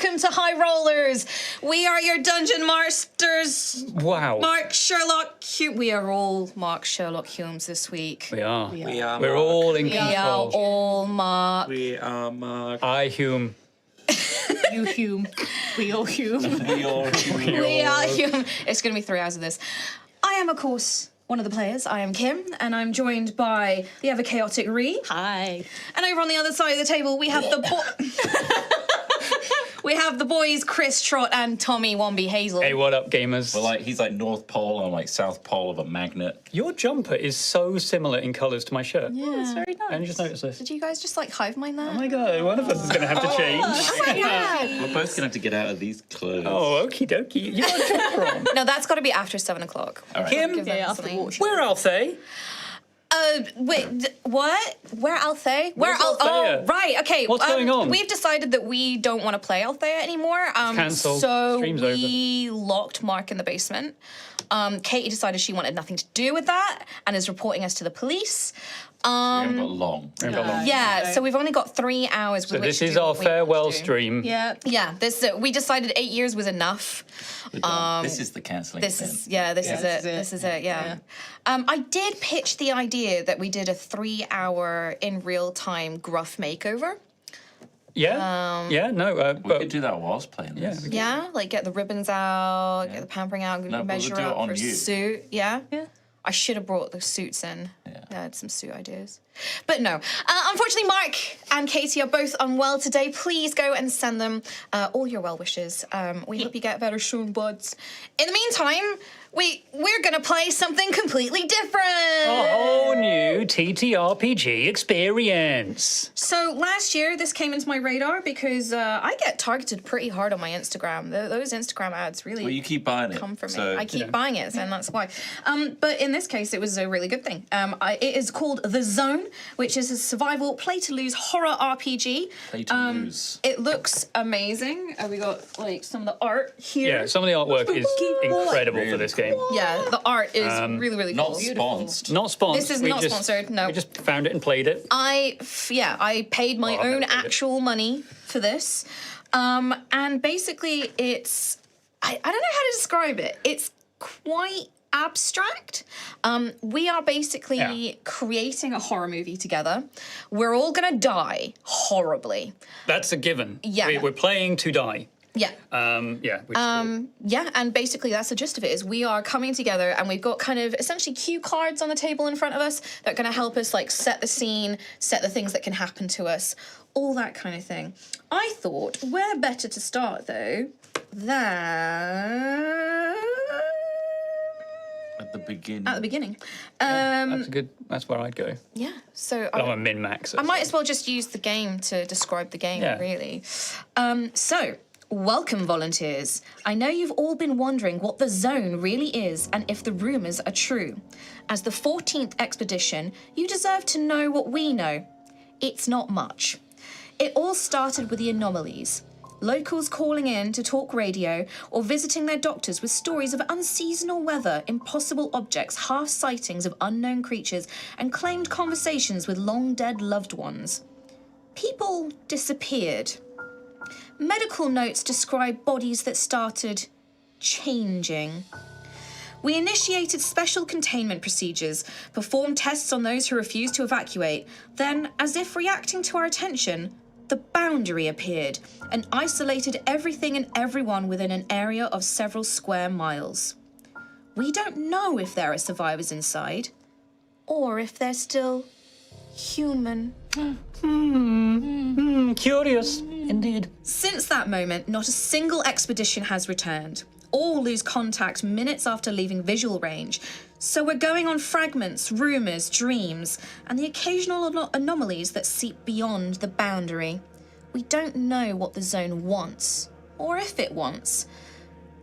welcome to High Rollers. We are your dungeon masters. Wow. Mark Sherlock Humes. We are all Mark Sherlock Humes this week. We are. We're all in We are control. all Mark. We are Mark. I Hume. You Hume. We all Hume. We all We are Hume. It's going to be 3 hours of this. I am, of course, one of the players. I am Kim, and I'm joined by the ever chaotic Ree. Hi. And over on the other side of the table, we have we have the boys, Chris Trott and Tommy Womby Hazel. Hey, what up, gamers? Well, he's like North Pole, and I'm like South Pole of a magnet. Your jumper is so similar in colours to my shirt. Yeah, it's very nice. I just noticed this. Did you guys just like hive mind that? Oh my god, one of us is going to have to change. We're both gonna have to get out of these clothes. Oh, okie dokie. You got a jumper on. No, that's got to be after 7 o'clock. All right. Kim, Give them Yeah, after something. watch. where are they? Wait, what? Where Althea? Where's Althea? Oh, right, okay. What's going on? We've decided that we don't want to play Althea anymore. Cancelled. So Stream's we locked Mark in the basement. Katie decided she wanted nothing to do with that and is reporting us to the police. We haven't got long. Yeah, so we've only got 3 hours. So this is our farewell stream. Yeah. Yeah, we decided 8 years was enough. We're done. This is the cancelling. This is it. Yeah. I did pitch the idea that we did a 3 hour in real time gruff makeover. Yeah? We but could do that whilst playing yeah, this. we could- Yeah, like get the ribbons out, get the pampering out, No, but measure we'll do it up on for you. suit. Yeah. Yeah. I should have brought the suits in. Yeah. I had some suit ideas. But no. Unfortunately, Mark and Katie are both unwell today. Please go and send them all your well wishes. We hope you get better soon, buds. In the meantime, we're going to play something completely different. A whole new TTRPG experience. So last year, this came into my radar because I get targeted pretty hard on my Instagram. Those Instagram ads really Well, you keep buying it. come from me. so- I keep buying it, and that's why. But in this case, it was a really good thing. It is called The Zone, which is a survival play-to-lose horror RPG. Play to lose. It looks amazing. We got like some of the art here. Yeah, some of the artwork is incredible for this game. Yeah, the art is really, really Not cool. sponsored. Not sponsored. This is We not just- sponsored, no. We just found it and played it. I paid my Well, I've own never played it. actual money for this. And basically it's, I don't know how to describe it. It's quite abstract. We are basically creating a horror movie together. We're all gonna die horribly. That's a given. Yeah. We're playing to die. Yeah. Yeah, and basically that's the gist of it, is we are coming together and we've got kind of essentially cue cards on the table in front of us that are going to help us like set the scene, set the things that can happen to us, all that kind of thing. I thought where better to start though than At the beginning. at the beginning. That's where I'd go. Yeah, so I'm a min-max. I might as well just use the game to describe the game, Yeah. really. So, welcome, volunteers. I know you've all been wondering what the Zone really is and if the rumours are true. As the 14th expedition, you deserve to know what we know. It's not much. It all started with the anomalies. Locals calling in to talk radio or visiting their doctors with stories of unseasonal weather, impossible objects, half sightings of unknown creatures, and claimed conversations with long-dead loved ones. People disappeared. Medical notes describe bodies that started changing. We initiated special containment procedures, performed tests on those who refused to evacuate. Then, as if reacting to our attention, the boundary appeared and isolated everything and everyone within an area of several square miles. We don't know if there are survivors inside, or if they're still human. Curious, indeed. Since that moment, not a single expedition has returned. All lose contact minutes after leaving visual range. So we're going on fragments, rumours, dreams, and the occasional anomalies that seep beyond the boundary. We don't know what the Zone wants, or if it wants.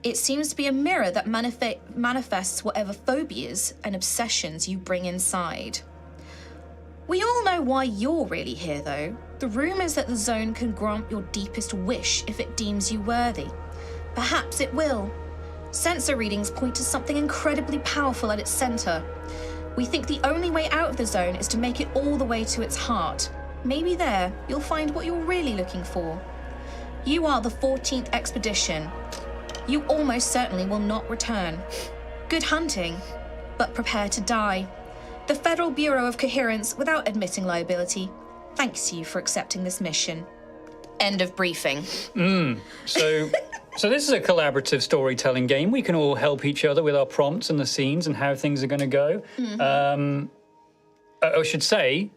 It seems to be a mirror that manifests whatever phobias and obsessions you bring inside. We all know why you're really here, though. The rumours that the Zone can grant your deepest wish if it deems you worthy. Perhaps it will. Sensor readings point to something incredibly powerful at its centre. We think the only way out of the Zone is to make it all the way to its heart. Maybe there, you'll find what you're really looking for. You are the 14th expedition. You almost certainly will not return. Good hunting, but prepare to die. The Federal Bureau of Coherence, without admitting liability, thanks you for accepting this mission. End of briefing. So this is a collaborative storytelling game. We can all help each other with our prompts and the scenes and how things are going to go. I should say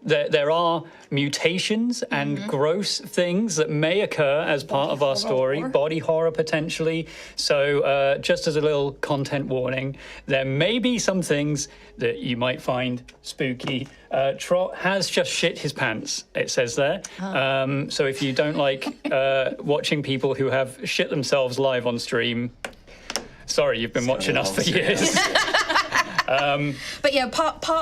that there are mutations and gross things that may occur as part of our story, body horror potentially. So just as a little content warning, there may be some things that you might find spooky. Trot has just shit his pants, it says there. So if you don't like watching people who have shit themselves live on stream, sorry, you've been watching us for years. But yeah,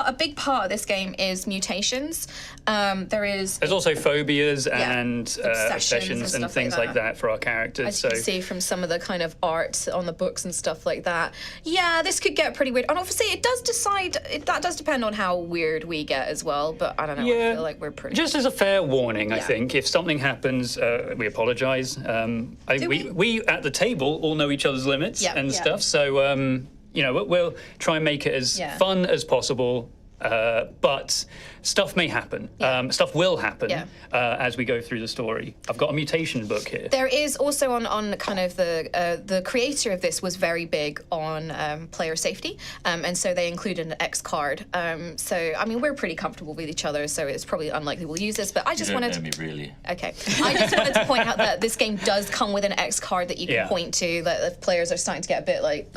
a big part of this game is mutations. There's also phobias and obsessions obsessions and stuff things like that for our characters. As you can see from some of the kind of art on the books and stuff like that. Yeah, this could get pretty weird. And obviously that does depend on how weird we get as well. But I don't know, I feel like we're pretty... Just as a fair warning, I think, if something happens, we apologise. I think we at the table all know each other's limits and stuff. So... we'll try and make it as fun as possible, but stuff may happen. Stuff will happen as we go through the story. I've got a mutation book here. There is also on kind of the creator of this was very big on player safety, and so they included an X card. So, I mean, we're pretty comfortable with each other, so it's probably unlikely we'll use this, but I just wanted to... You don't know me, really. Okay. I just wanted to point out that this game does come with an X card that you can point to, that if players are starting to get a bit like,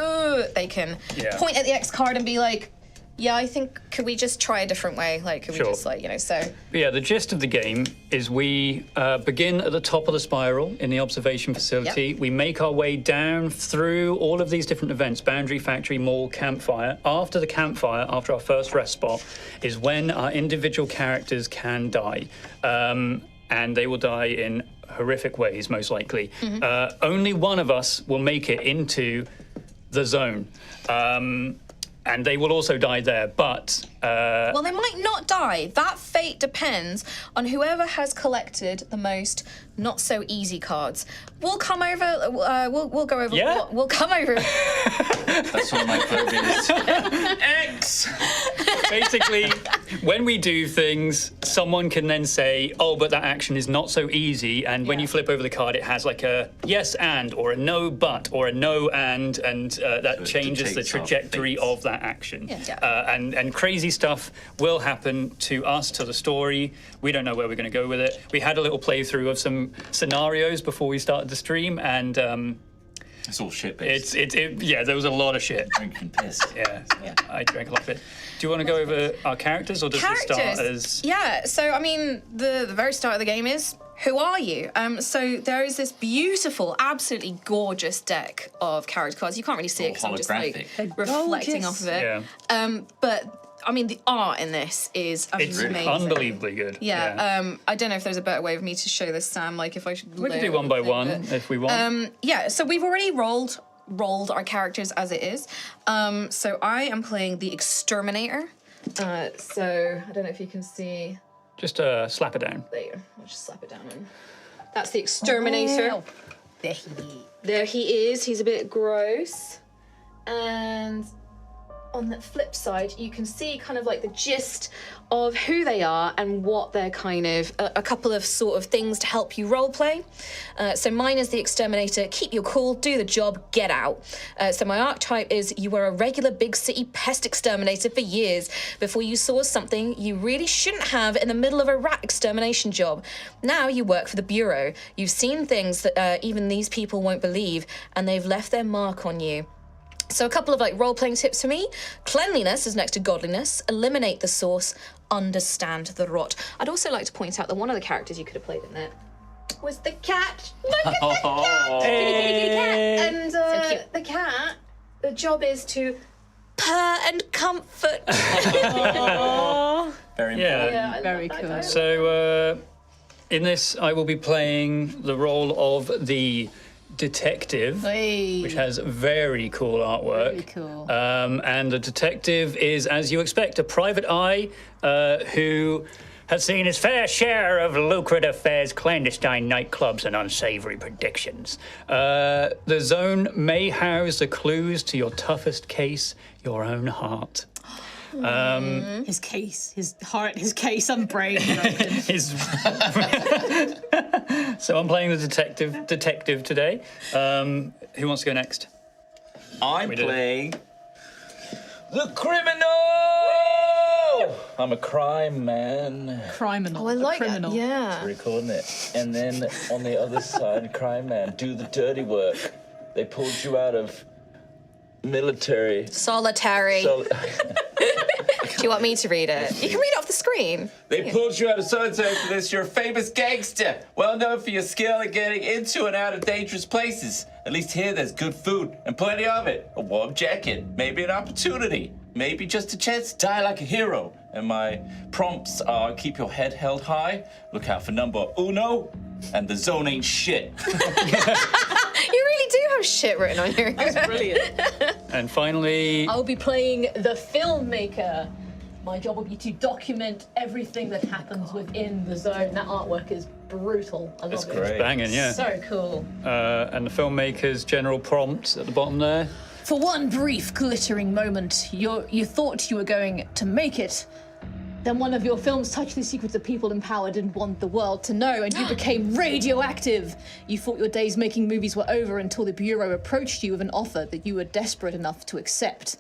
they can point at the X card and be like, yeah, I think, could we just try a different way? Like, could we just, like, so... Yeah, the gist of the game is we begin at the top of the spiral in the observation facility. We make our way down through all of these different events, Boundary, Factory, Mall, Campfire. After the campfire, after our first rest spot, is when our individual characters can die. And they will die in horrific ways, most likely. Only one of us will make it into the zone. And they will also die there, but... well, they might not die. That fate depends on whoever has collected the most not-so-easy cards. We'll come over... we'll go over... Yeah? We'll come over... That's one of my phobias. X! Basically, when we do things, someone can then say, oh, but that action is not so easy, and when you flip over the card, it has like a yes and, or a no but, or a no and that changes the trajectory of that action. And crazy stuff will happen to us, to the story. We don't know where we're going to go with it. We had a little playthrough of some scenarios before we started the stream, and it's all shit based. There was a lot of shit. Drinking piss. I drank a lot of it. Do you want to go over our characters, or does it start as... Yeah, so, I mean, the very start of the game is, who are you? So there is this beautiful, absolutely gorgeous deck of character cards. You can't really see it because I'm just, like, reflecting off of it. But... I mean, the art in this is amazing. It's unbelievably good. Yeah. I don't know if there's a better way of me to show this, Sam. Like, if I should. We can do one by one if we want. So we've already rolled our characters as it is. So I am playing the Exterminator. So I don't know if you can see. Just slap it down. There you go. I'll just slap it down. That's the Exterminator. There he is. He's a bit gross. And on the flip side, you can see kind of like the gist of who they are and what they're kind of, a couple of sort of things to help you roleplay. So mine is the Exterminator, keep your cool, do the job, get out. So my archetype is you were a regular big city pest exterminator for years before you saw something you really shouldn't have in the middle of a rat extermination job. Now you work for the Bureau. You've seen things that even these people won't believe, and they've left their mark on you. So a couple of like role-playing tips for me. Cleanliness is next to godliness. Eliminate the source. Understand the rot. I'd also like to point out that one of the characters you could have played in there was the cat. Look at the cat! Kitty cat. And so cute. The cat, the job is to purr and comfort. Very important. Yeah, Very cool. So in this, I will be playing the role of the detective, which has very cool artwork. Really cool. And the detective is, as you expect, a private eye who has seen his fair share of lucrative affairs, clandestine nightclubs, and unsavory predictions. The zone may house the clues to your toughest case, your own heart. His case, his heart, his case, I'm brain broken. So I'm playing the detective today. Who wants to go next? I'm playing the criminal. I'm a crime man. Criminal. Oh, I like criminal. that. Yeah. Recording it. And then on the other side, crime man, do the dirty work. They pulled you out of military. Solitary. So, Do you want me to read it? You can read it off the screen. they pulled you out of solitary for this. You're a famous gangster, well known for your skill at getting into and out of dangerous places. At least here there's good food and plenty of it. A warm jacket, maybe an opportunity, maybe just a chance to die like a hero. And my prompts are keep your head held high, look out for number uno, and the zone ain't shit. You really do have shit written on your. That's brilliant. And finally, I'll be playing the filmmaker. My job will be to document everything that happens within the zone. That artwork is brutal. I love That's it. great. banging, yeah. So cool. And the filmmaker's general prompt at the bottom there. For one brief, glittering moment, you thought you were going to make it. Then one of your films touched the secrets of people in power didn't want the world to know, and you became radioactive. You thought your days making movies were over until the Bureau approached you with an offer that you were desperate enough to accept.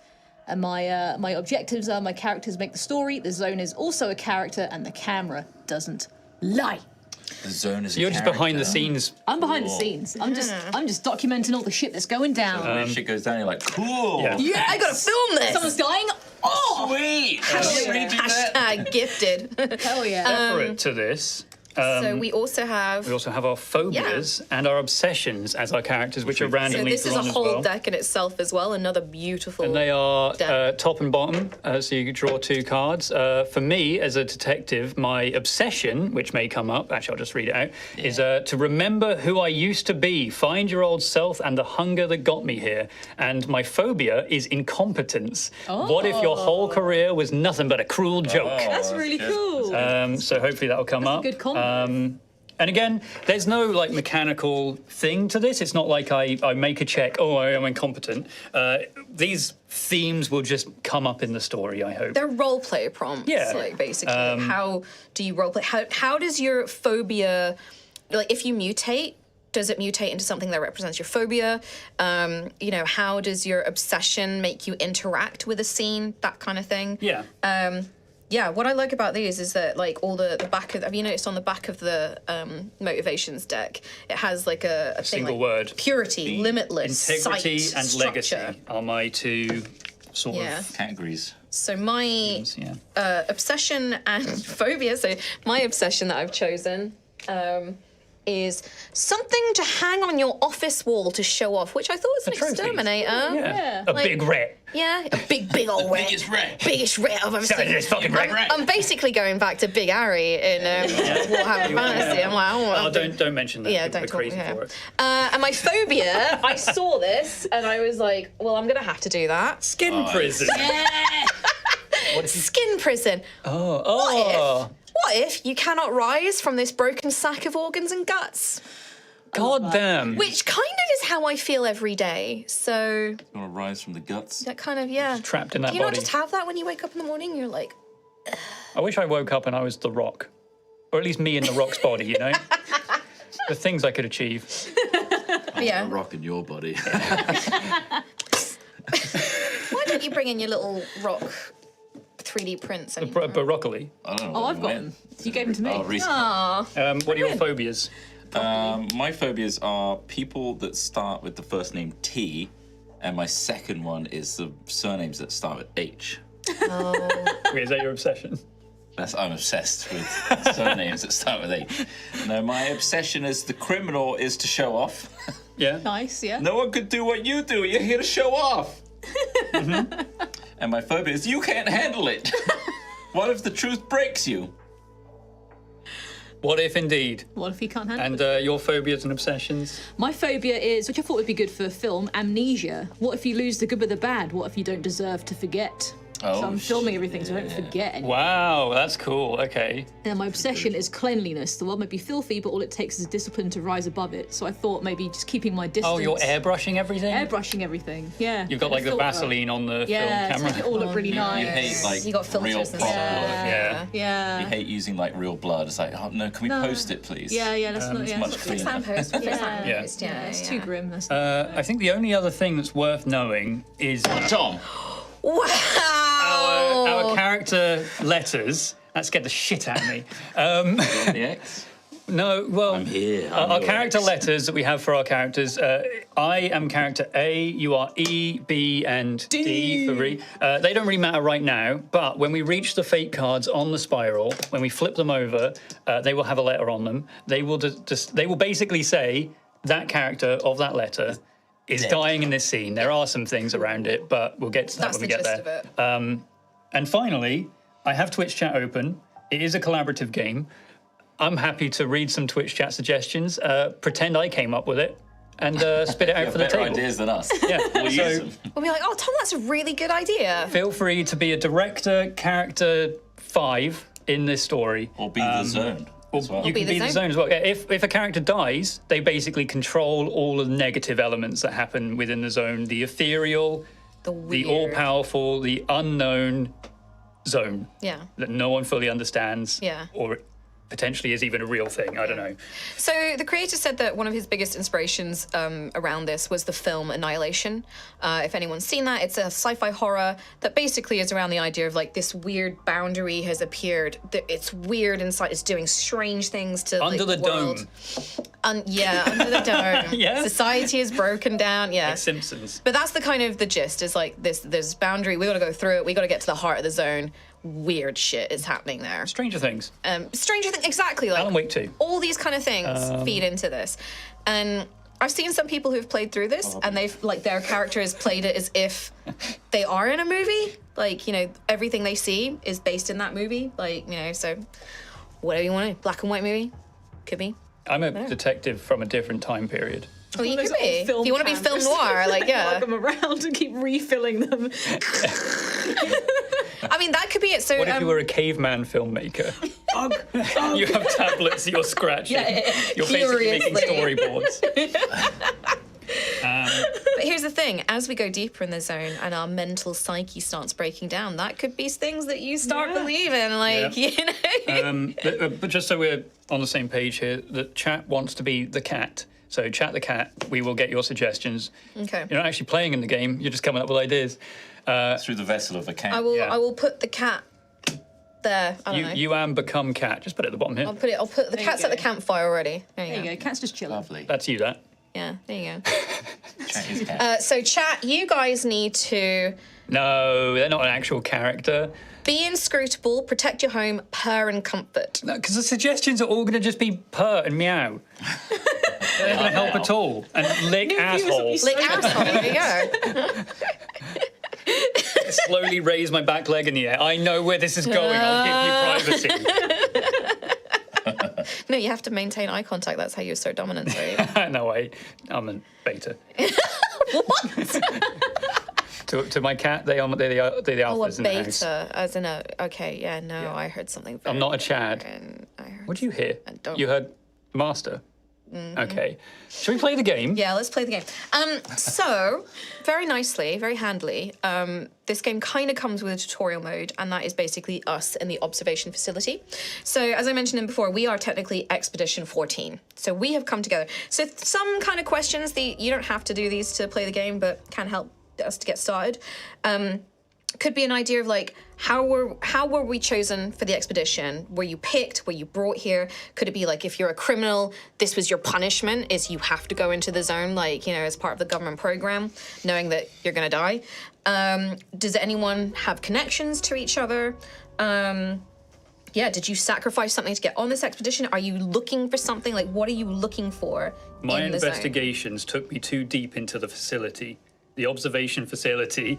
And my objectives are my characters make the story, the zone is also a character, and the camera doesn't lie. The zone is You're just behind the scenes. I'm behind the scenes. I'm just documenting all the shit that's going down. When shit goes down, you're like, cool. Yeah. I gotta film this. Someone's dying. Oh, Sweet. How do you redo that? Hashtag gifted. hell yeah. Separate to this, So we also have. we also have our phobias and our obsessions as our characters, which are So randomly this is a drawn as whole well. deck in itself as well. Another beautiful. And they are deck. top and bottom, so you could draw 2 cards. For me, as a detective, my obsession, which may come up, actually I'll just read it out, is to remember who I used to be, find your old self and the hunger that got me here. And my phobia is incompetence. What if your whole career was nothing but a cruel joke? That's really cool. So hopefully that'll come up. Good combo. And again, there's no like mechanical thing to this. It's not like I make a check, oh, I am incompetent. These themes will just come up in the story, I hope. They're role play prompts. Yeah. Like basically, how do you role play? How does your phobia, like if you mutate, does it mutate into something that represents your phobia? How does your obsession make you interact with a scene? That kind of thing. Yeah. Yeah, what I like about these is that like all the back of, have you noticed on the back of the motivations deck, it has like a thing single like word. Purity, limitless, Integrity sight, and structure. legacy are my 2 sort Yeah. of Categories. So my things, yeah. obsession and phobia, so my obsession that I've chosen is something to hang on your office wall to show off, which I thought was an trophy. exterminator. Yeah. A Like- big rat. Yeah, a big old rat. Biggest rat. Biggest rat I've ever Sorry, seen. this fucking rat. I'm basically going back to Big Harry in Warhammer Fantasy. I'm like, Don't mention that. Yeah, People don't are talk crazy yeah. for it. And my phobia, I saw this and I was like, well, I'm gonna have to do that. Skin prison. Skin prison. Oh. What if you cannot rise from this broken sack of organs and guts? God damn. Which kind of is how I feel every day. So You want to rise from the guts? that kind of, yeah. Trapped in that Do you not body. just have that when you wake up in the morning? You're like, I wish I woke up and I was The Rock. Or at least me in The Rock's body, you know? The things I could achieve. yeah. A rock in your body. Why don't you bring in your little rock 3D prints? Broccoli. I don't know. Oh, I've got them. You gave them to me. Oh, recently. What are your phobias? My phobias are people that start with the first name T, and my second one is the surnames that start with H. Wait, is that your obsession? I'm obsessed with surnames that start with H. No, my obsession as the criminal is to show off. Yeah. Nice, yeah. No one could do what you do. You're here to show off. And my phobia is you can't handle it. What if the truth breaks you? What if indeed? What if you can't handle And it? your phobias and obsessions? My phobia is, which I thought would be good for film, amnesia. What if you lose the good with the bad? What if you don't deserve to forget? So I'm filming everything so I don't forget anything. Wow, that's cool. Okay. And my obsession is cleanliness. The world may be filthy, but all it takes is discipline to rise above it. So I thought maybe just keeping my distance. Oh, you're airbrushing everything? Airbrushing everything, yeah. You've got like the Vaseline on the film to camera. make it all look really nice. You hate like You got filters real and prop stuff. blood. Yeah. Yeah. You hate using like real blood. It's like, oh no, can we post it, please? Yeah, let's not. It's Yeah, much let's not- cleaner. Fan post. Fix that Yeah. post. yeah, it's too grim. That's I think the only other thing that's worth knowing is Tom. Wow. our character letters. That scared the shit out of me. The X. No, well, I'm here. our character letters that we have for our characters. I am character A, you are E, B, and D for Re. They don't really matter right now, but when we reach the fate cards on the spiral, when we flip them over, they will have a letter on them. They will they will basically say that character of that letter is dying in this scene. There are some things around it, but we'll get to that That's when the we get gist there. of it. And finally, I have Twitch chat open. It is a collaborative game. I'm happy to read some Twitch chat suggestions, pretend I came up with it, and spit it out for the Better table. ideas than us. Yeah. We'll So use them. We'll be like, oh, Tom, that's a really good idea. feel free to be a director, character 5 in this story. Or be the zone as well. You be can the be the zone. zone as well. Yeah, if a character dies, they basically control all of the negative elements that happen within the zone. The ethereal, The the weird. all-powerful, the unknown zone Yeah. that no one fully understands. Yeah. Or potentially is even a real thing. I don't know. So the creator said that one of his biggest inspirations around this was the film Annihilation. If anyone's seen that, it's a sci-fi horror that basically is around the idea of like this weird boundary has appeared. It's weird inside. It's doing strange things to Under like, the world. dome. Yeah, under the dome. Yeah. Society is broken down. Yeah. Simpsons. But that's the kind of the gist is like this boundary. We got to go through it. We got to get to the heart of the zone. Weird shit is happening there. Stranger Things. Stranger Things, exactly. Like Alan Wake 2. all these kind of things feed into this, and I've seen some people who've played through this, and they've like their characters played it as if they are in a movie. Like everything they see is based in that movie. Like so whatever you want to, black and white movie, could be. I'm a detective from a different time period. Oh, you those could be. old film If you want to be film cameras. noir, like Lug them around and keep refilling them. I mean, that could be it. So What if you were a caveman filmmaker? You have tablets you're scratching. You're basically making Furiously. storyboards. But here's the thing: as we go deeper in the zone and our mental psyche starts breaking down, that could be things that you start believing. Like But just so we're on the same page here, the chat wants to be the cat. So chat the cat. We will get your suggestions. Okay. You're not actually playing in the game. You're just coming up with ideas. Through the vessel of a cat. I will. Yeah. I will put the cat there. I don't know. You and become cat. Just put it at the bottom here. I'll put the you cat's at the go. campfire already. There you There go. you go. Cat's just chilling. Lovely. That's you. That. Yeah, there you go. Chat is cat. So chat, you guys need to No, they're not an actual character. be inscrutable, protect your home, purr and comfort. No, because the suggestions are all going to just be purr and meow. They're not going to help at all. And lick asshole. Lick asshole. There you go. Slowly raise my back leg in the air. I know where this is going. I'll give you privacy. No, you have to maintain eye contact. That's how you assert dominance, right? No way. I'm a beta. To my cat, they're the alphas Oh, a in the house. beta, as in a. Okay, yeah, no, I heard something. I'm not a Chad. And I heard. What did you hear? don't- You heard master. Okay. Shall we play the game? Yeah, let's play the game. So, very nicely, very handily, this game kind of comes with a tutorial mode, and that is basically us in the observation facility. So, as I mentioned before, we are technically Expedition 14. So, we have come together. So, some kind of questions, you don't have to do these to play the game, but can help us to get started. Could be an idea of like how were we chosen for the expedition? Were you picked? Were you brought here? Could it be like if you're a criminal, this was your punishment? Is you have to go into the zone, like as part of the government program, knowing that you're gonna die? Does anyone have connections to each other? Did you sacrifice something to get on this expedition? Are you looking for something? Like, what are you looking for? My in the zone? investigations took me too deep into the facility, the observation facility.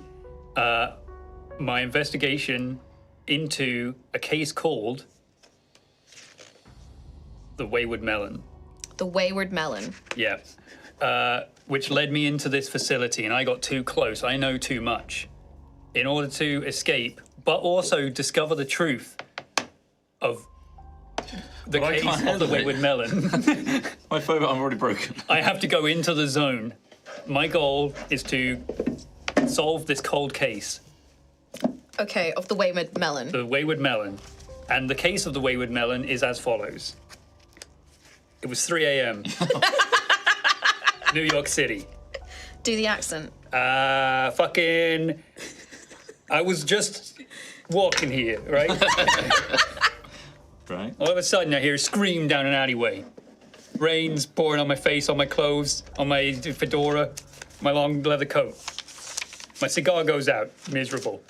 My investigation into a case called the Wayward Melon. The Wayward Melon. Yeah. Which led me into this facility, and I got too close. I know too much. in order to escape, but also discover the truth of the But I case can't of the handle it. Wayward Melon. My phobia, I'm already broken. I have to go into the zone. My goal is to solve this cold case, Okay, of the Wayward Melon. the Wayward Melon. And the case of the Wayward Melon is as follows. It was 3 a.m. New York City. Do the accent. Fucking... I was just walking here, right? Right? All of a sudden, I hear a scream down an alleyway. Rain's pouring on my face, on my clothes, on my fedora, my long leather coat. My cigar goes out, miserable.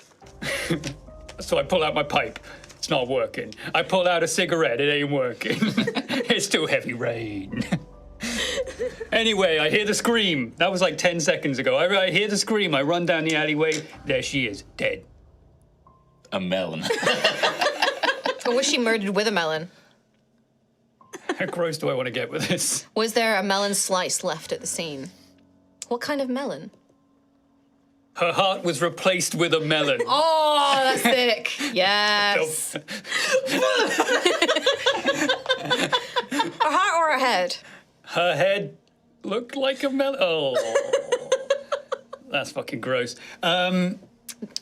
So I pull out my pipe. It's not working. I pull out a cigarette. It ain't working. It's too heavy rain. Anyway, I hear the scream. That was like 10 seconds ago. I hear the scream. I run down the alleyway. There she is, dead. A melon. Or was she murdered with a melon? How gross do I want to get with this? Was there a melon slice left at the scene? What kind of melon? Her heart was replaced with a melon. Oh, that's sick. Yes. Her heart or her head? Her head looked like a melon. Oh, that's fucking gross.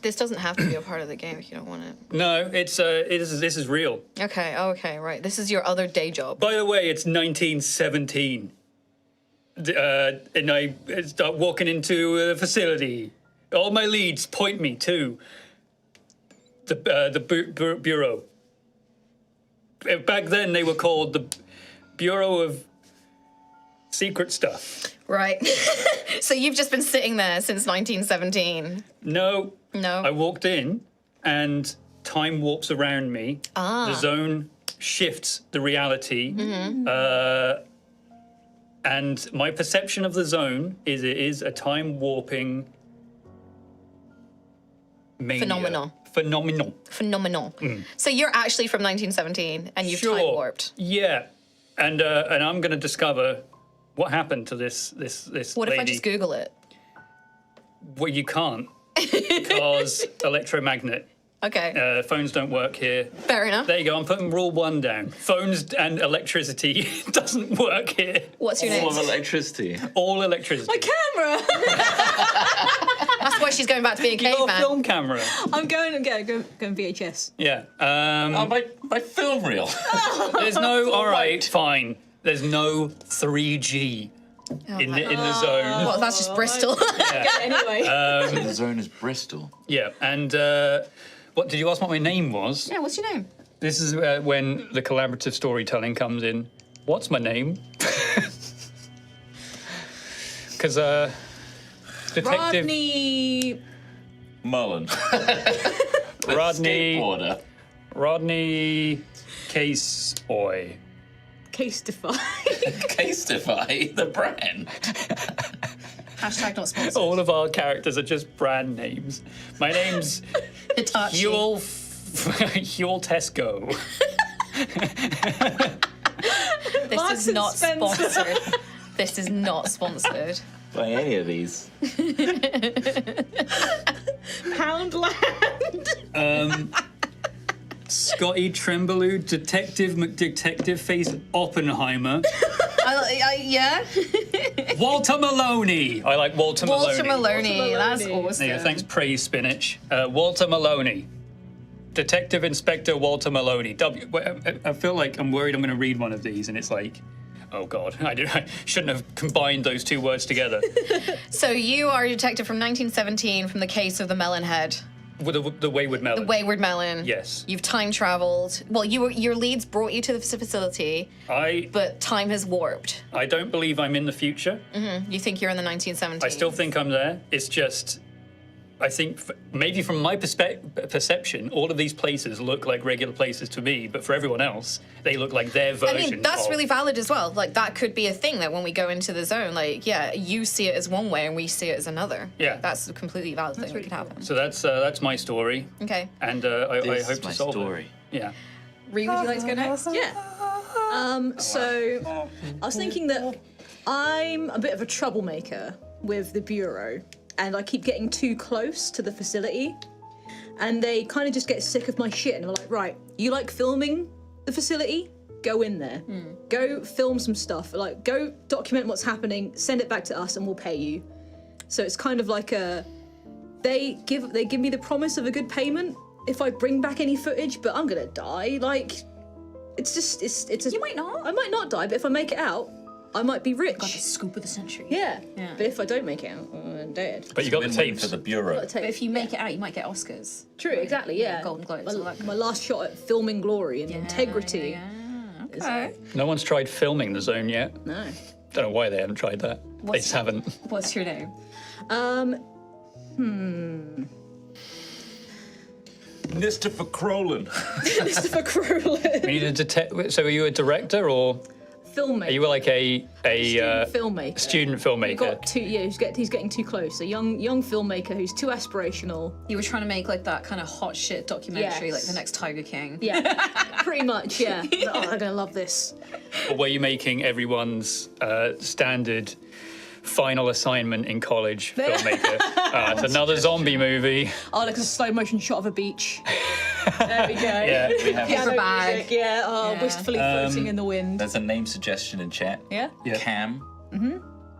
This doesn't have to be a part of the game if you don't want it. No, this is real. Okay, right. This is your other day job. By the way, it's 1917, and I start walking into a facility. All my leads point me to the bureau. Back then, they were called the Bureau of Secret Stuff. Right. So you've just been sitting there since 1917. No. No. I walked in, and time warps around me. The zone shifts the reality. And my perception of the zone is it is a time warping mania. Phenomenal. Phenomenal. So you're actually from 1917 and you've time warped. Yeah. And I'm going to discover what happened to this What lady. if I just Google it? Well, you can't. Because electromagnet. Okay. Phones don't work here. Fair enough. There you go. I'm putting rule 1 down. Phones and electricity doesn't work here. What's your name? Full of electricity. All electricity. My camera! That's why she's going back to being a You got a caveman. film camera. I'm going VHS. Yeah. Oh, my film reel. There's no. All right, fine. There's no 3G in the zone. Well, that's just Bristol. Anyway. The zone is Bristol. Yeah. And what did you ask? What my name was? Yeah, what's your name? This is when the collaborative storytelling comes in. What's my name? Because detective Rodney. Mullen. Rodney Skateboarder. Case Boy. Casetify. Casetify, the brand. Hashtag not sponsored. All of our characters are just brand names. My name's Hitachi. Huel Tesco. This Marks is and not Spencer. sponsored. This is not sponsored. By any of these. Poundland. Scotty Tremblue, Detective McDetective Face Oppenheimer. Yeah. Walter Maloney. I like Walter Maloney. Walter Maloney. That's Maloney. awesome. There you go, thanks, Praise Spinach. Walter Maloney. Detective Inspector Walter Maloney. I feel like I'm worried I'm going to read one of these and it's like, oh God, I shouldn't have combined those two words together. So you are a detective from 1917 from the case of the Melon Head. With the Wayward Melon. The Wayward Melon. Yes. You've time traveled. Well, your leads brought you to the facility, but time has warped. I don't believe I'm in the future. You think you're in the 1970s. I still think I'm there. It's just, I think maybe from my perception, all of these places look like regular places to me, but for everyone else, they look like their version. I mean, that's really valid as well. Like, that could be a thing that when we go into the zone, like, yeah, you see it as one way and we see it as another. Yeah. That's a completely valid thing that could happen. So that's my story. Okay. And I This hope is to my solve story. it. Yeah. Ree, would you like to go next? Yeah. So I was thinking that I'm a bit of a troublemaker with the Bureau. and I keep getting too close to the facility. And they kind of just get sick of my shit and are like, right, you like filming the facility? Go in there. Go film some stuff. Like, go document what's happening, send it back to us, and we'll pay you. So it's kind of like they give me the promise of a good payment if I bring back any footage, but I'm gonna die. Like, it's You might not. I might not die, but if I make it out, I might be rich. Got the scoop of the century. Yeah. But if I don't make it out, I'm dead. But you got the Win-win tapes. for the bureau. Gotta take- But if you make it out, you might get Oscars. True, exactly, yeah. Golden Globes, all that kind My last shot at filming glory and integrity. Yeah, is, okay. No one's tried filming the zone yet. No. Don't know why they haven't tried that. They just haven't. What's your name? Christopher Crowlin. Christopher Crowlin. We need a so are you a director or Filmmaker. are you like a filmmaker. student He filmmaker? got too, yeah, he's getting too close. A young filmmaker who's too aspirational. You were trying to make like that kind of hot shit documentary, Yes. like the next Tiger King. Yeah, pretty much, yeah. Oh, I'm gonna love this. Or were you making everyone's standard final assignment in college filmmaker? It's another zombie movie. Oh, like a slow motion shot of a beach. There we go. Yeah. We have Piano bag. music, yeah. Oh, Yeah. wistfully floating in the wind. There's a name suggestion in chat. Yeah. Yeah. Cam.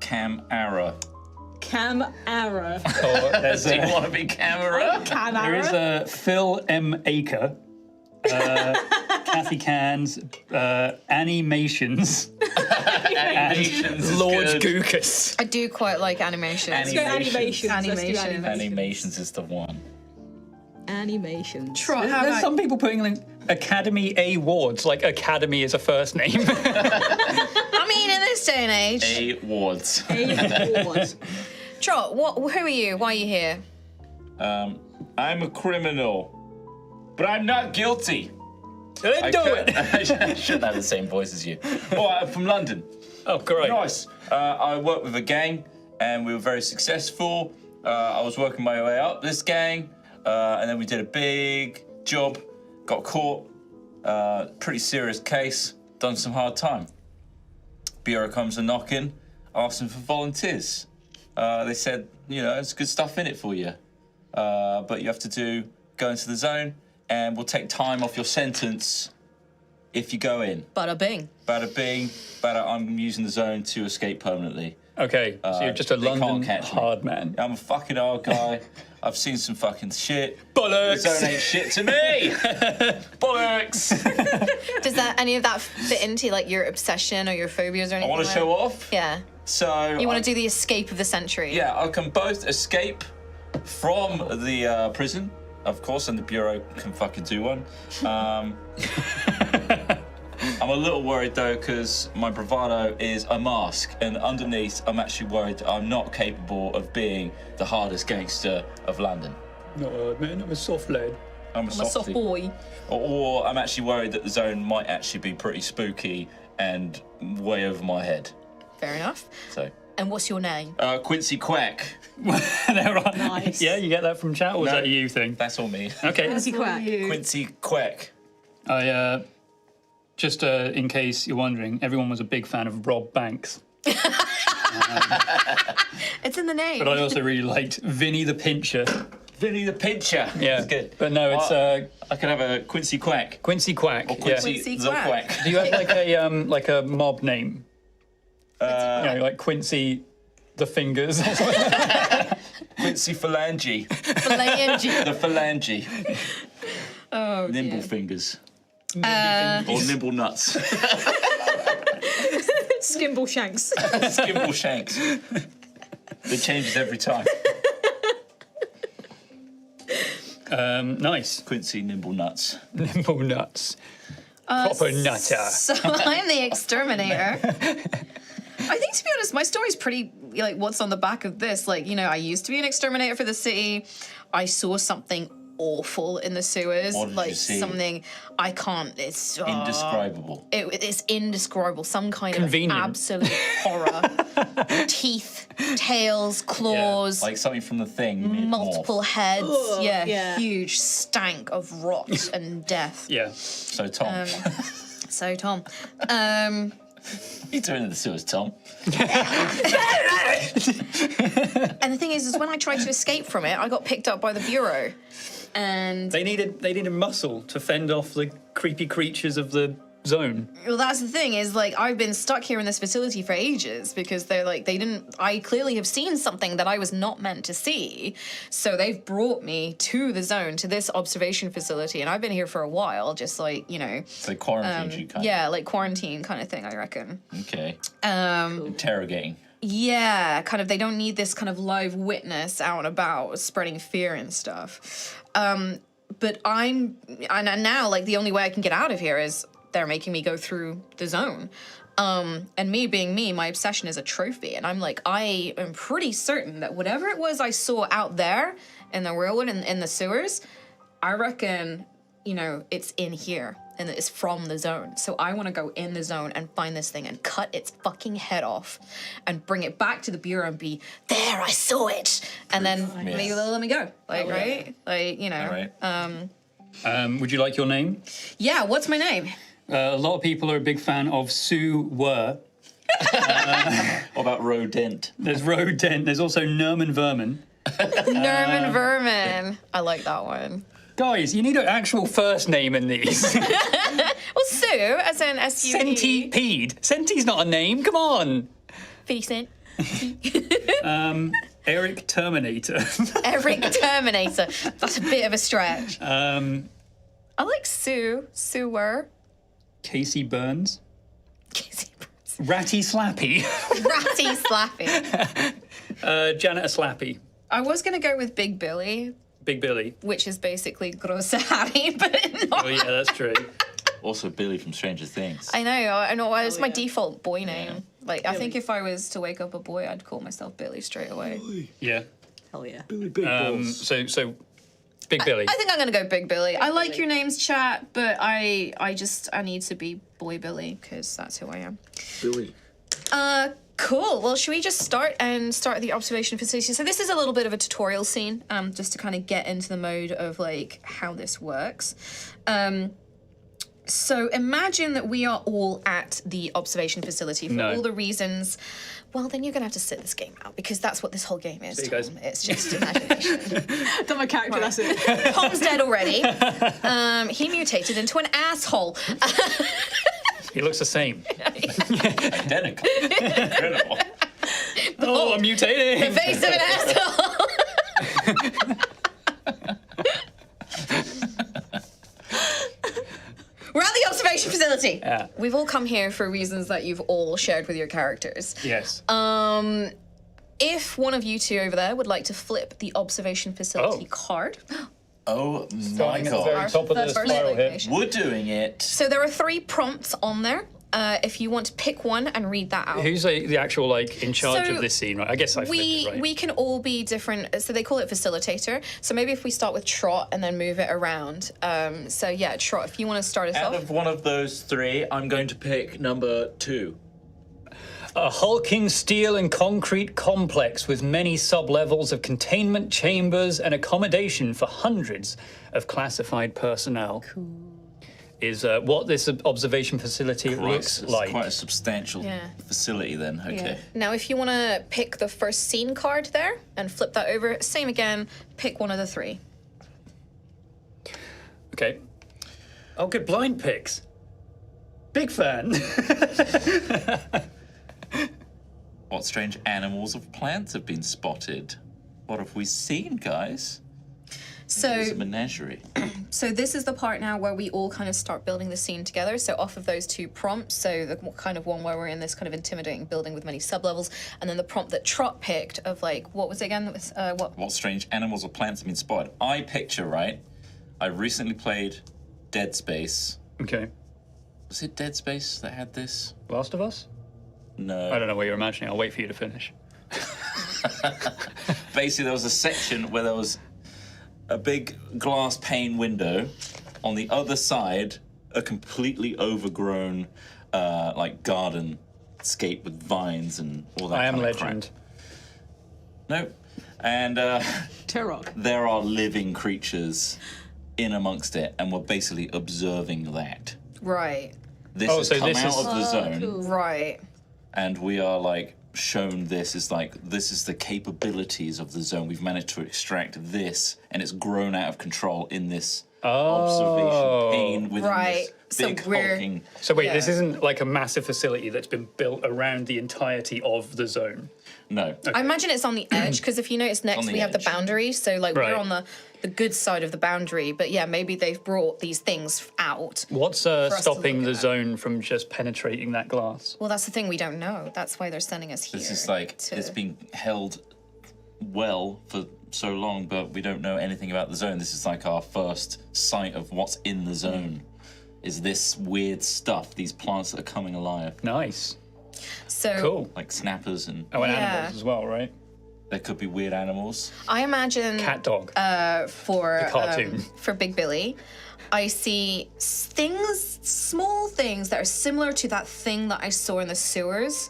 Cam Ara. Cam Arrow. Or there's Do you want to be Camera? Cam there is Arrow. a Phil M. Aker, Kathy Cans, Animations, Animations is Lord good. Gookus. I do quite like animations. Let's go animations. Let's do Animations. Animations is the one. Animations. Trot, how There's about some people putting like Academy Awards, like Academy is a first name. I mean, in this day and age. Awards. Awards. Trot, who are you? Why are you here? I'm a criminal, but I'm not guilty. Let's do it. I shouldn't have the same voice as you. Oh, I'm from London. Oh, great. Nice. I worked with a gang, and we were very successful. I was working my way up this gang, and then we did a big job, got caught, pretty serious case, done some hard time. Bureau comes a knocking, asking for volunteers. They said, you know, there's good stuff in it for you, but you have to go into the zone, and we'll take time off your sentence if you go in. Bada bing. Bada bing, bada, I'm using the zone to escape permanently. Okay, so you're just a they can't London catch me. hard man. I'm a fucking hard guy. I've seen some fucking shit. Bollocks! The zone ain't shit to me. Bollocks! Does any of that fit into like your obsession or your phobias or I anything? want to like show that? off. Yeah. So You want to do the escape of the century. Yeah, I can both escape from the prison, of course, and the Bureau can fucking do one. I'm a little worried though, because my bravado is a mask, and underneath, I'm actually worried that I'm not capable of being the hardest gangster of London. No, man, I'm a soft lad. I'm a I'm a soft softie. boy? Or I'm actually worried that the zone might actually be pretty spooky and way over my head. Fair enough. So, And what's your name? Quincy Quack. Nice. Yeah, you get that from chat, or was No. that a you thing? That's all me. Okay. Quincy Quack. Quincy Quack. I, just in case you're wondering, everyone was a big fan of Rob Banks. It's in the name. But I also really liked Vinny the Pincher. Vinny the Pincher. Yeah, That's good. But no, it's I could have a Quincy Quack. Quincy Quack. Or Quincy, Quincy the Quack. Quack. Do you have like a mob name? You know, like Quincy the Fingers. Quincy Phalange. Phalange. The Phalange. Oh, Nimble dear. fingers. Or nimble nuts. Skimble Shanks. Skimble shanks. It changes every time. Nice. Quincy Nimble Nuts. Nimble nuts. Proper nutter. So I'm the exterminator. I think, to be honest, my story's pretty, like, what's on the back of this. Like, you know, I used to be an exterminator for the city. I saw something awful in the sewers. What did like, you see? something I can't, it's... Indescribable. It's indescribable. Some kind Convenient. of absolute horror. Teeth, tails, claws, Like something from the thing. multiple heads. Ugh, yeah, yeah. huge stank of rot and death. Yeah. So, Tom. So, Tom, what are you doing in the sewers, Tom? and the thing thing is when I tried to escape from it, I got picked up by the Bureau. And They needed muscle to fend off the creepy creatures of the zone. well, that's the thing is like I've been stuck here in this facility for ages because I clearly have seen something that I was not meant to see. So they've brought me to the zone, to this observation facility, and I've been here for a while, just like, you know. So quarantine you kind Yeah, like quarantine kind of thing, I reckon. of. Okay. Interrogating. Yeah, kind of. They don't need this kind of live witness out and about spreading fear and stuff. But and now, like, the only way I can get out of here is they're making me go through the zone. And me being me, my obsession is a trophy. And I'm like, I am pretty certain that whatever it was I saw out there in the real world, in the sewers, I reckon, you know, it's in here. And it's from the zone. So I want to go in the zone and find this thing and cut its fucking head off and bring it back to the Bureau and be, there, I saw it. And then maybe they'll let me go. Like, right? Like, you know. All right. Would you like your name? Yeah, what's my name? A lot of people are a big fan of Sue Were. What about Rodent? There's Rodent. There's also Nerman Vermin. Nerman Vermin. I like that one. Guys, you need an actual first name in these. Well, Sue, as in S-U-E. Centipede. Centi's not a name. Come on. 50 Cent. Eric Terminator. Eric Terminator. That's a bit of a stretch. Um, I like Sue. Sewer. Casey Burns. Casey Burns. Ratty Slappy. Ratty Slappy. Janitor Slappy. I was going to go with Big Billy, Big Billy. which is basically Grosse Harry, but not. Oh yeah, that's true. Also Billy from Stranger Things. I know. It's my default boy name. Like, I think if I was to wake up a boy, I'd call myself Billy straight away. Yeah. Hell yeah. Billy Big Balls. So Big Billy. I think I'm gonna go Big Billy. I like your names, chat, but I need to be Boy Billy because that's who I am. Billy. Cool. Well, should we just start the observation facility? So this is a little bit of a tutorial scene, just to kind of get into the mode of like how this works. So imagine that we are all at the observation facility for all the reasons. Well, then you're gonna have to sit this game out because that's what this whole game is. See you guys. Tom. It's just imagination. Done my character, that's it. Tom's dead already. He mutated into an asshole. He looks the same. Identical. Incredible. Oh, I'm mutating. Face of an asshole. We're at the observation facility. Yeah. We've all come here for reasons that you've all shared with your characters. Yes. If one of you two over there would like to flip the observation facility card. Oh my Starting at the very god. top of the First spiral here. location. We're doing it. So there are 3 prompts on there. If you want to pick one and read that out. Who's the actual like in charge So of this scene? Right. I guess I flipped it, right? We can all be different. So they call it facilitator. So maybe if we start with Trot and then move it around. So yeah, Trot, if you want to start us Out off. of one of those 3, I'm going to pick number 2. A hulking steel and concrete complex with many sub-levels of containment chambers and accommodation for hundreds of classified personnel. Cool. Is what this observation facility looks It's like. quite a substantial facility then. Okay. Now, if you want to pick the first scene card there and flip that over, same again, pick one of the 3. Okay. Oh, good blind picks. Big fan. What strange animals of plants have been spotted? What have we seen, guys? So, It's a menagerie. so this is the part now where we all kind of start building the scene together. So off of those 2 prompts, so the kind of one where we're in this kind of intimidating building with many sublevels, and then the prompt that Trot picked of like, what was it again? That was, What strange animals or plants have been spotted? I picture, right? I recently played Dead Space. Okay. Was it Dead Space that had this? Last of Us? No. I don't know what you're imagining. I'll wait for you to finish. Basically, there was a section where there was a big glass pane window. On the other side, a completely overgrown, like garden scape with vines and all that. I Am kind of Legend. Crap. No, and Turok. there are living creatures in amongst it, and we're basically observing that. right, This Oh, has so come this out is- of the zone, Cool. right. and we are like shown this as like, this is the capabilities of the zone. We've managed to extract this, and it's grown out of control in this observation pane within Right. this So big we're- hulking. So wait, this isn't like a massive facility that's been built around the entirety of the zone. No. I imagine it's on the edge because if you notice next the we have the edge. boundary, so like Right. we're on the good side of the boundary. But yeah, maybe they've brought these things out. What's us to stopping look the at. zone from just penetrating that glass? Well, that's the thing we don't know. That's why they're sending us here. This is like, to- it's been held well for so long, but we don't know anything about the zone. This is like our first sight of what's in the zone. Is this weird stuff, these plants that are coming alive, Nice. So Cool. like snappers, and Oh, and Yeah. animals as well, right? there could be weird animals. I imagine Cat dog. for cartoon. for Big Billy, I see things, small things that are similar to that thing that I saw in the sewers,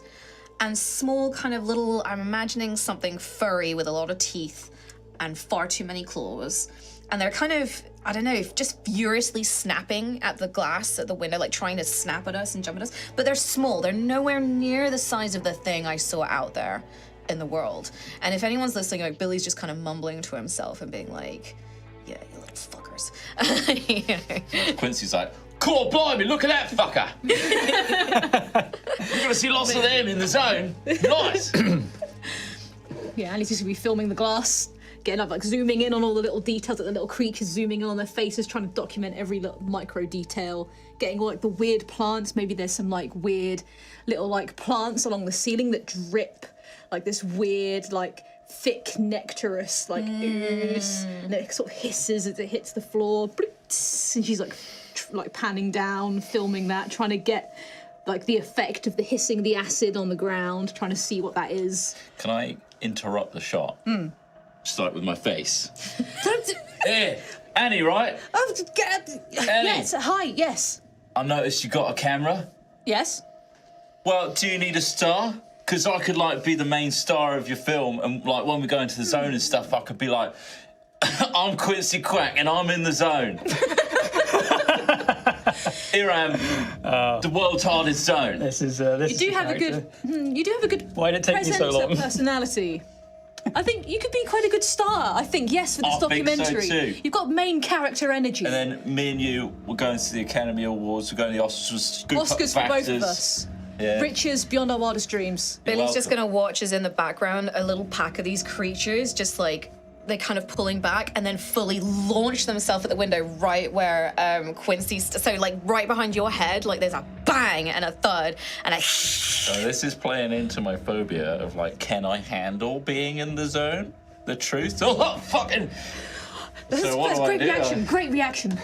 and small kind of little. I'm imagining something furry with a lot of teeth and far too many claws, and they're kind of, I don't know, just furiously snapping at the glass at the window, like trying to snap at us and jump at us. But they're small. They're nowhere near the size of the thing I saw out there in the world. And if anyone's listening, like Billy's just kind of mumbling to himself and being like, "Yeah, you little fuckers." You know. Quincy's like, "Cool, blimey, look at that fucker." You're gonna see lots of them in the zone. Nice. Yeah, and he's just gonna be filming the glass, getting up, like zooming in on all the little details, like the little creatures zooming in on their faces, trying to document every little micro detail, getting all like the weird plants. Maybe there's some like weird little like plants along the ceiling that drip like this weird like thick nectarous like ooze, and it sort of hisses as it hits the floor. And she's like like panning down, filming that, trying to get like the effect of the hissing the acid on the ground, trying to see what that is. Can I interrupt the shot? Just like with my face. Hey, Annie, right? Yes, hi, yes. I noticed you got a camera. Yes? Well, do you need a star? Because I could like be the main star of your film, and like when we go into the zone and stuff, I could be like, "I'm Quincy Quack, and I'm in the zone." Here I am, the world's hardest zone. This is You do have a good Why did it take me so presence long? and personality. I think you could be quite a good star, I think, yes, for this I think so documentary. too. You've got main character energy. And then me and you were going to the Academy Awards, we're going to the Oscars, scoop up Oscars for both of factors. us. Yeah. Riches beyond our wildest dreams. Billy's just welcome. gonna watch as in the background a little pack of these creatures just like they're kind of pulling back and then fully launch themselves at the window right where Quincy's. So like right behind your head, like there's a bang and a thud and a. So this is playing into my phobia of like, can I handle being in the zone? The truth? Oh, fucking. That's what do I great do? reaction, great reaction.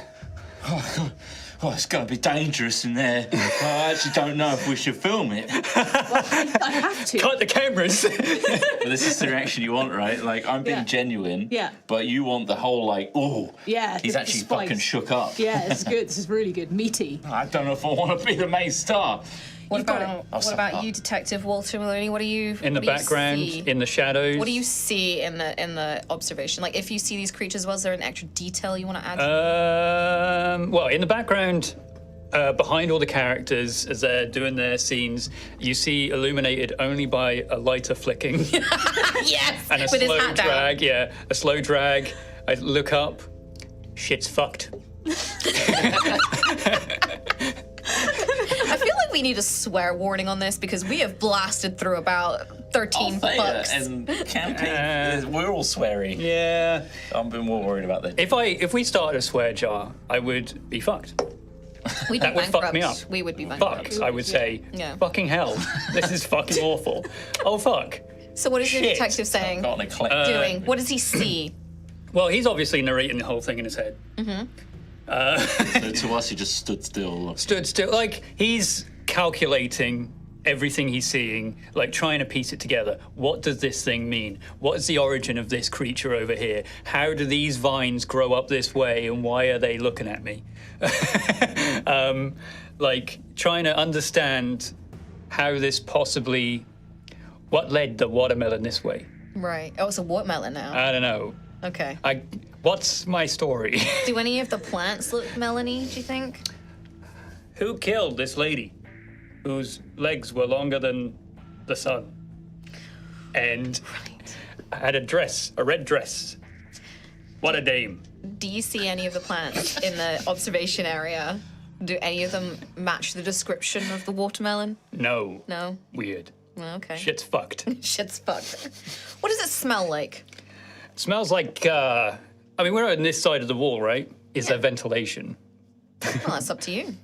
Oh, it's going to be dangerous in there. I actually don't know if we should film it. I have to. Cut the cameras. But this is the reaction you want, right? Like, I'm being Yeah. genuine. Yeah. But you want the whole, like, oh, Yeah, he's the actually spice. fucking shook up. Yeah, this is good. This is really good. Meaty. I don't know if I want to be the main star. What got about I'll what suck about up. you, Detective Walter Maloney? What do you In the what do you background, see? in the shadows. What do you see in the observation? Like if you see these creatures, was there an extra detail you want to add? Well, in the background, behind all the characters as they're doing their scenes, you see illuminated only by a lighter flicking Yes, and a with his slow hat down. drag. Yeah, a slow drag. I look up. Shit's fucked. I feel like we need a swear warning on this because we have blasted through about 13 Thea bucks. and campaign, we're all sweary. Yeah. I'm a bit more worried about that. If we started a swear jar, I would be fucked. We'd That be would fuck me bankrupt. up. We would be bankrupt. Fuck, I would say. Yeah. Fucking hell. This is fucking awful. Oh fuck. So what is your Shit. detective saying? Got an eclectic. Doing? What does he see? Well, he's obviously narrating the whole thing in his head. So to us, he just stood still. Stood still, like he's calculating everything he's seeing, like trying to piece it together. What does this thing mean? What is the origin of this creature over here? How do these vines grow up this way, and why are they looking at me? Like trying to understand how this possibly, what led the watermelon this way? Right. Oh, it's a watermelon now. I don't know. Okay. What's my story? Do any of the plants look melony, do you think? Who killed this lady whose legs were longer than the sun? and had a red dress. What a dame. Do you see any of the plants in the observation area? Do any of them match the description of the watermelon? No. No? Weird. Well, okay. Shit's fucked. Shit's fucked. What does it smell like? It smells like, I mean, we're on this side of the wall, right? Is there ventilation? Well, that's up to you.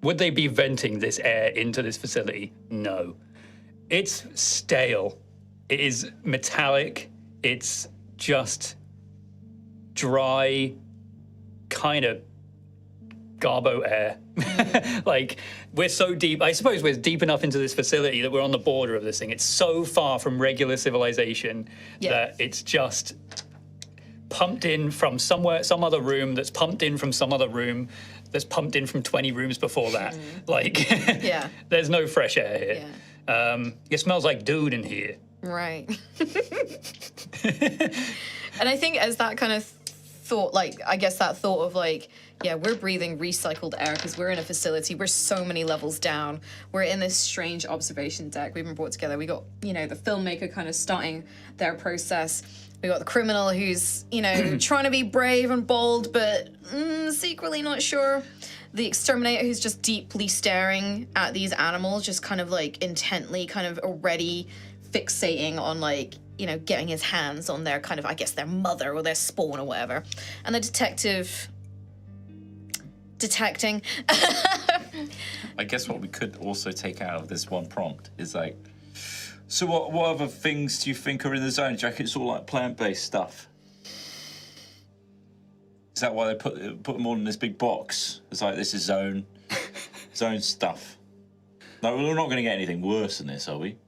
Would they be venting this air into this facility? No. It's stale. It is metallic. It's just dry, kind of garbo air. Like, we're so deep. I suppose we're deep enough into this facility that we're on the border of this thing. It's so far from regular civilization that it's just pumped in from somewhere, some other room that's pumped in from some other room that's pumped in from 20 rooms before that. Like, there's no fresh air here. It smells like dude in here. Right. And I think as that kind of thought, like, I guess that thought of like, yeah, we're breathing recycled air because we're in a facility. We're so many levels down. We're in this strange observation deck. We've been brought together. We got, you know, the filmmaker kind of starting their process. We got the criminal who's, you know, trying to be brave and bold, but secretly not sure. The exterminator who's just deeply staring at these animals, just kind of like intently kind of already fixating on like, you know, getting his hands on their kind of, I guess, their mother or their spawn or whatever. And the detective detecting. I guess what we could also take out of this one prompt is like, so what other things do you think are in the zone? Do you reckon it's all like plant-based stuff? Is that why they put them all in this big box? It's like, this is zone stuff. No, we're not going to get anything worse than this, are we?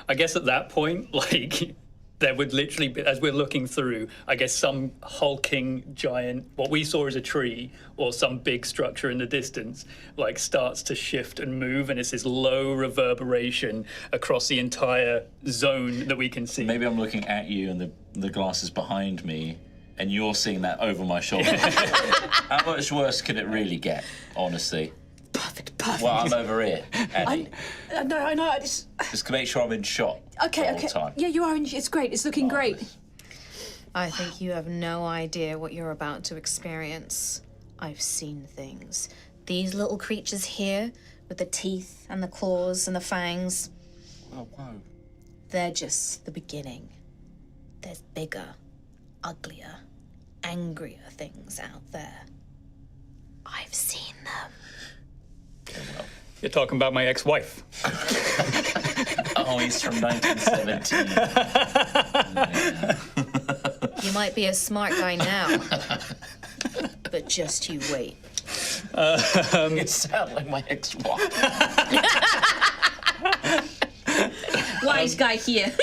I guess at that point, like, there would literally be, as we're looking through, I guess some hulking giant, what we saw as a tree, or some big structure in the distance, like, starts to shift and move, and it's this low reverberation across the entire zone that we can see. Maybe I'm looking at you and the glass is behind me, and you're seeing that over my shoulder. How much worse could it really get, honestly? Perfect. Well, I'm over here, Eddie. I know. Just to make sure I'm in shot Okay. the whole time. Yeah, you are. It's great. It's looking great. I think you have no idea what you're about to experience. I've seen things. These little creatures here, with the teeth and the claws and the fangs, Oh, whoa. they're just the beginning. There's bigger, uglier, angrier things out there. I've seen them. Okay, well. You're talking about my ex-wife. Oh, he's from 1917. You might be a smart guy now, but just you wait. You sound like my ex-wife. Wise guy here.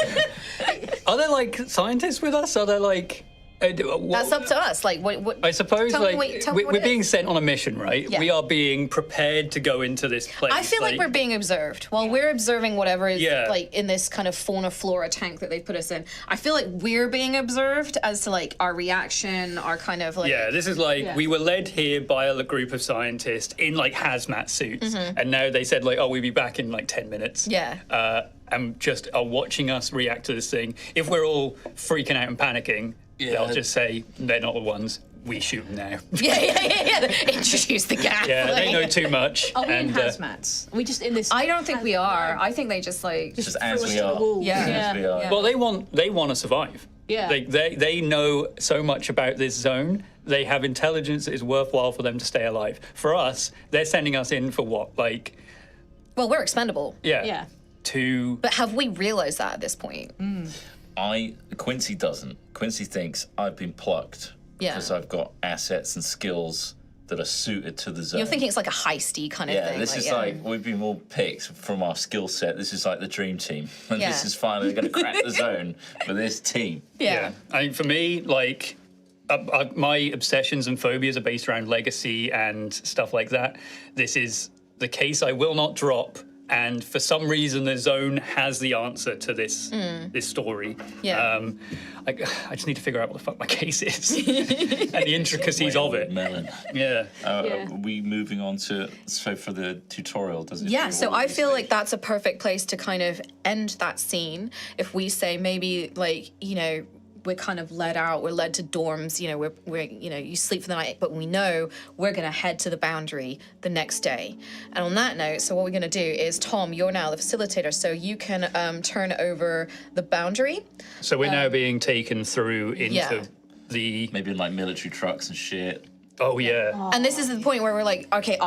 Are there, like, scientists with us? Are there, like... That's up to us. Like, what? I suppose, tell me what we're it being is. sent on a mission, right? Yeah. We are being prepared to go into this place. I feel like we're being observed. While we're observing whatever is Yeah. like in this kind of fauna flora tank that they put us in, I feel like we're being observed as to like our reaction, our kind of like. Yeah, this is like, we were led here by a group of scientists in, like, hazmat suits. And now they said, like, oh, we'll be back in, like, 10 minutes. Yeah. And just are watching us react to this thing. If we're all freaking out and panicking, they'll just say, they're not the ones. We shoot them now. Yeah. Introduce the gas. Yeah, they know too much. Are we in and, hazmats? Are we just in this? I don't think we are. I think they just like. Just as we to the are. wall. Yeah. As we are. well, they want to survive. Yeah. They know so much about this zone. They have intelligence that is worthwhile for them to stay alive. For us, they're sending us in for what? Like, Well, we're expendable. Yeah. to... But have we realized that at this point? Quincy doesn't. Quincy thinks I've been plucked Yeah. because I've got assets and skills that are suited to the zone. You're thinking it's like a heisty kind of thing. This is like, we've been all picked from our skill set. This is like the dream team. And Yeah. this is finally going to crack the zone for this team. Yeah. I mean, for me, like, my obsessions and phobias are based around legacy and stuff like that. This is the case I will not drop, and for some reason the zone has the answer to this story. Yeah. I just need to figure out what the fuck my case is and the intricacies of it. Melon. Yeah. Are we moving on to for the tutorial? Does it? Yeah, do so all of I these feel things? like that's a perfect place to kind of end that scene. If we say maybe like, you know, we're kind of led out, we're led to dorms, you know, we're you know, you sleep for the night, but we know we're gonna head to the boundary the next day. And on that note, so what we're gonna do is, Tom, you're now the facilitator, so you can turn over the boundary. So we're now being taken through into yeah. the. maybe in like military trucks and shit. Oh yeah. And this is the point where we're like, okay,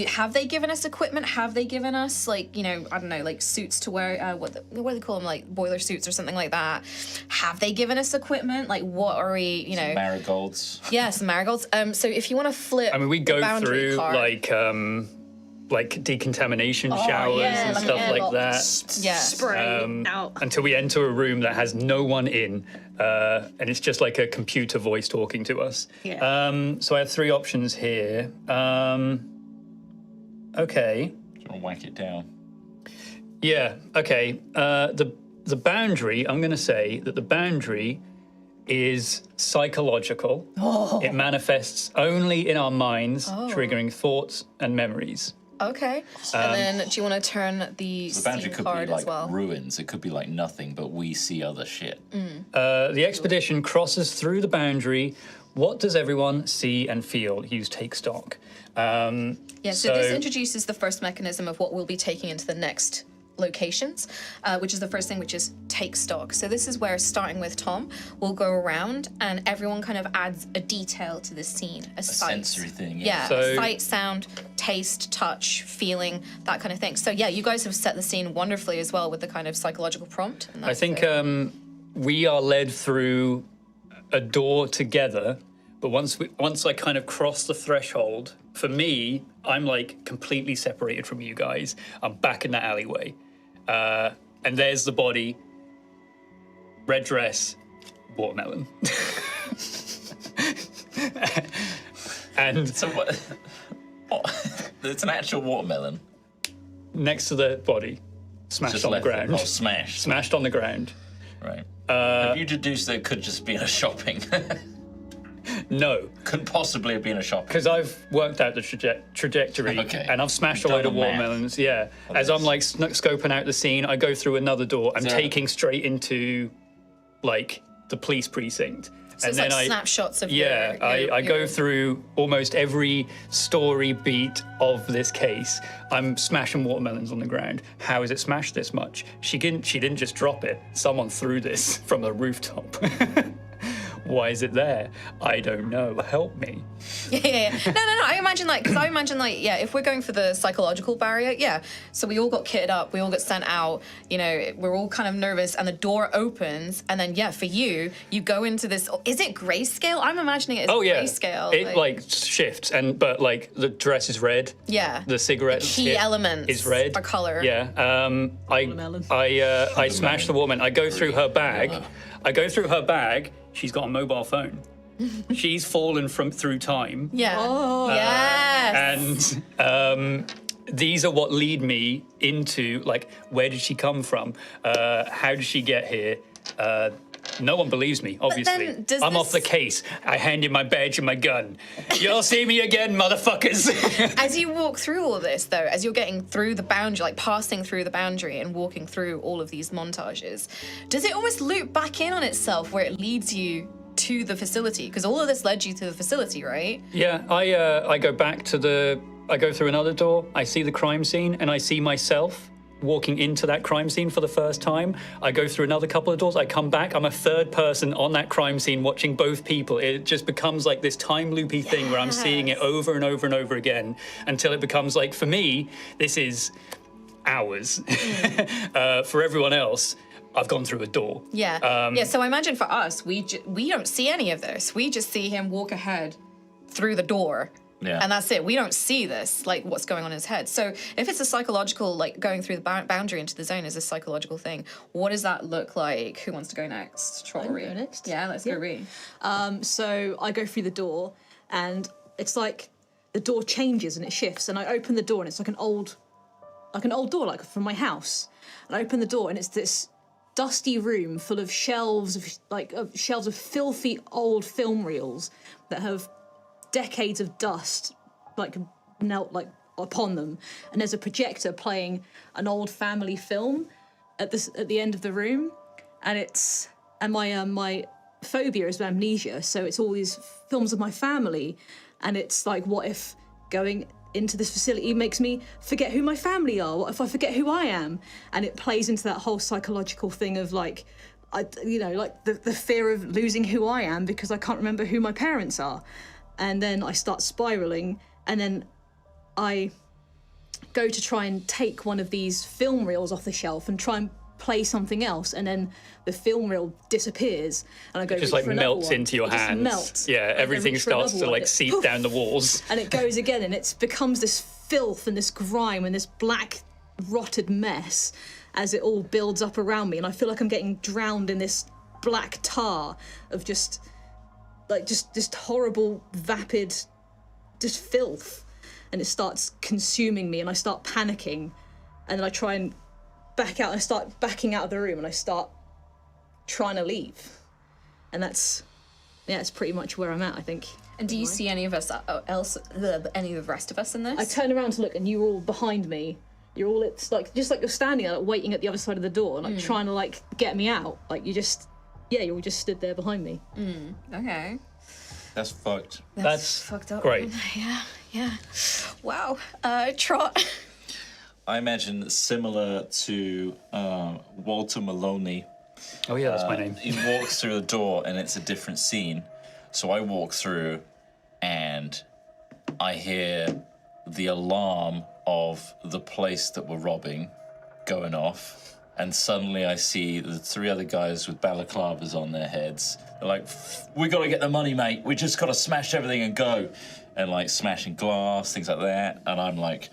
have they given us equipment? Have they given us, like, you know, I don't know, like suits to wear, what do they call them, like boiler suits or something like that? Have they given us equipment? Like, what are we, you know? Marigolds. Yeah, some marigolds. So if you want to flip I mean, we the go boundary through card, like decontamination showers yeah, and like stuff an like that. yeah. Spray out. Until we enter a room that has no one in, and it's just like a computer voice talking to us. Yeah. So I have 3 options here. Okay. Do you want to whack it down? Yeah. Okay. The boundary. I'm going to say that the boundary is psychological. It manifests only in our minds, triggering thoughts and memories. Okay. And then do you want to turn the The boundary scene could card be like as well? ruins. It could be like nothing, but we see other shit. The expedition crosses through the boundary. What does everyone see and feel? Use take stock. Yeah, so this introduces the first mechanism of what we'll be taking into the next locations, which is the first thing, which is take stock. So this is where, starting with Tom, we'll go around and everyone kind of adds a detail to this scene, a sight. Sensory thing. Yeah, So- sight, sound, taste, touch, feeling, that kind of thing. So yeah, you guys have set the scene wonderfully as well with the kind of psychological prompt. And I that's think it. we are led through a door together, but once I kind of cross the threshold, for me, I'm like completely separated from you guys. I'm back in that alleyway, and there's the body, red dress, watermelon, and So what? It's an actual watermelon. next to the body, smashed Just on the left it. ground, Oh, smashed. smashed on the ground. Right. Have you deduced that it could just be in a shopping? No. Couldn't possibly have been a shopping. Because I've worked out the trajectory, Okay. and I've smashed a You've load done of the math. watermelons. Yeah, as I'm like scoping out the scene, I go through another door. I'm there- taking straight into, like, the police precinct, So it's like snapshots of I go your- through almost every story beat of this case. I'm smashing watermelons on the ground. How is it smashed this much? She didn't just drop it. Someone threw this from the rooftop. Why is it there? I don't know. Help me. Yeah. No. I imagine like, if we're going for the psychological barrier, yeah. So we all got kitted up, we all got sent out, you know, we're all kind of nervous, and the door opens, and then, yeah, for you go into this, is it grayscale? I'm imagining it as Oh yeah, grayscale. it like shifts, but like the dress is red. Yeah. The cigarette key tip elements is red. are colour. Yeah. Watermelon. I smash the woman. I go through her bag. She's got a mobile phone. She's fallen through time. Yeah. Yes. And these are what lead me into, like, where did she come from? How did she get here? No one believes me, obviously. then does I'm off the this- case. I hand in my badge and my gun. You'll see me again, motherfuckers. As you walk through all this, though, as you're getting through the boundary, like passing through the boundary and walking through all of these montages, does it almost loop back in on itself where it leads you to the facility? Because all of this led you to the facility, right? Yeah, I go back to I go through another door, I see the crime scene, and I see myself walking into that crime scene for the first time. I go through another couple of doors, I come back, I'm a third person on that crime scene watching both people. It just becomes like this time loopy thing where I'm seeing it over and over and over again until it becomes like, for me, this is hours. For everyone else, I've gone through a door. Yeah. So I imagine for us, we don't see any of this. We just see him walk ahead through the door. Yeah. And that's it. We don't see this, like, what's going on in his head. So if it's a psychological, like, going through the boundary into the zone is a psychological thing, what does that look like? Who wants to go next? Troll, I can Ree? go next. Yeah, let's go, Ree. So I go through the door, and it's like the door changes and it shifts, and I open the door, and it's like an old like an old door, like from my house. And I open the door, and it's this dusty room full of shelves of filthy old film reels that have decades of dust like knelt like upon them. And there's a projector playing an old family film at the end of the room, and my phobia is amnesia, so it's all these films of my family, and it's like, what if going into this facility makes me forget who my family are? What if I forget who I am? And it plays into that whole psychological thing of like, the fear of losing who I am because I can't remember who my parents are. And then I start spiraling, and then I go to try and take one of these film reels off the shelf and try and play something else, and then the film reel disappears, and I go Just reach like for another melts one. into your It just hands. melts. Yeah, And I go everything reach for starts another to one, like it seep poof, down the walls. and it goes again, and it becomes this filth and this grime and this black rotted mess as it all builds up around me, and I feel like I'm getting drowned in this black tar of just horrible vapid just filth, and it starts consuming me, and I start panicking, and then I try and back out, and I start backing out of the room, and I start trying to leave, and it's pretty much where I'm at, I think. And do you see any of us any of the rest of us in this? I turn around to look, and you're all behind me. You're all, it's like just like you're standing there, like, waiting at the other side of the door, like trying to like get me out. Like you're all just stood there behind me. Okay. That's fucked. That's fucked up. great. Yeah. Wow. Trot. I imagine similar to Walter Maloney. Oh yeah, that's my name. He walks through the door and it's a different scene. So I walk through and I hear the alarm of the place that we're robbing going off. And suddenly I see the three other guys with balaclavas on their heads. They're like, we gotta get the money, mate. We just gotta smash everything and go. And like smashing glass, things like that. And I'm like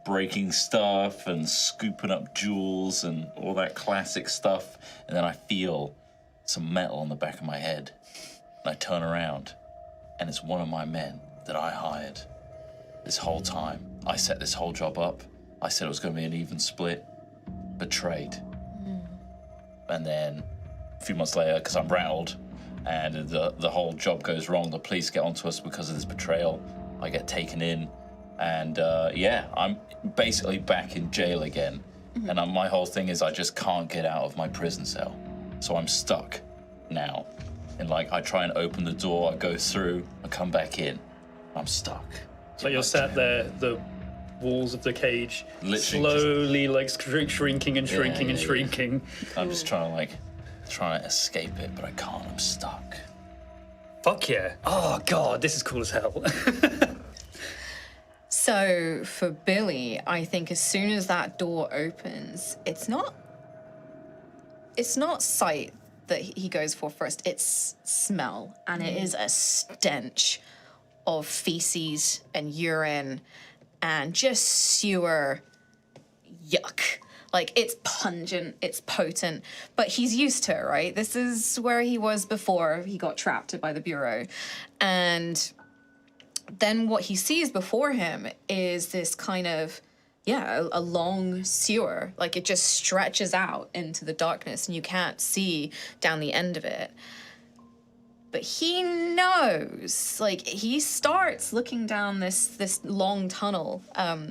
breaking stuff and scooping up jewels and all that classic stuff. And then I feel some metal on the back of my head. And I turn around and it's one of my men that I hired this whole time. I set this whole job up. I said it was gonna be an even split. Betrayed. And then a few months later, because I'm rattled and the whole job goes wrong, the police get onto us because of this betrayal. I get taken in and I'm basically back in jail again. And my whole thing is I just can't get out of my prison cell. So I'm stuck now. And like I try and open the door, I go through, I come back in, I'm stuck. So you're sat there, the walls of the cage Literally slowly shrinking and shrinking and yeah. shrinking. I'm just trying to escape it, but I can't, I'm stuck. Fuck yeah. Oh god, this is cool as hell. So for Billy, I think as soon as that door opens, it's not sight that he goes for first, it's smell. And it is a stench of feces and urine and just sewer yuck. Like, it's pungent, it's potent, but he's used to it, right? This is where he was before he got trapped by the Bureau. And then what he sees before him is this kind of, a long sewer. Like, it just stretches out into the darkness and you can't see down the end of it. But he knows, like, he starts looking down this long tunnel,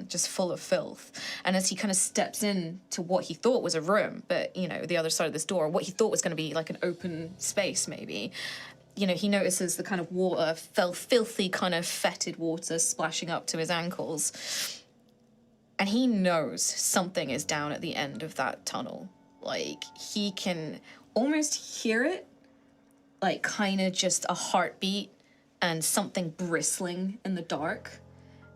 just full of filth. And as he kind of steps into what he thought was a room, but, the other side of this door, what he thought was going to be like an open space, maybe, he notices the kind of water, filthy kind of fetid water splashing up to his ankles. And he knows something is down at the end of that tunnel. Like, he can almost hear it. Like, kind of just a heartbeat and something bristling in the dark.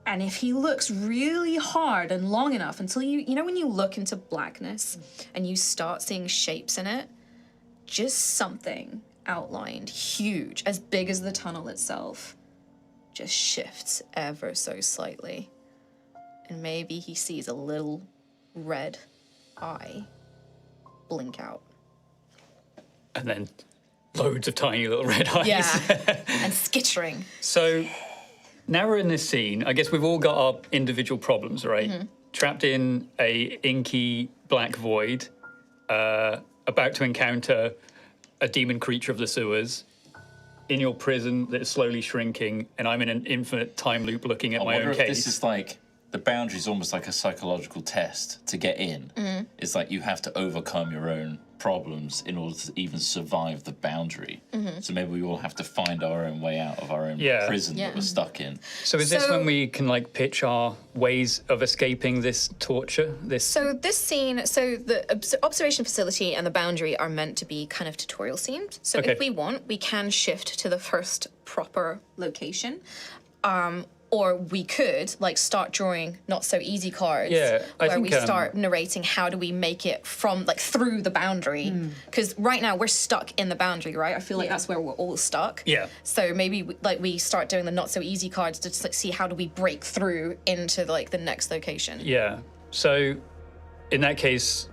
And if he looks really hard and long enough until when you look into blackness and you start seeing shapes in it, just something outlined, huge, as big as the tunnel itself, just shifts ever so slightly. And maybe he sees a little red eye blink out. And then loads of tiny little red eyes. Yeah, and skittering. So now we're in this scene. I guess we've all got our individual problems, right? trapped in a inky black void, about to encounter a demon creature of the sewers, in your prison that is slowly shrinking, and I'm in an infinite time loop looking at my own case. This is like the boundary is almost like a psychological test to get in. It's like you have to overcome your own problems in order to even survive the boundary. So maybe we all have to find our own way out of our own prison that we're stuck in. So is this when we can like pitch our ways of escaping this torture? So this scene, so the observation facility and the boundary are meant to be kind of tutorial scenes. So if we want, we can shift to the first proper location. Or we could like start drawing not so easy cards where we start narrating how do we make it from like through the boundary, because right now we're stuck in the boundary, right? I feel like that's where we're all stuck. So maybe we start doing the not so easy cards to just like see how do we break through into like the next location. So in that case,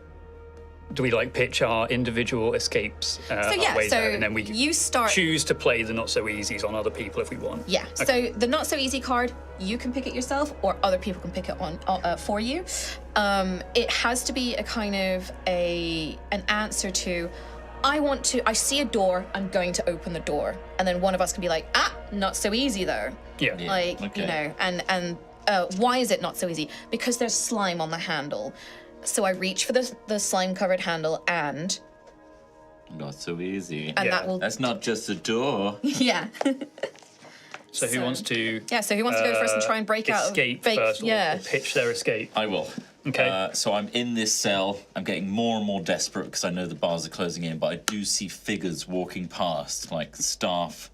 do we like pitch our individual escapes our ways out, and then we choose to play the not so easies on other people if we want? So the not so easy card, you can pick it yourself, or other people can pick it on for you. It has to be a kind of an answer to, I see a door, I'm going to open the door, and then one of us can be like, not so easy though. You know, and why is it not so easy? Because there's slime on the handle. So I reach for the slime-covered handle and... Not so easy. And that's not just a door. So who wants to... so who wants to go first and try and break out? Escape first, or pitch their escape? I will. Okay. So I'm in this cell. I'm getting more and more desperate because I know the bars are closing in, but I do see figures walking past, like staff,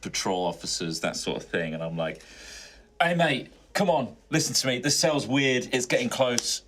patrol officers, that sort of thing. And I'm like, hey, mate, come on, listen to me. This cell's weird. It's getting close.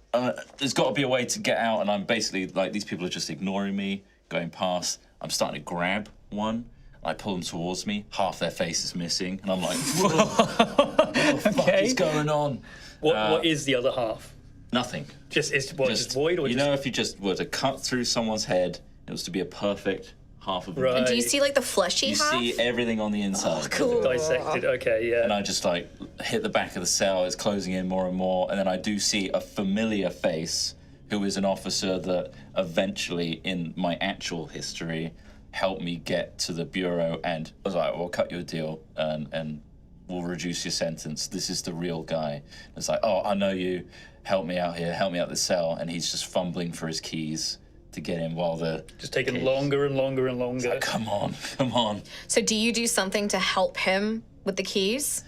There's got to be a way to get out. And I'm basically like, these people are just ignoring me, going past. I'm starting to grab one. I pull them towards me. Half their face is missing. And I'm like, whoa, what the fuck is going on? What is the other half? Nothing. Just void? Or know, if you just were to cut through someone's head, it was to be a perfect half of them. And do you see like the fleshy half? You see everything on the inside. Oh, cool. Dissected, okay, And I just like hit the back of the cell, it's closing in more and more, and then I do see a familiar face who is an officer that eventually in my actual history helped me get to the bureau and was like, we'll cut you a deal and we'll reduce your sentence. This is the real guy. It's like, oh, I know you, help me out here, help me out the cell, and he's just fumbling for his keys to get in while just taking longer and longer and longer. Like, come on. So do you do something to help him with the keys?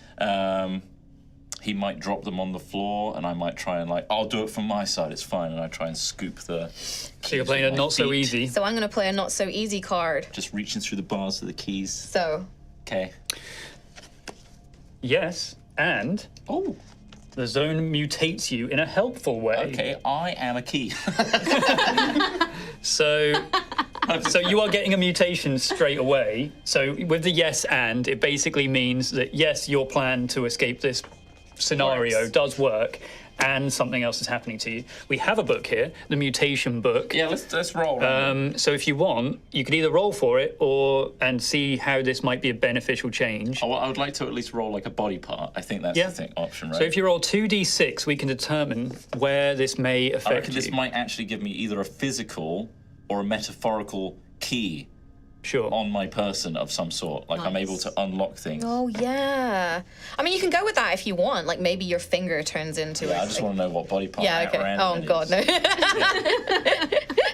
He might drop them on the floor, and I might try and I'll do it from my side. It's fine, and I try and scoop the. So you're playing a not so easy. So I'm going to play a not so easy card. Just reaching through the bars of the keys. So. Okay. Yes, and. Oh. The zone mutates you in a helpful way. Okay, I am a key. So you are getting a mutation straight away. So with the yes and, it basically means that yes, your plan to escape this scenario does work, and something else is happening to you. We have a book here, the mutation book. Yeah, let's roll. So if you want, you could either roll for it and see how this might be a beneficial change. Oh, well, I would like to at least roll like a body part. I think that's the option, right? So if you roll 2d6, we can determine where this may affect I reckon you. This might actually give me either a physical or a metaphorical key. On my person of some sort. Like, I'm able to unlock things. Oh, yeah. I mean, you can go with that if you want. Like, maybe your finger turns into I just want to know what body part Oh, God, no.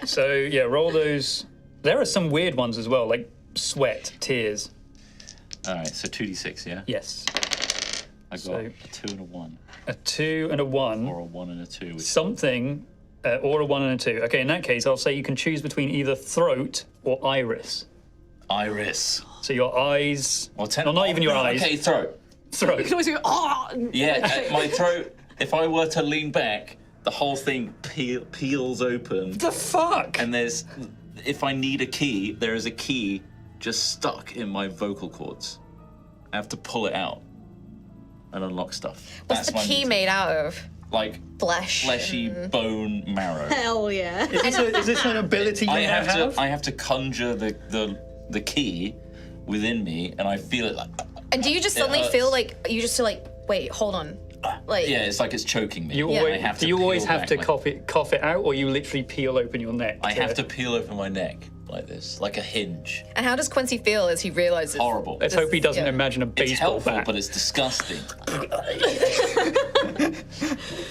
So, yeah, roll those. There are some weird ones as well, like sweat, tears. All right, so 2d6, yeah? Yes. I got a 2 and a 1. A 2 and a 1. Or a 1 and a 2. Something, or a 1 and a 2. Okay, in that case, I'll say you can choose between either throat or iris. Iris. So your eyes... Well, not even your eyes. Okay, throat. Throat. You can always go, Yeah, my throat, if I were to lean back, the whole thing peels open. The fuck? And if I need a key, there is a key just stuck in my vocal cords. I have to pull it out and unlock stuff. What's the key made out of? Like flesh, fleshy bone marrow. Hell yeah! Is this an ability you have? I have to conjure the key within me, and I feel it like. And do you just suddenly feel like wait, hold on? Like, Yeah, it's like it's choking me. You I always, have do to you always peel have to back, cough it out, or you literally peel open your neck? I have to peel open my neck like this, like a hinge. and how does Quincy feel as he realizes? Horrible. Let's hope he doesn't yeah. imagine a It's baseball helpful, bat. but it's disgusting.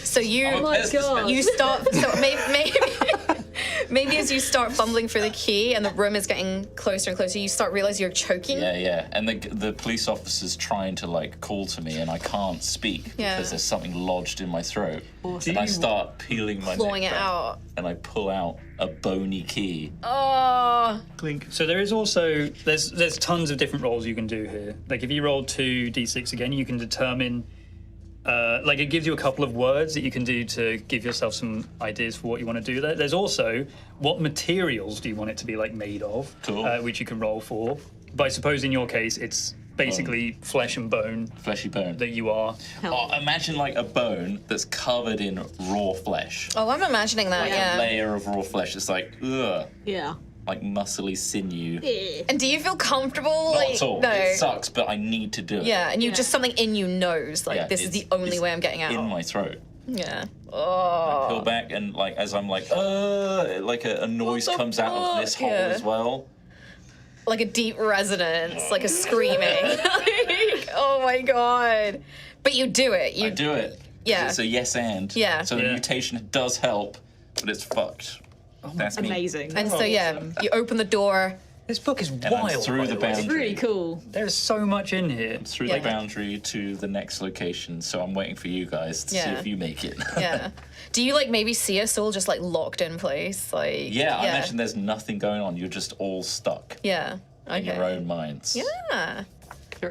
So you, Oh my God. you start. So maybe as you start fumbling for the key and the room is getting closer and closer, you start realizing you're choking. Yeah. And the police officer's trying to like call to me, and I can't speak Yeah. because there's something lodged in my throat. Awesome. And I start peeling my Clawing neck it back, out. and I pull out a bony key. Oh, So there is also there's tons of different rolls you can do here. Like if you roll 2d6 again, you can determine. Like it gives you a couple of words that you can do to give yourself some ideas for what you want to do there. There's also what materials do you want it to be like made of, Cool. which you can roll for. But I suppose in your case, it's basically flesh and bone Fleshy bone. that you are. Oh, imagine like a bone that's covered in raw flesh. oh, I'm imagining that. Like Yeah. a layer of raw flesh. It's like, ugh, Yeah. like muscly sinew. And do you feel comfortable? Not like, at all. no. It sucks, but I need to do it. Yeah, and you just something in you knows like Yeah, this is it's- the only it's way I'm getting out. In my throat. Yeah. Oh. Pull back, and like as I'm like a noise the comes out of this fuck? hole Yeah. as well. Like a deep resonance, like a screaming. Like, oh my god. But you do it. You I do it. 'cause Yeah. It's a yes and. Yeah. So the Yeah. mutation does help, but it's fucked. That's me. Amazing. And so yeah, you open the door. This book is And I'm wild. through by the way. boundary. It's really cool. There's so much in here. Through Yeah. the boundary to the next location, so I'm waiting for you guys to see Yeah. if you make it. Yeah. Do you like maybe see us all just like locked in place? Like Yeah, I imagine there's nothing going on. You're just all stuck Yeah. in your Okay. own minds. Yeah.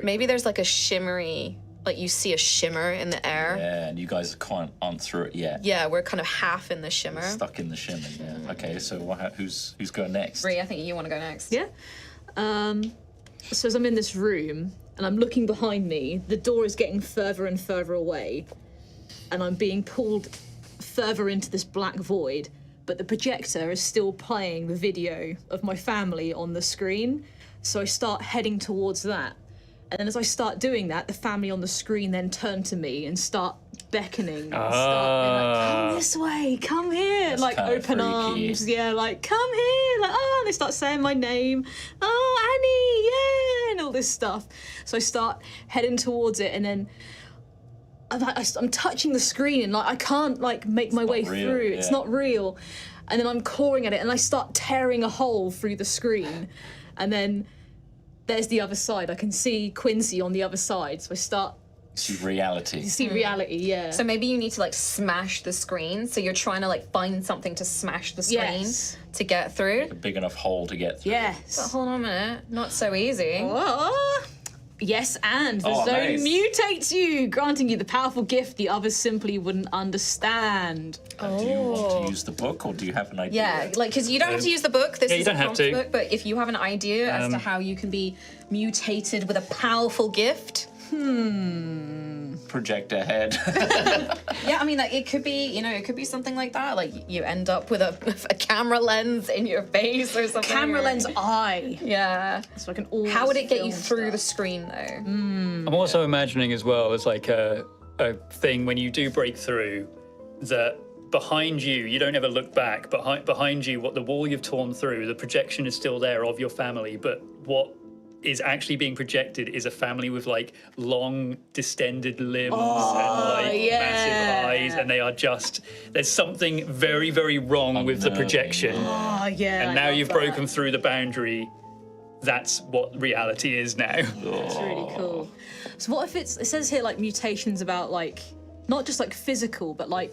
Maybe there's like a shimmery, like you see a shimmer in the air. Yeah, and you guys aren't through it yet. Yeah, we're kind of half in the shimmer. Stuck in the shimmer. Yeah. Okay, so who's going next? Bree, I think you want to go next. Yeah. So as I'm in this room and I'm looking behind me, the door is getting further and further away, and I'm being pulled further into this black void, but the projector is still playing the video of my family on the screen. So I start heading towards that. And then as I start doing that, the family on the screen then turn to me and start beckoning. And start being like, come this way, come here. That's like kinda open freaky. arms. Yeah, like, come here. Like, oh, and they start saying my name. Oh, Annie, yeah, and all this stuff. So I start heading towards it, and then I'm touching the screen, and like I can't like make my way not real, through. It's yeah. not real. And then I'm clawing at it, and I start tearing a hole through the screen, and then there's the other side. I can see Quincy on the other side, so I start See reality. to see reality. Yeah. So maybe you need to like smash the screen. So you're trying to like find something to smash the screen Yes. to get through. A big enough hole to get through. But Yes. hold on a minute, not so easy. Oh. Yes, and the Oh, zone nice. mutates you, granting you the powerful gift the others simply wouldn't understand. Do you want to use the book, or do you have an idea? Yeah, like because you don't have to use the book. This Yeah, you is don't a have prompt to. book, but if you have an idea as to how you can be mutated with a powerful gift, Project ahead. yeah, I mean, like it could be, it could be something like that. Like you end up with a camera lens in your face or something. Camera or- lens eye. Yeah. So I can always How would it get you film through the stuff. screen though? I'm also imagining as well as like a thing when you do break through that behind you don't ever look back. Behind you, what the wall you've torn through, the projection is still there of your family, but what is actually being projected is a family with like long distended limbs and like massive eyes, and they are just there's something very, very wrong with the projection. Oh yeah. And now you've broken through the boundary. That's what reality is now. That's really cool. So what if it says here like mutations about like not just like physical, but like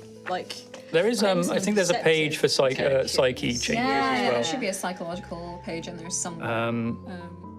There is, Items I and think there's a page for Okay. psyche changes as well. there should be a psychological page in there somewhere.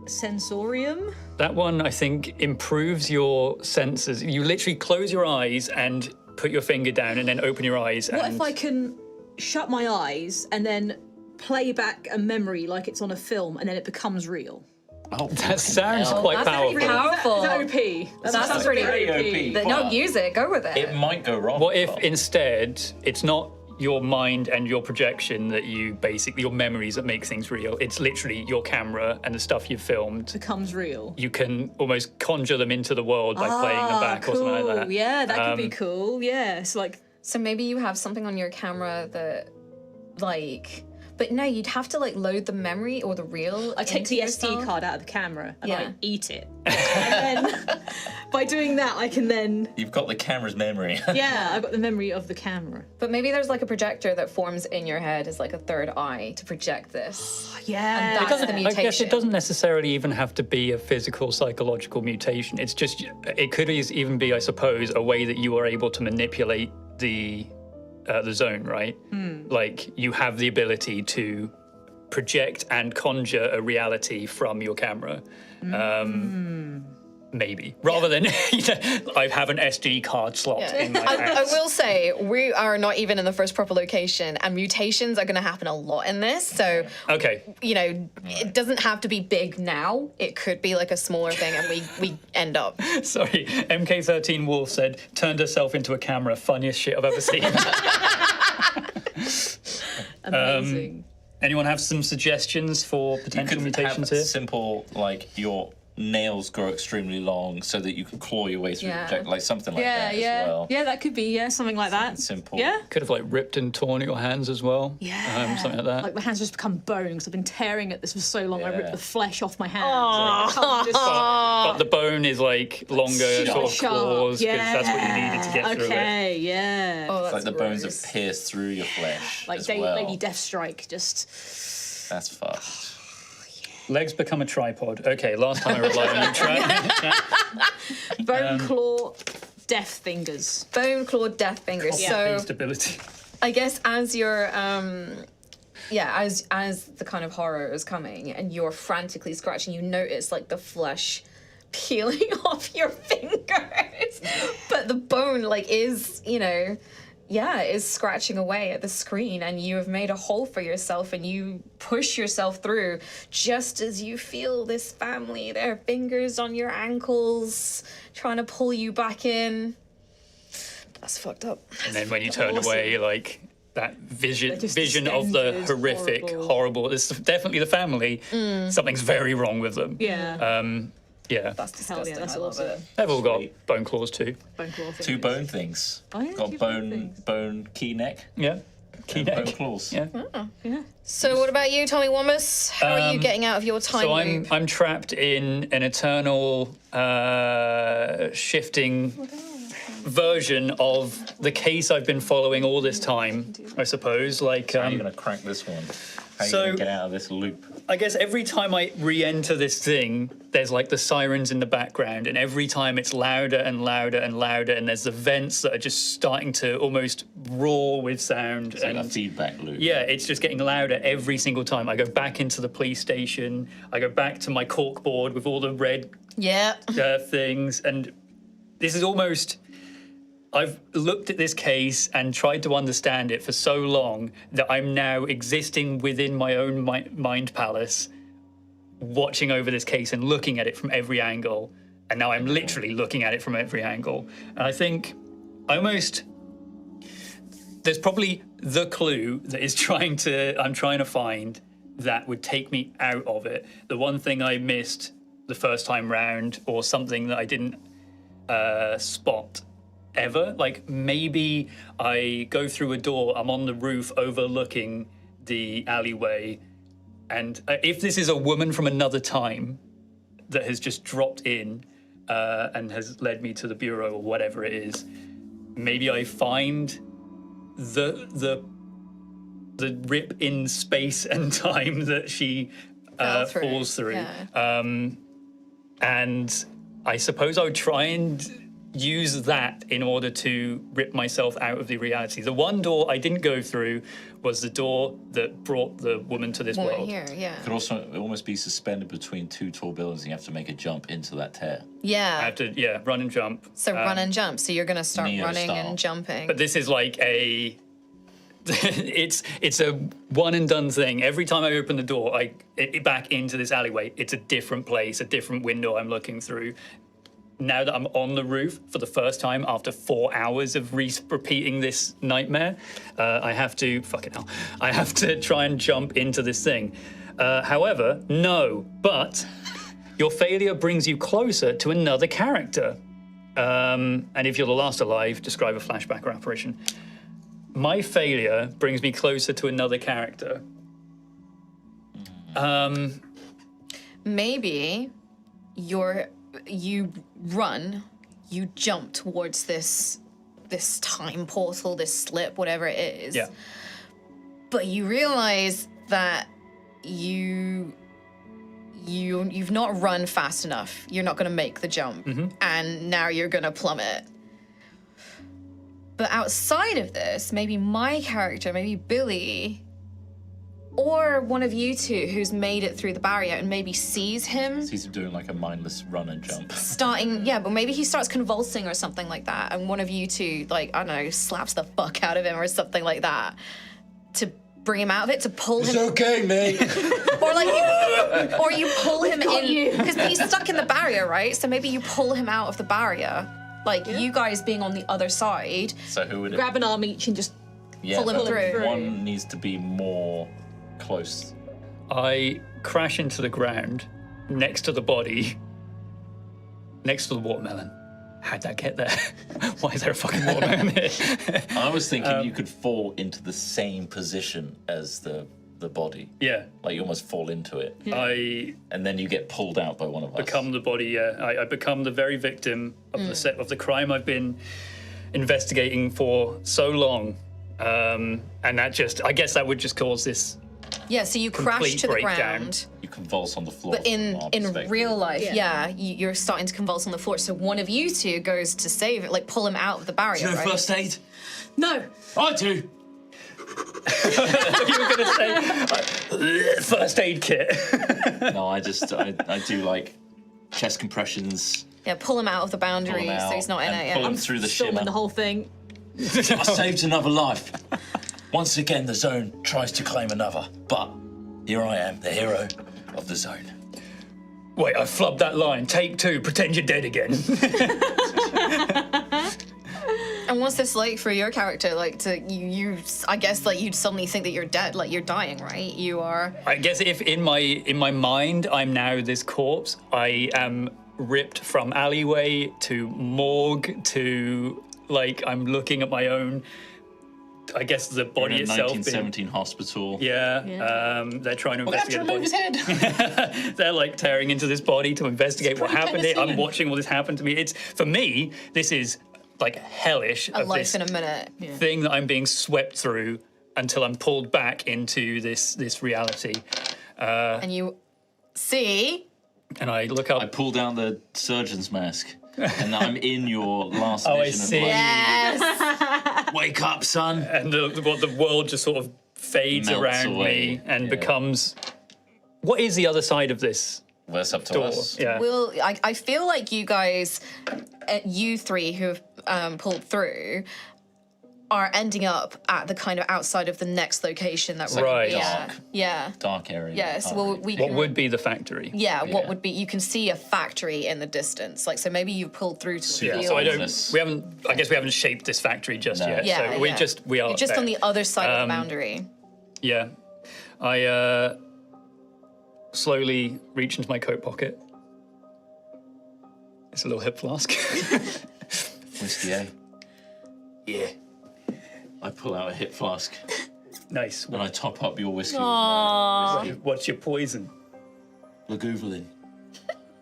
sensorium? That one, I think, improves your senses. You literally close your eyes and put your finger down and then open your eyes. What and if I can shut my eyes and then play back a memory like it's on a film and then it becomes real? Oh, that sounds quite that's powerful. pretty powerful. Is that OP? That That's pretty very OP. No, use it. Go with it. It might go wrong. What if though. instead it's not your mind and your projection that you basically, your memories that make things real. It's literally your camera and the stuff you've filmed. Becomes real. You can almost conjure them into the world by playing them back or something like that. Yeah, that could be cool. Yeah, it's like So maybe you have something on your camera that, like, but no, you'd have to like load the memory or the reel. I take into the yourself. SD card out of the camera and Yeah. I eat it. And then by doing that, I can then You've got the camera's memory. yeah, I've got the memory of the camera. But maybe there's like a projector that forms in your head as like a third eye to project this. Yeah, And that's the I mutation. guess it doesn't necessarily even have to be a physical, psychological mutation. It's just, it could even be, I suppose, a way that you are able to manipulate the zone, right? Like you have the ability to project and conjure a reality from your camera. Maybe, rather than I have an SD card slot in my I house. will say we are not even in the first proper location, and mutations are going to happen a lot in this. So Okay, it doesn't have to be big now. It could be like a smaller thing, and we end up. sorry. MK13 Wolf said, turned herself into a camera. Funniest shit I've ever seen. Amazing. Anyone have some suggestions for You potential could mutations have here? simple, like, your nails grow extremely long so that you can claw your way through the project, like something like Yeah, that yeah. as well. Yeah, that could be, something like that. Simple. Yeah? Could have like ripped and torn at your hands as well. Yeah. Something like that. Like my hands just become bone because I've been tearing at this for so long. I Yeah. ripped the flesh off my hands. Like, I can't just- But the bone is like longer sort of Sharp. claws because Yeah. that's what you needed to get through it. Okay, yeah. Oh, It's that's like the bones gross. have pierced through your flesh Like as well. Lady Deathstrike, just That's fucked. Legs become a tripod. Okay, last time I relied on you, Trent. bone claw, death fingers. Bone clawed death fingers. So Instability. I guess as you're as the kind of horror is coming and you're frantically scratching, you notice like the flesh peeling off your fingers. But the bone like is, is scratching away at the screen, and you have made a hole for yourself and you push yourself through just as you feel this family, their fingers on your ankles, trying to pull you back in. That's fucked up. And then when you turn away, like that vision just of the distended, horrific, horrible. horrible. It's definitely the family. Something's very wrong with them. Yeah. Yeah, That's Hell disgusting. yeah, that's I love awesome. it. they've all got Sweet. bone claws too. Bone claw fingers. Two bone things. Oh, yeah, Got two bone bone things. bone key neck Yeah, key and bone neck. claws. Yeah. So what about you, Tommy Wommas? How are you getting out of your time So loop? I'm trapped in an eternal shifting version of the case I've been following all this time, I suppose. Like, How are you going to crack this one? How are you So- going to get out of this loop? I guess every time I re-enter this thing, there's like the sirens in the background, and every time it's louder and louder and louder, and there's the vents that are just starting to almost roar with sound. It's like and a feedback loop. yeah, it's just getting louder every single time. I go back into the police station. I go back to my cork board with all the red Yeah. things, and this is almost. I've looked at this case and tried to understand it for so long that I'm now existing within my own mind palace, watching over this case and looking at it from every angle. And now I'm literally looking at it from every angle. And I think there's probably the clue that I'm trying to find that would take me out of it. The one thing I missed the first time round, or something that I didn't spot ever. Like maybe I go through a door, I'm on the roof overlooking the alleyway, and if this is a woman from another time that has just dropped in and has led me to the bureau or whatever it is, maybe I find the rip in space and time that she Fell through, falls through. yeah. And I suppose I would try and use that in order to rip myself out of the reality. The one door I didn't go through was the door that brought the woman to this Woman world. here, yeah. Could also almost be suspended between two tall buildings and you have to make a jump into that tear. Yeah. I have to, run and jump. So run and jump. So you're going to start Neo running style. and jumping. But this is like it's a one and done thing. Every time I open the door, back into this alleyway, it's a different place, a different window I'm looking through. now that I'm on the roof for the first time after 4 hours of repeating this nightmare, I have to try and jump into this thing. However, no, but your failure brings you closer to another character. And if you're the last alive, describe a flashback or apparition. My failure brings me closer to another character. Maybe you jump towards this time portal, this slip, whatever it is. Yeah. But you realize that you've not run fast enough. You're not going to make the jump, and now you're going to plummet. But outside of this, maybe my character, maybe Billy, or one of you two who's made it through the barrier and maybe sees him He's doing like a mindless run and jump. but maybe he starts convulsing or something like that, and one of you two, like, I don't know, slaps the fuck out of him or something like that to bring him out of it, to pull him. It's okay, mate. Or you pull him in, because he's stuck in the barrier, right? So maybe you pull him out of the barrier, like you guys being on the other side. So who would it? Grab an arm each and just pull him through. One needs to be more close. I crash into the ground next to the body, next to the watermelon. How'd that get there? Why is there a fucking watermelon here? I was thinking you could fall into the same position as the body. Yeah. Like you almost fall into it. I And then you get pulled out by one of us. become the body, yeah. I become the very victim of the crime I've been investigating for so long. And that just, I guess that would just cause this Yeah, so you crash complete to the breakdown. ground. You convulse on the floor. But in perspective. real life, you're starting to convulse on the floor. So one of you two goes to save it, like pull him out of the barrier, right? first aid? no. I do. You were going to say first aid kit. No, I do like chest compressions. Yeah, pull him out of the Pull boundary him out, so he's not in and it. pull Yeah. him through the Filming shimmer. the whole thing. I saved another life. Once again, the zone tries to claim another, but here I am, the hero of the zone. Wait, I flubbed that line. Take 2, pretend you're dead again. And what's this like for your character? Like, I guess, like, you'd suddenly think that you're dead, like you're dying, right? You are. I guess if in my mind I'm now this corpse, I am ripped from alleyway to morgue to, like, I'm looking at my own, I guess, the body In a itself. 1917 hospital. They're trying to investigate the remove his body. head. They're like tearing into this body to investigate what happened here. I'm Penicillin. watching all this happen to me. It's, for me, this is like hellish. A of life this in a minute. thing that I'm being swept through until I'm pulled back into this reality. And you see. And I look up. I pull down the surgeon's mask, and I'm in your last Oh, I vision see. of life. Yes. Wake up, son. And the world just sort of fades Melts around away. me and Yeah. becomes. What is the other side of this Well, that's up to door? us. Yeah. Well, I feel like you guys, you three who have pulled through, are ending up at the kind of outside of the next location that we're Right. Yeah. Dark. Yeah. Dark area. Yes. Well, we What can. would be the factory? Yeah, what Yeah. would be? You can see a factory in the distance, like so. Maybe you pulled through to the Yeah, field. so I don't. Ominous. We haven't. I guess we haven't shaped this factory just No. yet. Yeah, so we yeah. are. You're just there. on the other side of the boundary. Yeah. I slowly reach into my coat pocket. It's a little hip flask. Whiskey, eh? Yeah. I pull out a hip flask, Nice. and I top up your whiskey with my whiskey. What's your poison? Lagavulin.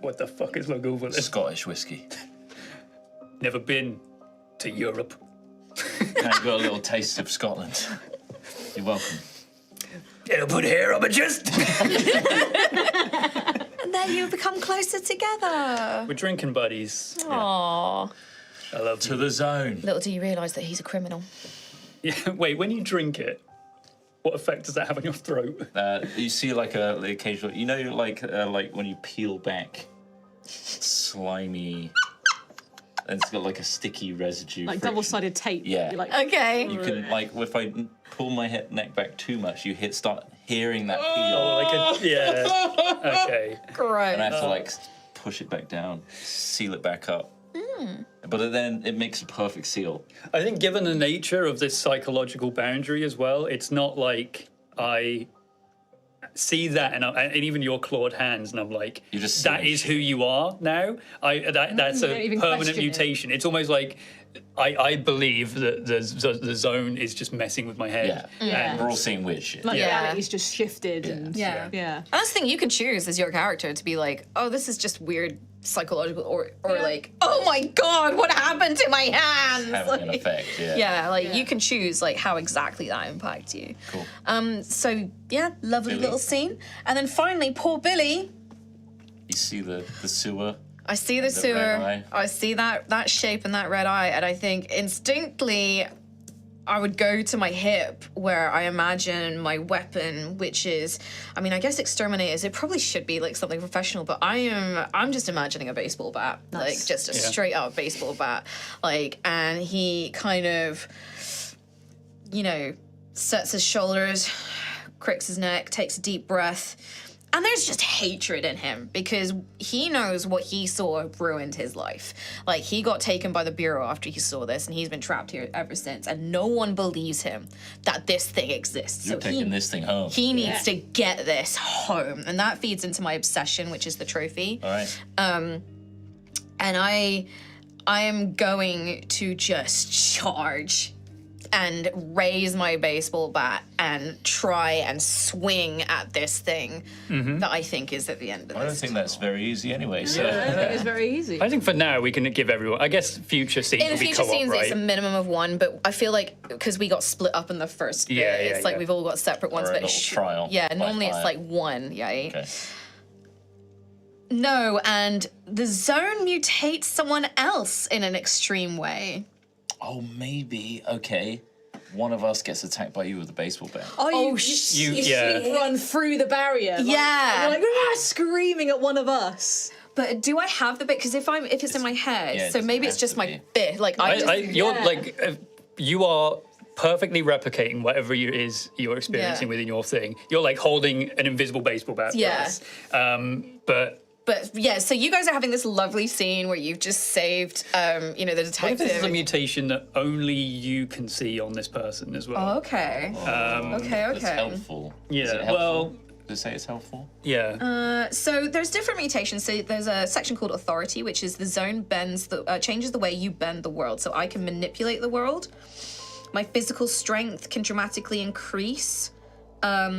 What the fuck is Lagavulin? Scottish whiskey. Never been to Europe. Now you've got a little taste of Scotland. You're welcome. It'll put hair on my chest. And then you become closer together. We're drinking buddies. Aww. I love To you. the zone. Little do you realise that he's a criminal. Yeah. Wait, when you drink it, what effect does that have on your throat? You see like the occasional, you know, like when you peel back, slimy, and it's got like a sticky residue. Like friction. double-sided tape. Yeah. You're like, Okay. You can like if I pull my neck back too much, you start hearing that peel, Oh, like a, yeah. Okay. Gross. and I have to like push it back down, seal it back up. But then it makes a perfect seal. I think given the nature of this psychological boundary as well, it's not like I see that and even your clawed hands and I'm like, You just that see is who you are now. That's you don't a even permanent question it. mutation. It's almost like I believe that the zone is just messing with my head. And we're all seeing weird shit. Like Yeah. reality's just shifted and Yeah. yeah. And that's the thing you can choose as your character to be like, oh, this is just weird psychological, or like, oh my god, what happened to my hands? Having an effect, You can choose like how exactly that impacts you. Cool. So yeah, lovely Billy. little scene. And then finally, poor Billy. You see the sewer. I see the red sewer. eye. I see that shape and that red eye, and I think instinctively I would go to my hip where I imagine my weapon, which is, I mean, I guess exterminators. It probably should be like something professional, but I'm just imagining a baseball bat, like just a straight up baseball bat, like, and he kind of, sets his shoulders, cricks his neck, takes a deep breath. And there's just hatred in him because he knows what he saw ruined his life. Like, he got taken by the Bureau after he saw this, and he's been trapped here ever since. And no one believes him that this thing exists. You're taking this thing home. He needs to get this home. And that feeds into my obsession, which is the trophy. All right. And I am going to just charge and raise my baseball bat and try and swing at this thing that I think is at the end of this. I don't think that's very easy anyway. So I think it's very easy. I think for now we can give everyone. I guess future scenes In will be future co-op, scenes, right? it's a minimum of one, but I feel like because we got split up in the first bit, it's like we've all got separate ones. Or a But little trial yeah, by normally it's fire. like one. Yeah. Okay. No, and the zone mutates someone else in an extreme way. Oh, maybe. Okay. One of us gets attacked by you with a baseball bat. You sleep run through the barrier. Like, Yeah. You're like, "Ah," screaming at one of us. But do I have the bit? Because if it's in my head, yeah, it so maybe doesn't it's just have to my be. bit. Like You're like you are perfectly replicating whatever you're experiencing within your thing. You're like holding an invisible baseball bat. Yeah. For us. But yeah, so you guys are having this lovely scene where you've just saved, the What if this is a detective. mutation that only you can see on this person as well? Oh, okay. That's Okay. helpful. Yeah, Is it helpful? well- Does it say it's helpful? Yeah. So there's different mutations. So there's a section called authority, which is the zone changes the way you bend the world. So I can manipulate the world. My physical strength can dramatically increase.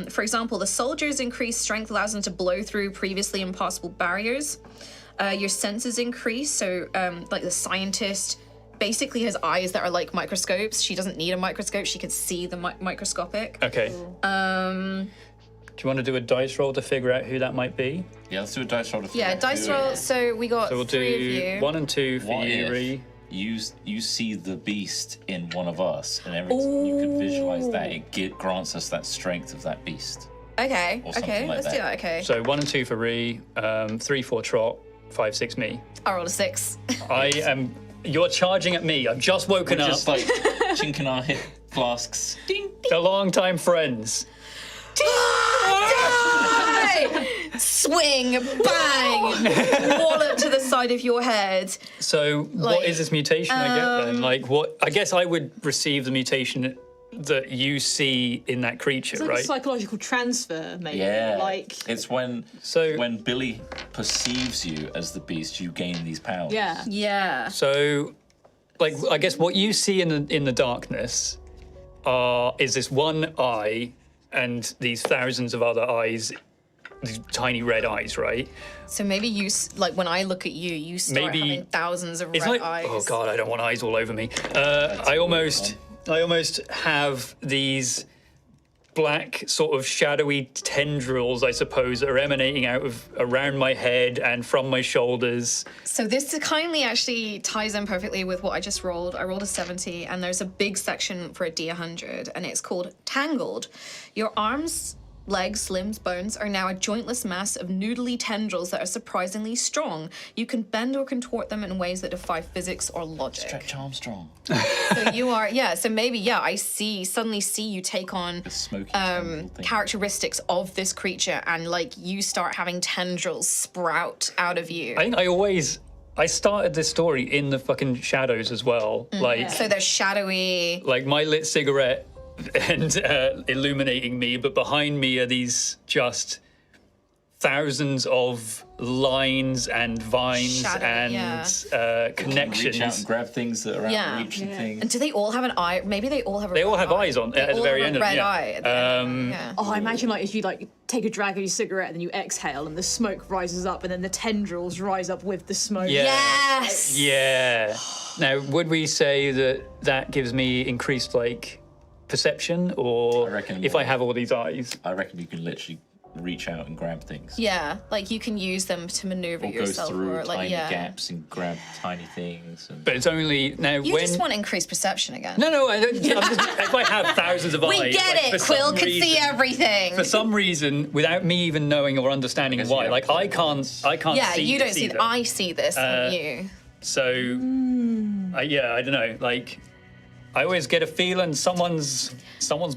For example, the soldier's increased strength allows them to blow through previously impossible barriers. Your senses increase. So like the scientist basically has eyes that are like microscopes. She doesn't need a microscope. She can see the microscopic. Okay. Do you want to do a dice roll to figure out who that might be? Yeah, let's do a dice roll to figure Yeah, out dice who it roll. is. So we got So we'll three of do you. 1 and 2 for What you, if Ree. you see the beast in one of us, and every time you can visualize that, it grants us that strength of that beast. Okay. Or something Okay. like Let's do that. that. Okay. So 1 and 2 for Ree, 3 for Trot, 5, 6 me. I rolled a 6. You're charging at me. I've just woken up. Just like chinking our hip flasks. Ding. The long-time friends. Swing, bang, wallop to the side of your head. So what is this mutation I get then? Like what? I guess I would receive the mutation that you see in that creature, It's like right? a psychological transfer, maybe. Yeah. Like, It's when Billy perceives you as the beast, you gain these powers. yeah. Yeah. So, like, I guess what you see in the darkness is this one eye and these thousands of other eyes, these tiny red eyes, right? So maybe when I look at you, you start Maybe- having thousands of It's red like, eyes. oh god, I don't want eyes all over me. I almost have these black sort of shadowy tendrils, I suppose, that are emanating out of around my head and from my shoulders. So this kindly actually ties in perfectly with what I just rolled. I rolled a 70, and there's a big section for a D100, and it's called Tangled. Your arms legs, limbs, bones are now a jointless mass of noodly tendrils that are surprisingly strong. You can bend or contort them in ways that defy physics or logic. Stretch Armstrong. So you are, so maybe, I suddenly see you take on The smoky tendril thing. characteristics of this creature, and like you start having tendrils sprout out of you. I think I started this story in the fucking shadows as well. Like, So they're shadowy. like my lit cigarette and illuminating me, but behind me are these just thousands of lines and vines Shadow, and connections. Reach out and grab things that are out Yeah. of reach and things. And do they all have an eye? Maybe they all have a They all red have eye. eyes on They at the all very have end a of red it. eye at the end. Yeah. Oh, I imagine like if you like take a drag of your cigarette and then you exhale and the smoke rises up and then the tendrils rise up with the smoke. Yeah. Yes. Yeah. Now, would we say that that gives me increased like perception, or I reckon if more. I have all these eyes? I reckon you can literally reach out and grab things. Yeah, like you can use them to maneuver Or go yourself, through or like tiny gaps and grab tiny things. And But it's only now You when. just want increased perception again. No, I don't. If I have thousands of We eyes, get like, it. for Quill some can see reason- everything. For some reason, without me even knowing or understanding guess you why, have like to I play can't Yeah, see. you don't see. them. I see this on you. So, I don't know. Like, I always get a feeling someone's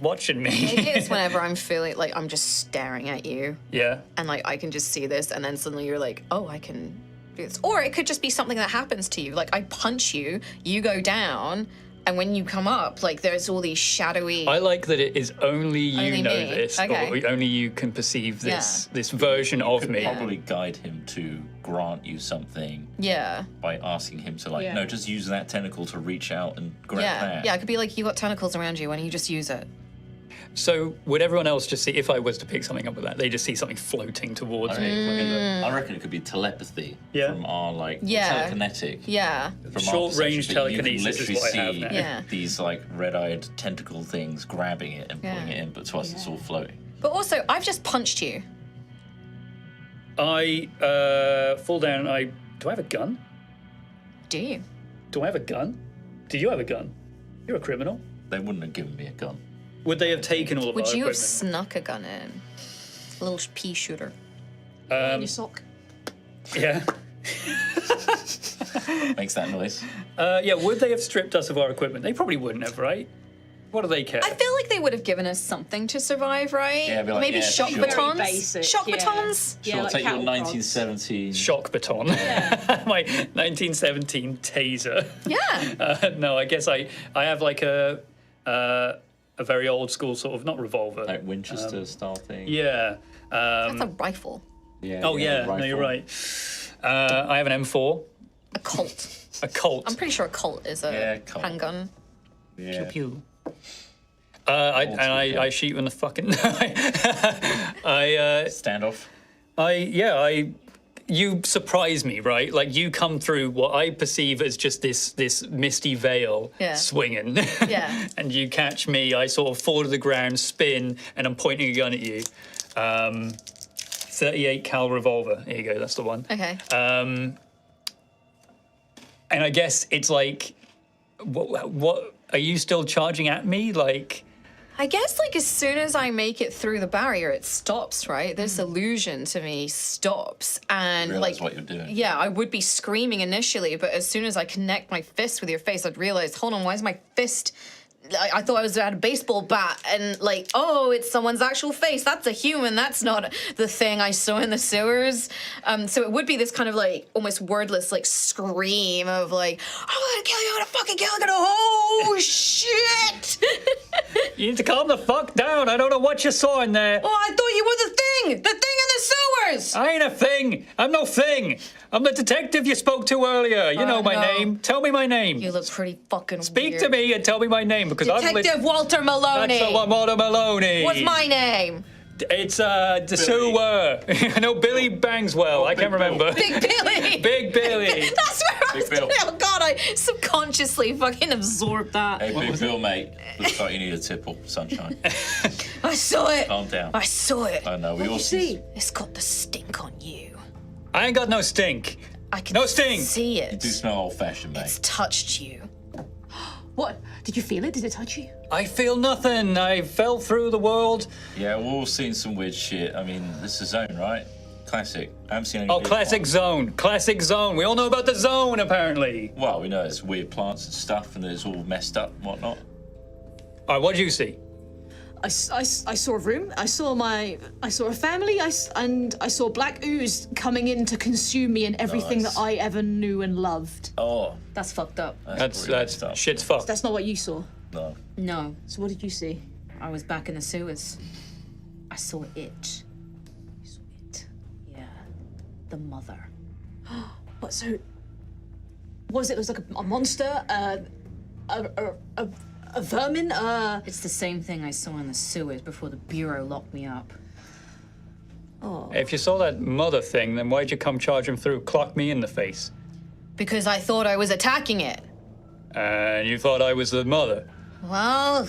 watching me. Maybe it's whenever I'm feeling like I'm just staring at you, Yeah. and like I can just see this, and then suddenly you're like, oh, I can do this. Or it could just be something that happens to you. Like I punch you, you go down, and when you come up, like there's all these shadowy. I like that it is only you Only know me. this, Okay. or only you can perceive this version of could me. probably guide him to grant you something Yeah. by asking him to Yeah. no, just use that tentacle to reach out and grab Yeah. that. Yeah. It could be like you got tentacles around you, and you just use it. So would everyone else just see, if I was to pick something up with that, they just see something floating towards me? I reckon it could be telepathy Yeah. from our Yeah. telekinetic. Yeah. From our Short-range perception, but you can telekinesis is literally what I have see now. Yeah. these like red-eyed tentacle things grabbing it and pulling Yeah. it in, but to us it's all floating. But also, I've just punched you. I fall down. Do I have a gun? Do you? Do I have a gun? Do you have a gun? You're a criminal. They wouldn't have given me a gun. Would they have taken all of Would our you have equipment? snuck a gun in? A little pea shooter. In your sock. Yeah. Makes that noise. Yeah, would they have stripped us of our equipment? They probably wouldn't have, right? What do they care? I feel like they would have given us something to survive, right? Yeah, be like, Maybe yeah, shock sure. batons. Very basic, Shock yeah. batons. Sure, Yeah, like take your cattle prods. 1917. Shock baton. My 1917 taser. Yeah. No, I guess I have like a very old school sort of, not revolver. Like Winchester style thing. Yeah. That's a rifle. Yeah. Oh yeah, no, you're rifle. right. I have an M4, A Colt. a Colt. I'm pretty sure a Colt is a Yeah, Colt. handgun. Yeah. Pew. I shoot you in the fucking. Standoff. You surprise me, right? Like you come through what I perceive as just this misty veil Yeah. swinging. Yeah. And you catch me. I sort of fall to the ground, spin, and I'm pointing a gun at you. 38 cal revolver. Here you go. That's the one. Okay. And I guess it's like, what are you still charging at me? Like, I guess like as soon as I make it through the barrier, it stops, right? This illusion to me stops, and Realize like what you're doing. yeah, I would be screaming initially, but as soon as I connect my fist with your face, I'd realize, hold on, why is my fist? I thought I was at a baseball bat, and like, oh, it's someone's actual face. That's a human. That's not the thing I saw in the sewers. So it would be this kind of like almost wordless like scream of like, I'm gonna kill you. I'm gonna fucking kill you. Oh shit! you need to calm the fuck down. I don't know what you saw in there. Oh, I thought you were the thing in the sewers. I ain't a thing. I'm no thing. I'm the detective you spoke to earlier. You know my no. name. Tell me my name. You look pretty fucking Speak weird. to me and tell me my name because Detective Walter Maloney. That's the one, Walter Maloney. What's my name? It's the sewer. I know Billy Bangswell. I can't Big Bill. remember. Big Billy. Big Billy. That's where I was Big Bill. going. Oh God, I subconsciously fucking absorbed that. Hey, Big Bill, mate. Looks like you need a tipple, sunshine. I saw it. Calm down. I saw it. I know, we all See, It's got the stink on you. I ain't got no stink. I can No sting. see it. do smell old-fashioned, mate. It's touched you. what? Did you feel it? Did it touch you? I feel nothing. I fell through the world. Yeah, we've all seen some weird shit. I mean, this is Zone, right? Classic. I haven't seen any. Oh, weird classic ones. zone. Classic zone. We all know about the zone, apparently. Well, we know there's weird plants and stuff, and it's all messed up and whatnot. All right, what did you see? I saw a room. I saw a family. And I saw black ooze coming in to consume me and everything Nice. that I ever knew and loved. Oh, That's fucked up. That's pretty messed up. shit's fucked. That's not what you saw. No. No, So what did you see? I was back in the sewers. I saw it. You saw it? Yeah. The mother. What? So was it? It was like a monster? A vermin? It's the same thing I saw in the sewers before the Bureau locked me up. If you saw that mother thing, then why'd you come charging through, clock me in the face? Because I thought I was attacking it. And you thought I was the mother. Well,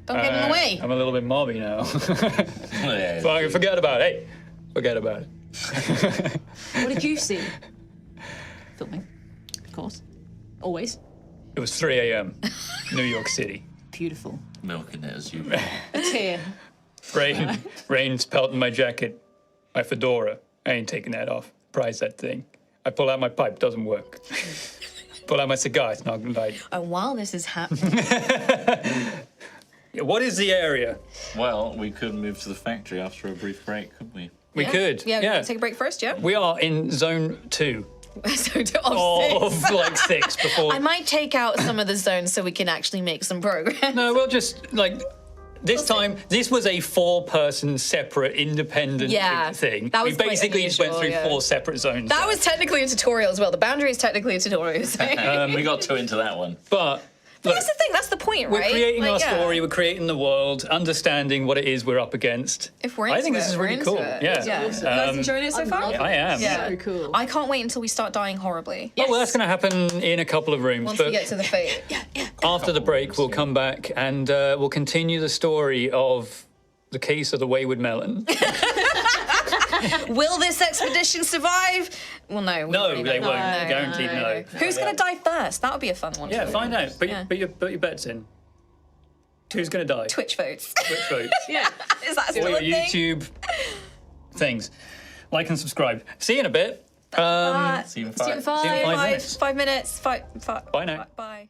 don't get in the way. I'm a little bit mobby now. Yeah, Well, forget about it. Hey, forget about it. What did you see? Filming, of course. Always. It was 3 a.m., New York City. Beautiful. milking it as usual. A tear. Rain's pelting my jacket, my fedora. I ain't taking that off. Prize that thing. I pull out my pipe, doesn't work. Pull out my cigar, it's not gonna light. And while this is happening, Yeah, what is the area? Well, we could move to the factory after a brief break, couldn't we? We could. Yeah, take a break first, yeah? We are in zone 2 So of like 6 before. I might take out some of the zones so we can actually make some progress. No, we'll just like. This time, this was a 4-person separate independent Yeah, thing. that was we quite basically just went unusual, through yeah. 4 separate zones. That was technically a tutorial as well. The boundary is technically a tutorial. So. We got too into that one. But look, That's the thing. That's the point, we're right? creating Like, our yeah. story, we're creating the world, understanding what it is we're up against. If we're I into think it, this is we're really into cool. it. Yeah. Yeah. you guys enjoying it so far? I am. Yeah. So cool. I can't wait until we start dying horribly. Oh, well, that's going to happen in a couple of rooms. Once but we get to the fate. after the break, we'll come back and we'll continue the story of the case of the Wayward Melon. Will this expedition survive? Well, no. we No, already they know. won't. No, Guaranteed no. Who's going to die first? That would be a fun one. Yeah, to find out. Yeah. Put your bets in. Who's going to die? Twitch votes. Which votes? Yeah. Is that still All a your thing? YouTube things. Like and subscribe. See you in a bit. See you in See you in 5. five. See you in 5 minutes. 5 minutes. Bye now. Bye.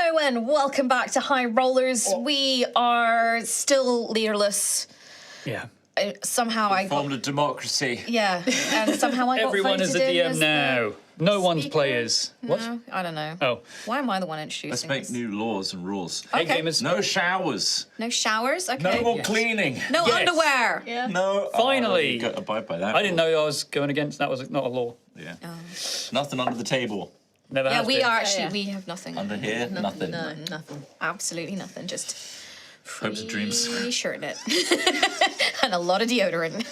Hello and welcome back to High Rollers. We are still leaderless. Yeah. Somehow I got... Formed a democracy. Yeah, and somehow I got Everyone is a voted in DM as now. No one's speaker? players. What? No, I don't know. Oh. Why am I the one introducing Let's make this? new laws and rules. Hey, Okay. gamers. No showers. No showers? Okay. No more cleaning. No Yes. underwear. Yeah. No. Finally. You got to abide by that. I didn't know I was going against. That was not a law. Yeah. Nothing under the table. Never Yeah, has we been. are actually, yeah. we have nothing. Under here, nothing. No, nothing. Absolutely nothing. Just Hopes and dreams. free shirt knit. And a lot of deodorant.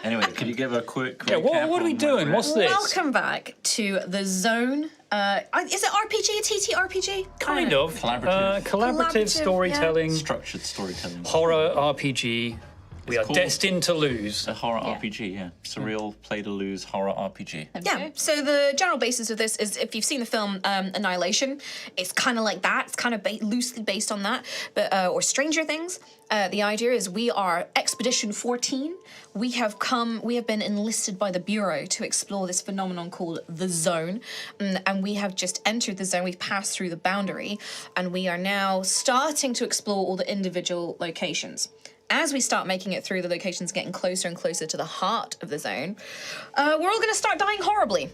Anyway, could you give a quick Yeah, recap what are we on my doing? rest? What's this? Welcome back to the Zone. Is it RPG, TTRPG? Kind of. Collaborative. Collaborative storytelling, Structured storytelling. horror RPG. We are called- destined to lose. A horror RPG, yeah. Surreal play-to-lose horror RPG. Yeah, so the general basis of this is if you've seen the film Annihilation, it's kind of like that. It's kind of loosely based on that, but or Stranger Things. The idea is we are Expedition 14. We have been enlisted by the Bureau to explore this phenomenon called the Zone, and we have just entered the zone. We've passed through the boundary, and we are now starting to explore all the individual locations. As we start making it through the locations, getting closer and closer to the heart of the zone, we're all going to start dying horribly.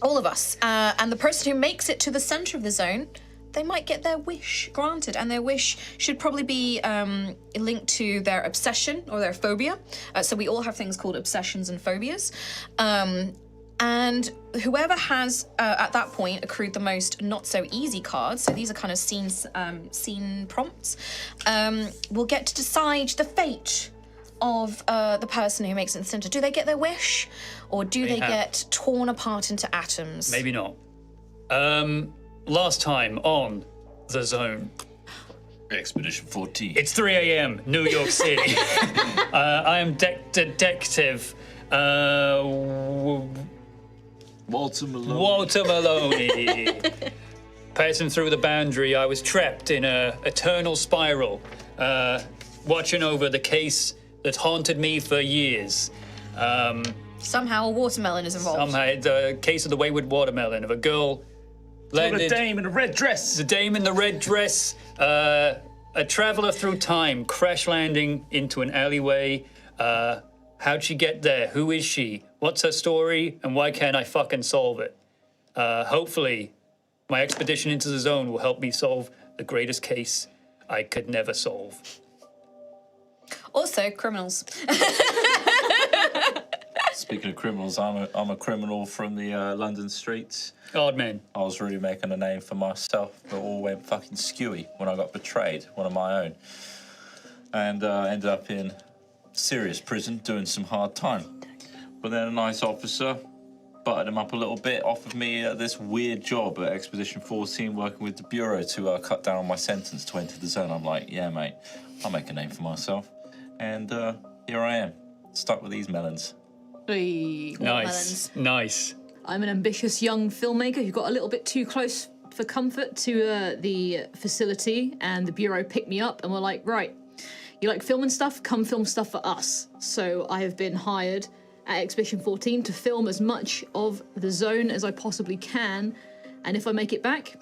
All of us. And the person who makes it to the center of the zone, they might get their wish granted. And their wish should probably be linked to their obsession or their phobia. So we all have things called obsessions and phobias. And whoever has, at that point, accrued the most not-so-easy cards, so these are kind of scene prompts, will get to decide the fate of the person who makes it in the center. Do they get their wish, or do they get torn apart into atoms? Maybe not. Last time on the Zone. Expedition 14. It's 3 a.m. New York City. I am detective. Walter Malone. Walter Maloney. Passing through the boundary, I was trapped in a eternal spiral, watching over the case that haunted me for years. Somehow a watermelon is involved. Somehow, the case of the wayward watermelon of a girl landed. A dame in a red dress. The dame in the red dress, a traveler through time, crash landing into an alleyway. How'd she get there? Who is she? What's her story? And why can't I fucking solve it? Hopefully, my expedition into the zone will help me solve the greatest case I could never solve. Also, criminals. Speaking of criminals, I'm a criminal from the London streets. Odd man. I was really making a name for myself, but all went fucking skewy when I got betrayed, one of my own. And ended up in serious prison doing some hard time. But then a nice officer butted him up a little bit, offered me this weird job at Expedition 14 working with the Bureau to cut down on my sentence to enter the zone. I'm like, yeah, mate, I'll make a name for myself. And here I am, stuck with these melons. Hey. Nice. Nice. I'm an ambitious young filmmaker who got a little bit too close for comfort to the facility, and the Bureau picked me up and were like, right, you like filming stuff? Come film stuff for us. So I have been hired at Expedition 14 to film as much of the zone as I possibly can, and if I make it back,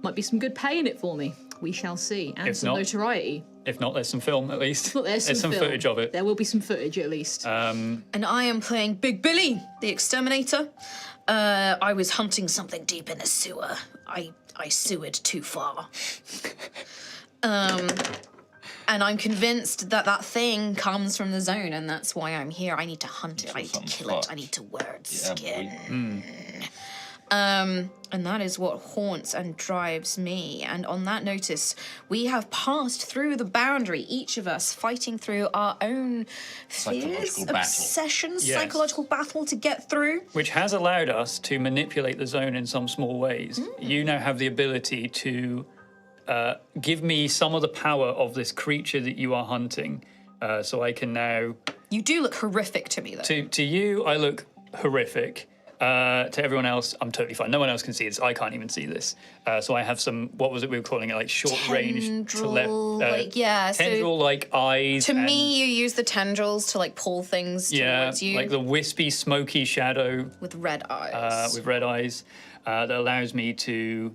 might be some good pay in it for me. We shall see. And If some not- notoriety. If not, there's some film at least. But there's some film. footage of it. There will be some footage at least. And I am playing Big Billy, the exterminator. I was hunting something deep in a sewer. I sewered too far. And I'm convinced that that thing comes from the zone, and that's why I'm here. I need to hunt it. I need to kill it. I need to wear its skin. And that is what haunts and drives me. And on that notice, we have passed through the boundary, each of us fighting through our own fears, Psychological battle. obsessions, Yes. psychological battle to get through. Which has allowed us to manipulate the zone in some small ways. You now have the ability to give me some of the power of this creature that you are hunting, so I can now. You do look horrific to me, though. To you, I look horrific. To everyone else, I'm totally fine. No one else can see this. I can't even see this. So I have some. What was it we were calling it? Like short range to left. So Tendril-like eyes. to and- me, you use the tendrils to like pull things yeah, towards you like the wispy, smoky shadow with red eyes. with red eyes that allows me to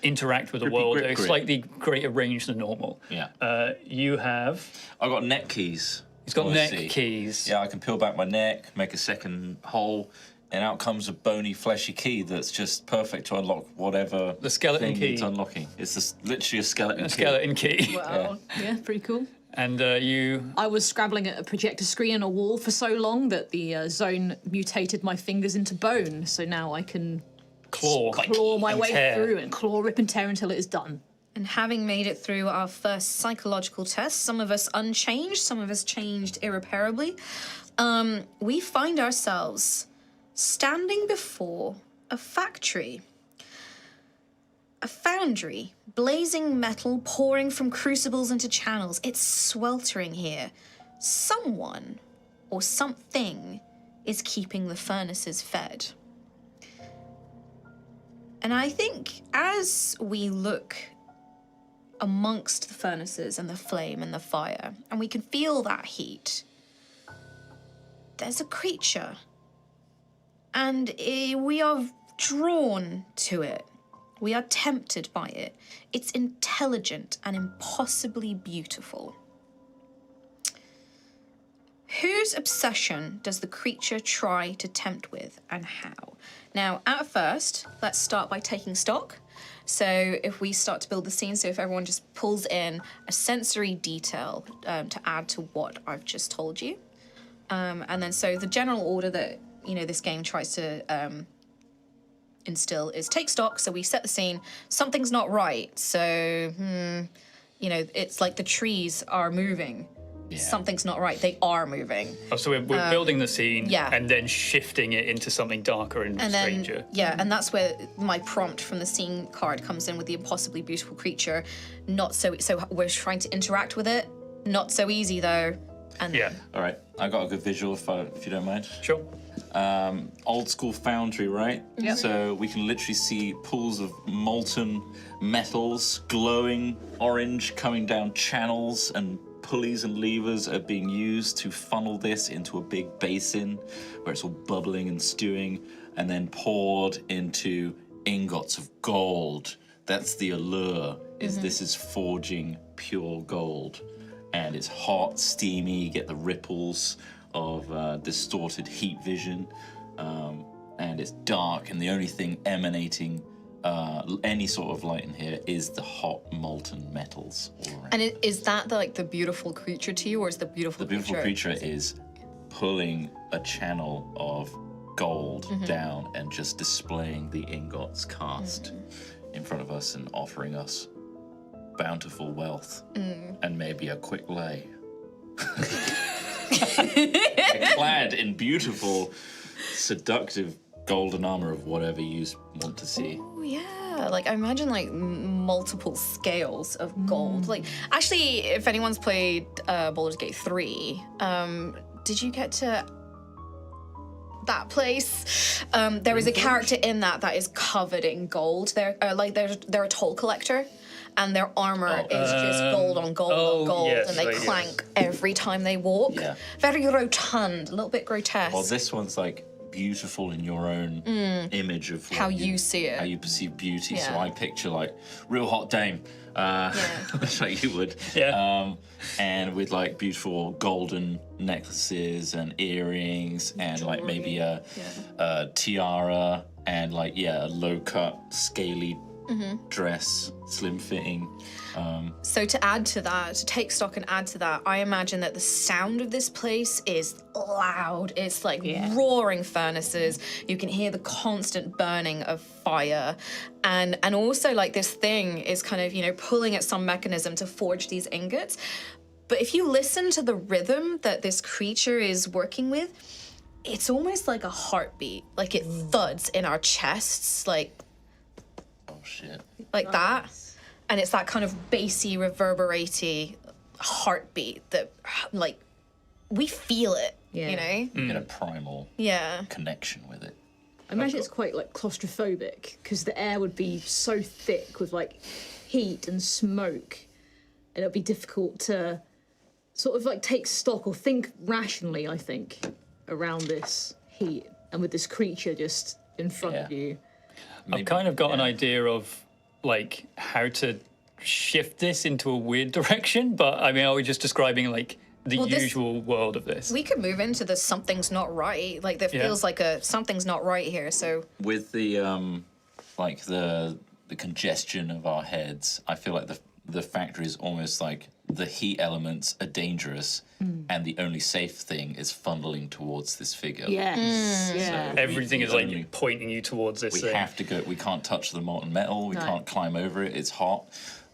interact with the Grippy world grip at a grip. slightly greater range than normal. Yeah. You have. I've got neck keys. He's got neck obviously. keys. Yeah, I can peel back my neck, make a second hole, and out comes a bony, fleshy key that's just perfect to unlock whatever The skeleton thing key. needs unlocking. It's just literally a skeleton A key. skeleton key. Wow. Yeah, pretty cool. And you. I was scrabbling at a projector screen on a wall for so long that the zone mutated my fingers into bone. So now I can Claw my and way tear. through and claw, rip, and tear until it is done. And having made it through our first psychological test, some of us unchanged, some of us changed irreparably, we find ourselves standing before a factory. A foundry, blazing metal pouring from crucibles into channels. It's sweltering here. Someone or something is keeping the furnaces fed. And I think as we look amongst the furnaces and the flame and the fire, and we can feel that heat, there's a creature. And we are drawn to it. We are tempted by it. It's intelligent and impossibly beautiful. Whose obsession does the creature try to tempt with, and how? Now, at first, let's start by taking stock. So if we start to build the scene, so if everyone just pulls in a sensory detail to add to what I've just told you. And then so the general order that, this game tries to instill is take stock. So we set the scene, something's not right. So, it's like the trees are moving. Yeah. Something's not right. They are moving. Oh, so we're building the scene yeah. and then shifting it into something darker and stranger. And that's where my prompt from the scene card comes in with the impossibly beautiful creature. Not so we're trying to interact with it. Not so easy though. And Yeah. All right, I got a good visual if you don't mind. Sure. Old school foundry, right? Yep. So we can literally see pools of molten metals, glowing orange, coming down channels, and pulleys and levers are being used to funnel this into a big basin where it's all bubbling and stewing, and then poured into ingots of gold. That's the allure, this is forging pure gold. And it's hot, steamy, you get the ripples of distorted heat vision, and it's dark, and the only thing emanating any sort of light in here is the hot molten metals all around. And is that the beautiful creature to you, or is the beautiful creature is pulling a channel of gold down and just displaying the ingots cast in front of us and offering us bountiful wealth and maybe a quick lay. Clad in beautiful, seductive golden armor of whatever you want to see. Oh yeah, I imagine multiple scales of gold. Actually, if anyone's played Baldur's Gate 3, did you get to that place? There is a character in that is covered in gold. They're a toll collector. And their armor is just gold on gold on gold, yes, and they clank every time they walk. Yeah. Very rotund, a little bit grotesque. Well, this one's beautiful in your own image of How you see it. how you perceive beauty. So Yeah. I picture real hot dame, like you would, Yeah. and with beautiful golden necklaces and earrings and maybe a tiara and a low cut scaly dress, slim fitting. So to add to that, to take stock and add to that, I imagine that the sound of this place is loud. It's roaring furnaces. You can hear the constant burning of fire. And also this thing is kind of, pulling at some mechanism to forge these ingots. But if you listen to the rhythm that this creature is working with, it's almost like a heartbeat. It thuds in our chests, Oh shit. that. And it's that kind of bassy, reverberate heartbeat that, we feel it, you know? You get a primal Yeah. connection with it. I imagine it's quite claustrophobic because the air would be so thick with heat and smoke, and it'd be difficult to sort of take stock or think rationally, I think, around this heat and with this creature just in front of you. I've kind of got an idea of like how to shift this into a weird direction. But I mean, are we just describing like the usual world of this? We could move into the something's not right. Like there feels like a something's not right here. So with the like the congestion of our heads, I feel like the factory is almost like the heat elements are dangerous, and the only safe thing is funneling towards this figure. Yes. So Everything we is like only- pointing you towards this We thing. have to go. We can't touch the molten metal. We can't climb over it. It's hot,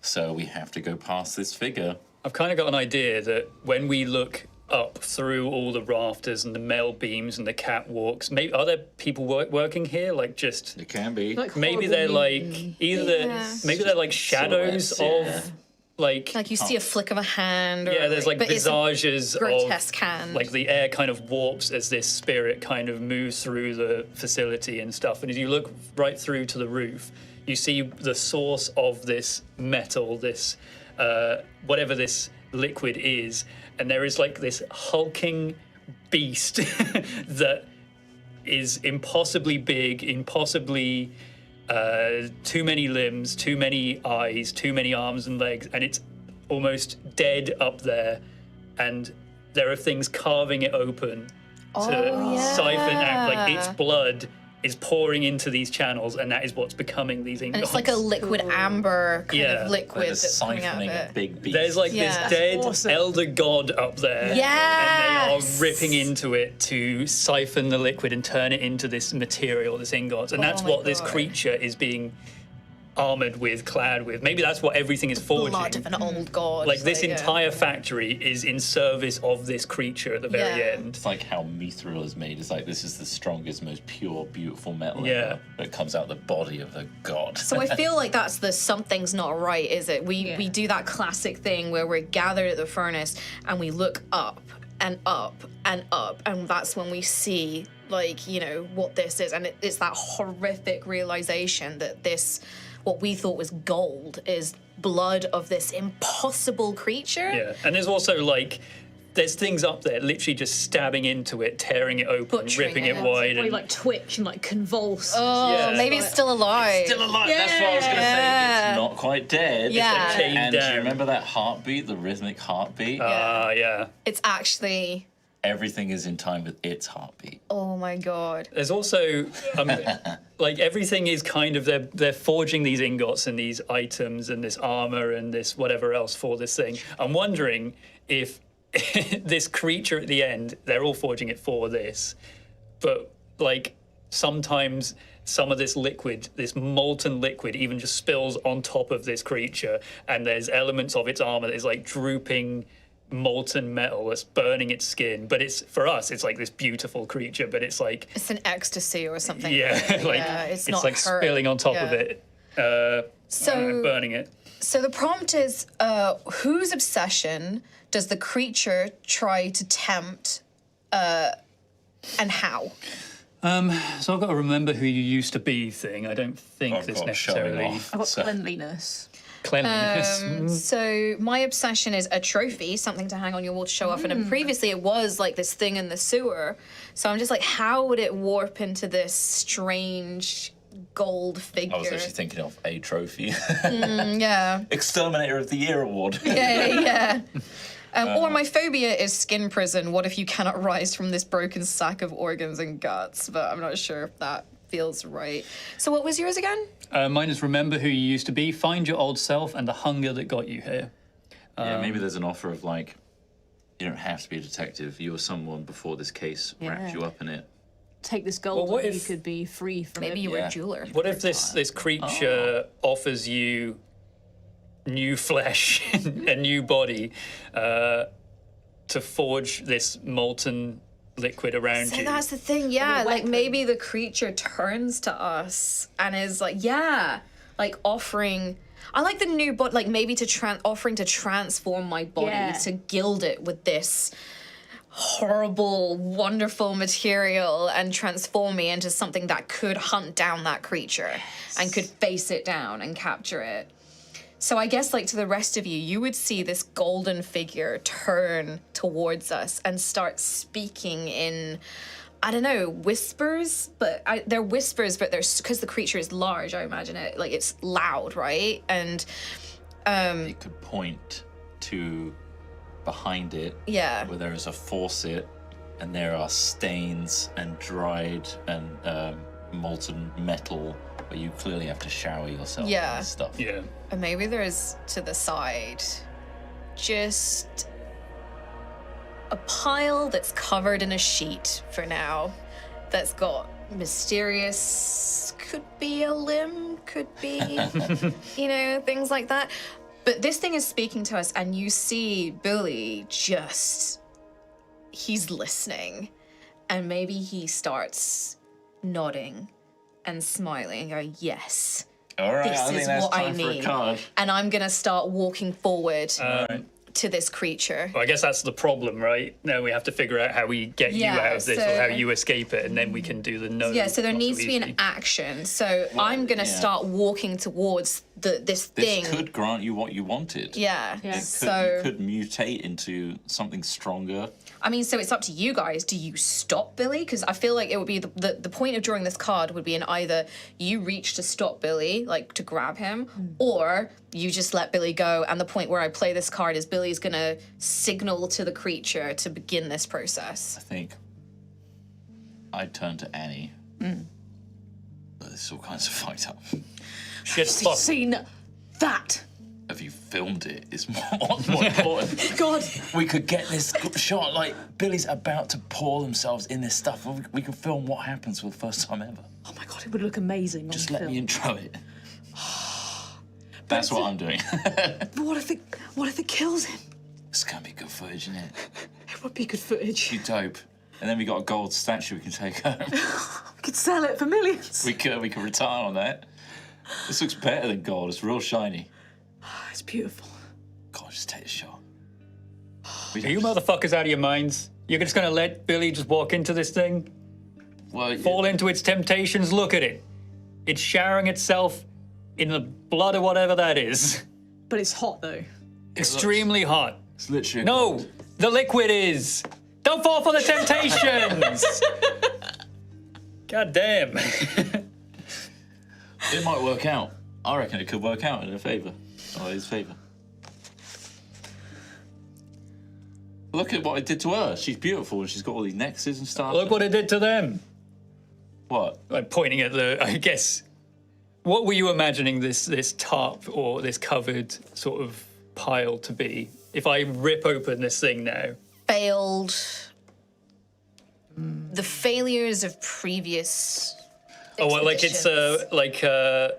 so we have to go past this figure. I've kind of got an idea that when we look up through all the rafters and the mail beams and the catwalks, maybe are there people working here? Like just It can be. Like maybe horrible they're mutants. like either maybe they're like shadows silhouettes, of like like you see a flick of a hand. Or there's like but it's visages grotesque of hand. like the air kind of warps as this spirit kind of moves through the facility and stuff. And as you look right through to the roof, you see the source of this metal, this whatever this liquid is, and there is like this hulking beast that is impossibly big, impossibly too many limbs, too many eyes, too many arms and legs, and it's almost dead up there, and there are things carving it open to siphon out, like its blood is pouring into these channels, and that is what's becoming these ingots. and it's like a liquid amber kind of liquid Like that's coming out of siphoning a it. big beast. There's like Yeah. this dead awesome. elder god up there. And they are ripping into it to siphon the liquid and turn it into this material, this ingot. And that's my what this God. creature is being armored with, clad with. Maybe that's what everything is forging. Blood of an old god. Like this yeah. entire factory is in service of this creature at the very Yeah. end. It's like how mithril is made. It's like this is the strongest, most pure, beautiful metal Yeah. ever. But it comes out the body of a god. So I feel like that's the something's not right, is it? We do that classic thing where we're gathered at the furnace and we look up and up and up, and that's when we see, like, you know, what this is. And it's that horrific realization that this, what we thought was gold, is blood of this impossible creature. Yeah. And there's also like, there's things up there literally just stabbing into it, tearing it open, Butchering ripping it. it wide. Probably And, like twitch and like convulse. Oh, Yeah. maybe it's still alive. Still alive. That's what I was going to say. It's not quite dead. Yeah. chained And do down. you remember that heartbeat, the rhythmic heartbeat? yeah. It's actually, Everything is in time with its heartbeat. oh my god. There's also, like everything is kind of, they're forging these ingots and these items and this armor and this whatever else for this thing. I'm wondering if this creature at the end, they're all forging it for this, but like sometimes some of this liquid, this molten liquid, even just spills on top of this creature, and there's elements of its armor that is like drooping molten metal that's burning its skin. But it's, for us, it's like this beautiful creature, but it's like, It's an ecstasy or something. yeah, like Yeah, it's not like hurt. spilling on top of Yeah. it, So, burning it. so the prompt is, whose obsession does the creature try to tempt, and how? So I've got to remember who you used to be thing. I don't think I've this got showing necessarily off. I've got So- cleanliness. cleanliness. So my obsession is a trophy, something to hang on your wall to show off. And then previously it was like this thing in the sewer. So I'm just like, how would it warp into this strange gold figure? I was actually thinking of a trophy. Yeah. Exterminator of the Year award. Yeah. Or my phobia is skin prison. What if you cannot rise from this broken sack of organs and guts? But I'm not sure if that feels right. So what was yours again? Mine is remember who you used to be, find your old self, and the hunger that got you here. Yeah, maybe there's an offer of like, you don't have to be a detective. You were someone before this case wrapped you up in it. Take this gold, what and you if- could be free from Maybe it. you were Yeah. a jeweler. What if this creature offers you new flesh, a new body, to forge this molten liquid around So you? that's the thing, yeah. Like maybe the creature turns to us and is like, yeah, like offering. I like the new body, like maybe offering to transform my body, Yeah. to gild it with this horrible, wonderful material and transform me into something that could hunt down that creature and could face it down and capture it. So I guess, like, to the rest of you, you would see this golden figure turn towards us and start speaking in I don't know, whispers, but they're whispers, but they're because the creature is large. I imagine it like it's loud, right? And It could point to behind it, where there is a faucet, and there are stains and dried and molten metal, where you clearly have to shower yourself. And stuff. Yeah. And maybe there's to the side just a pile that's covered in a sheet for now that's got mysterious, could be a limb, could be, things like that. But this thing is speaking to us, and you see Billy he's listening, and maybe he starts nodding and smiling and going, yes. All right, This I think is that's what I time for a need. card. And I'm going to start walking forward to this creature. Well, I guess that's the problem, right? Now we have to figure out how we get you out of this, or how you escape it, and then we can do the no. Yeah, so there not needs so to be an easy. action. So I'm going to start walking towards this thing. This could grant you what you wanted. Yeah. You could mutate into something stronger. I mean, so it's up to you guys. Do you stop Billy? Because I feel like it would be the point of drawing this card would be in either you reach to stop Billy, like to grab him, or you just let Billy go. And the point where I play this card is Billy's going to signal to the creature to begin this process. I think I'd turn to Annie. But this is all kinds of fucked up. Shit, fuck. Seen that. Have you filmed it? Is more important. God. We could get this shot, like Billy's about to pour themselves in this stuff. We could film what happens for the first time ever. Oh my God, it would look amazing. Just on let film. me intro it. That's what I'm doing. But what if it kills him? It's gonna be good footage, isn't it? It would be good footage. Be dope. And then we got a gold statue we can take home. We could sell it for millions. we could retire on that. This looks better than gold. It's real shiny. It's beautiful. God, just take a shot. Are you motherfuckers out of your minds? You're just gonna let Billy just walk into this thing? Well, Fall into its temptations? Look at it. It's showering itself in the blood or whatever that is. But it's hot though. Extremely hot. it's literally No, the liquid is. Don't fall for the temptations. God damn. It might work out. I reckon it could work out in her favour. Or his favour. Look at what it did to her. She's beautiful and she's got all these necklaces and stuff. Look what it did to them. What? I'm pointing at I guess, what were you imagining this tarp or this covered sort of pile to be? If I rip open this thing now. Failed. The failures of previous. Oh, well, like it's expeditions.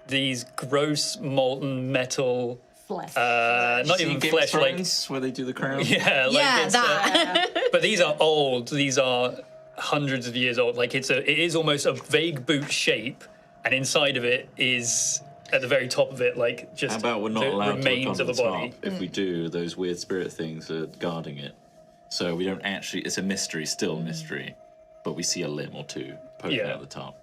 these gross molten metal, Flesh. not See even Game of flesh, like Thrones, where they do the crown. yeah, like Yeah, it's, that. but these are old. These are hundreds of years old. Like it is almost a vague boot shape, and inside of it is at the very top of it, like just How about we're not the allowed to look remains on of the a body. top? If we do, those weird spirit things are guarding it. So we don't actually, it's a mystery, still a mystery, but we see a limb or two poking out the top.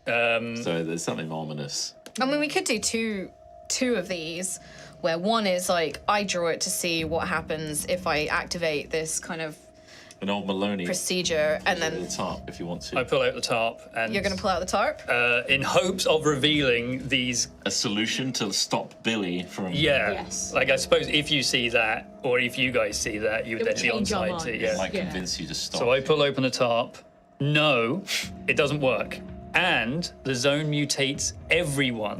So there's something ominous. I mean, we could do two of these, where one is like I draw it to see what happens if I activate this kind of An old Maloney procedure, and at the then top, if you want I to. pull out the tarp, and you're going to pull out the tarp. in hopes of revealing these. A solution to stop Billy from... Yeah, Yes. like I suppose if you see that, or if you guys see that, you would It then would be on change our side too. minds. Yeah. Might Yeah. convince you to stop. So I pull open the tarp. No, it doesn't work. And the zone mutates everyone.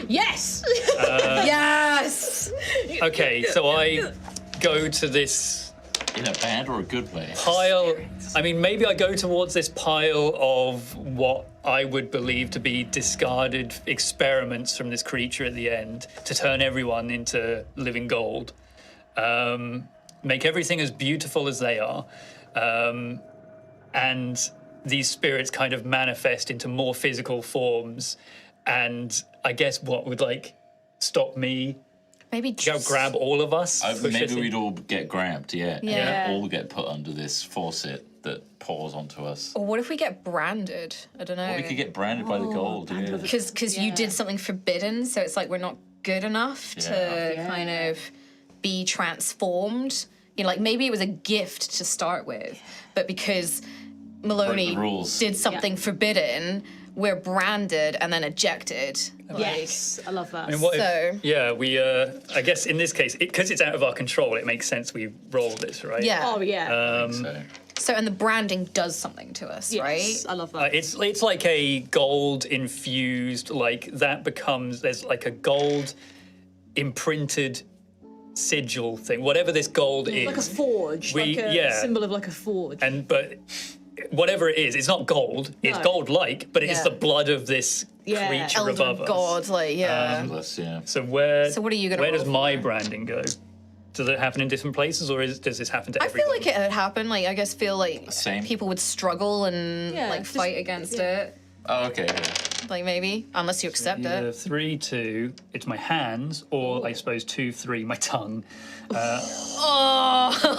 Yes. Yes. Okay, so I go to this In a bad or a good way? pile. I mean, maybe I go towards this pile of what I would believe to be discarded experiments from this creature at the end to turn everyone into living gold. Make everything as beautiful as they are. And these spirits kind of manifest into more physical forms. And I guess what would like stop me Maybe go just grab all of us? push us Maybe in? we'd all get grabbed, yeah. Yeah. All get put under this faucet that pours onto us. Or what if we get branded? I don't know. We could get branded by the gold, yeah. Because you did something forbidden, so it's like we're not good enough to Yeah. kind of be transformed. You know, like maybe it was a gift to start with, but because Maloney rules. did something forbidden, we're branded and then ejected. Yes, I love that. I mean, what So- if, yeah, we, I guess in this case, because it's out of our control, it makes sense we roll this, right? Yeah. Oh yeah. So, and the branding does something to us, Yes, right? I love that. It's like a gold infused, like that becomes, there's like a gold imprinted sigil thing, whatever this gold is. Like a forge, We- like a yeah. symbol of like a forge. But whatever it is, it's not gold. It's No. gold-like, but it's Yeah. the blood of this Yeah. creature Elder above us. God, like, yeah. Yeah. So where? So what are you gonna Where does roll my for? branding go? Does it happen in different places, or does this happen to I everyone? feel like it would happen. Like, I guess feel like Same. people would struggle and Yeah, like just- fight against yeah. it. Oh, okay. Like maybe, unless you accept Either it. 3, 2, it's my hands, or I suppose 2, 3, my tongue.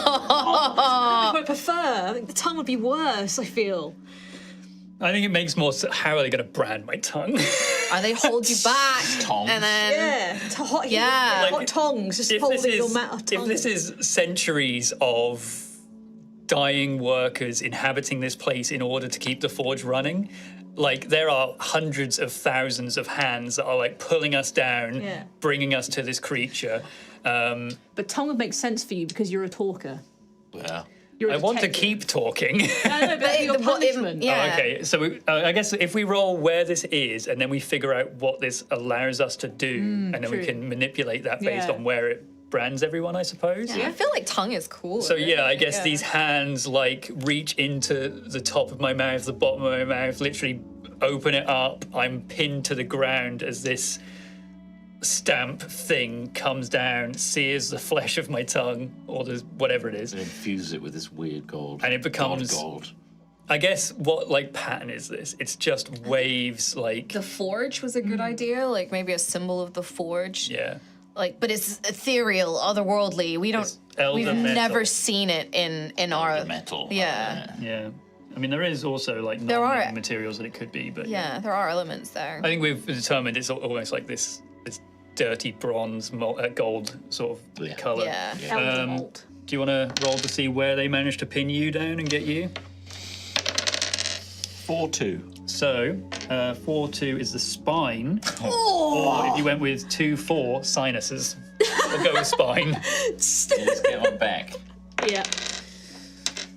I would prefer. I think the tongue would be worse. I feel. I think it makes more sense. How are they going to brand my tongue? And they hold you back, Tongs. and then Yeah. Hot, Yeah. hot tongs, just if holding this your is tongue. if this is centuries of dying workers inhabiting this place in order to keep the forge running, like there are hundreds of thousands of hands that are like pulling us down, Yeah. bringing us to this creature. But tongue would make sense for you because you're a talker. Yeah. You're a I want to detective. keep talking. I know, but your punishment. yeah. Oh, okay, so I guess if we roll where this is, and then we figure out what this allows us to do, and then we true. can manipulate that based Yeah. on where it brands everyone, I suppose. Yeah, I feel like tongue is cool. So yeah, I guess these hands like reach into the top of my mouth, the bottom of my mouth, literally open it up. I'm pinned to the ground as this stamp thing comes down, sears the flesh of my tongue, or the whatever it is. They infuse it with this weird gold. And it becomes- gold. I guess what like pattern is this? It's just waves, like the forge was a good idea. Like maybe a symbol of the forge. yeah. Like, but it's ethereal, otherworldly. We don't. It's elder We've metal. never seen it in our. metal. Yeah. Yeah. I mean, there is also like There are- non-living materials that it could be, but Yeah, there are elements there. I think we've determined it's almost like this dirty bronze gold sort of Yeah. color. Yeah. Elder malt. Do you want to roll to see where they managed to pin you down and get you? 4-2. So, 4-2 is the spine. Or if you went with 2-4, sinuses. We'll go with spine. Let's get one back. Yeah.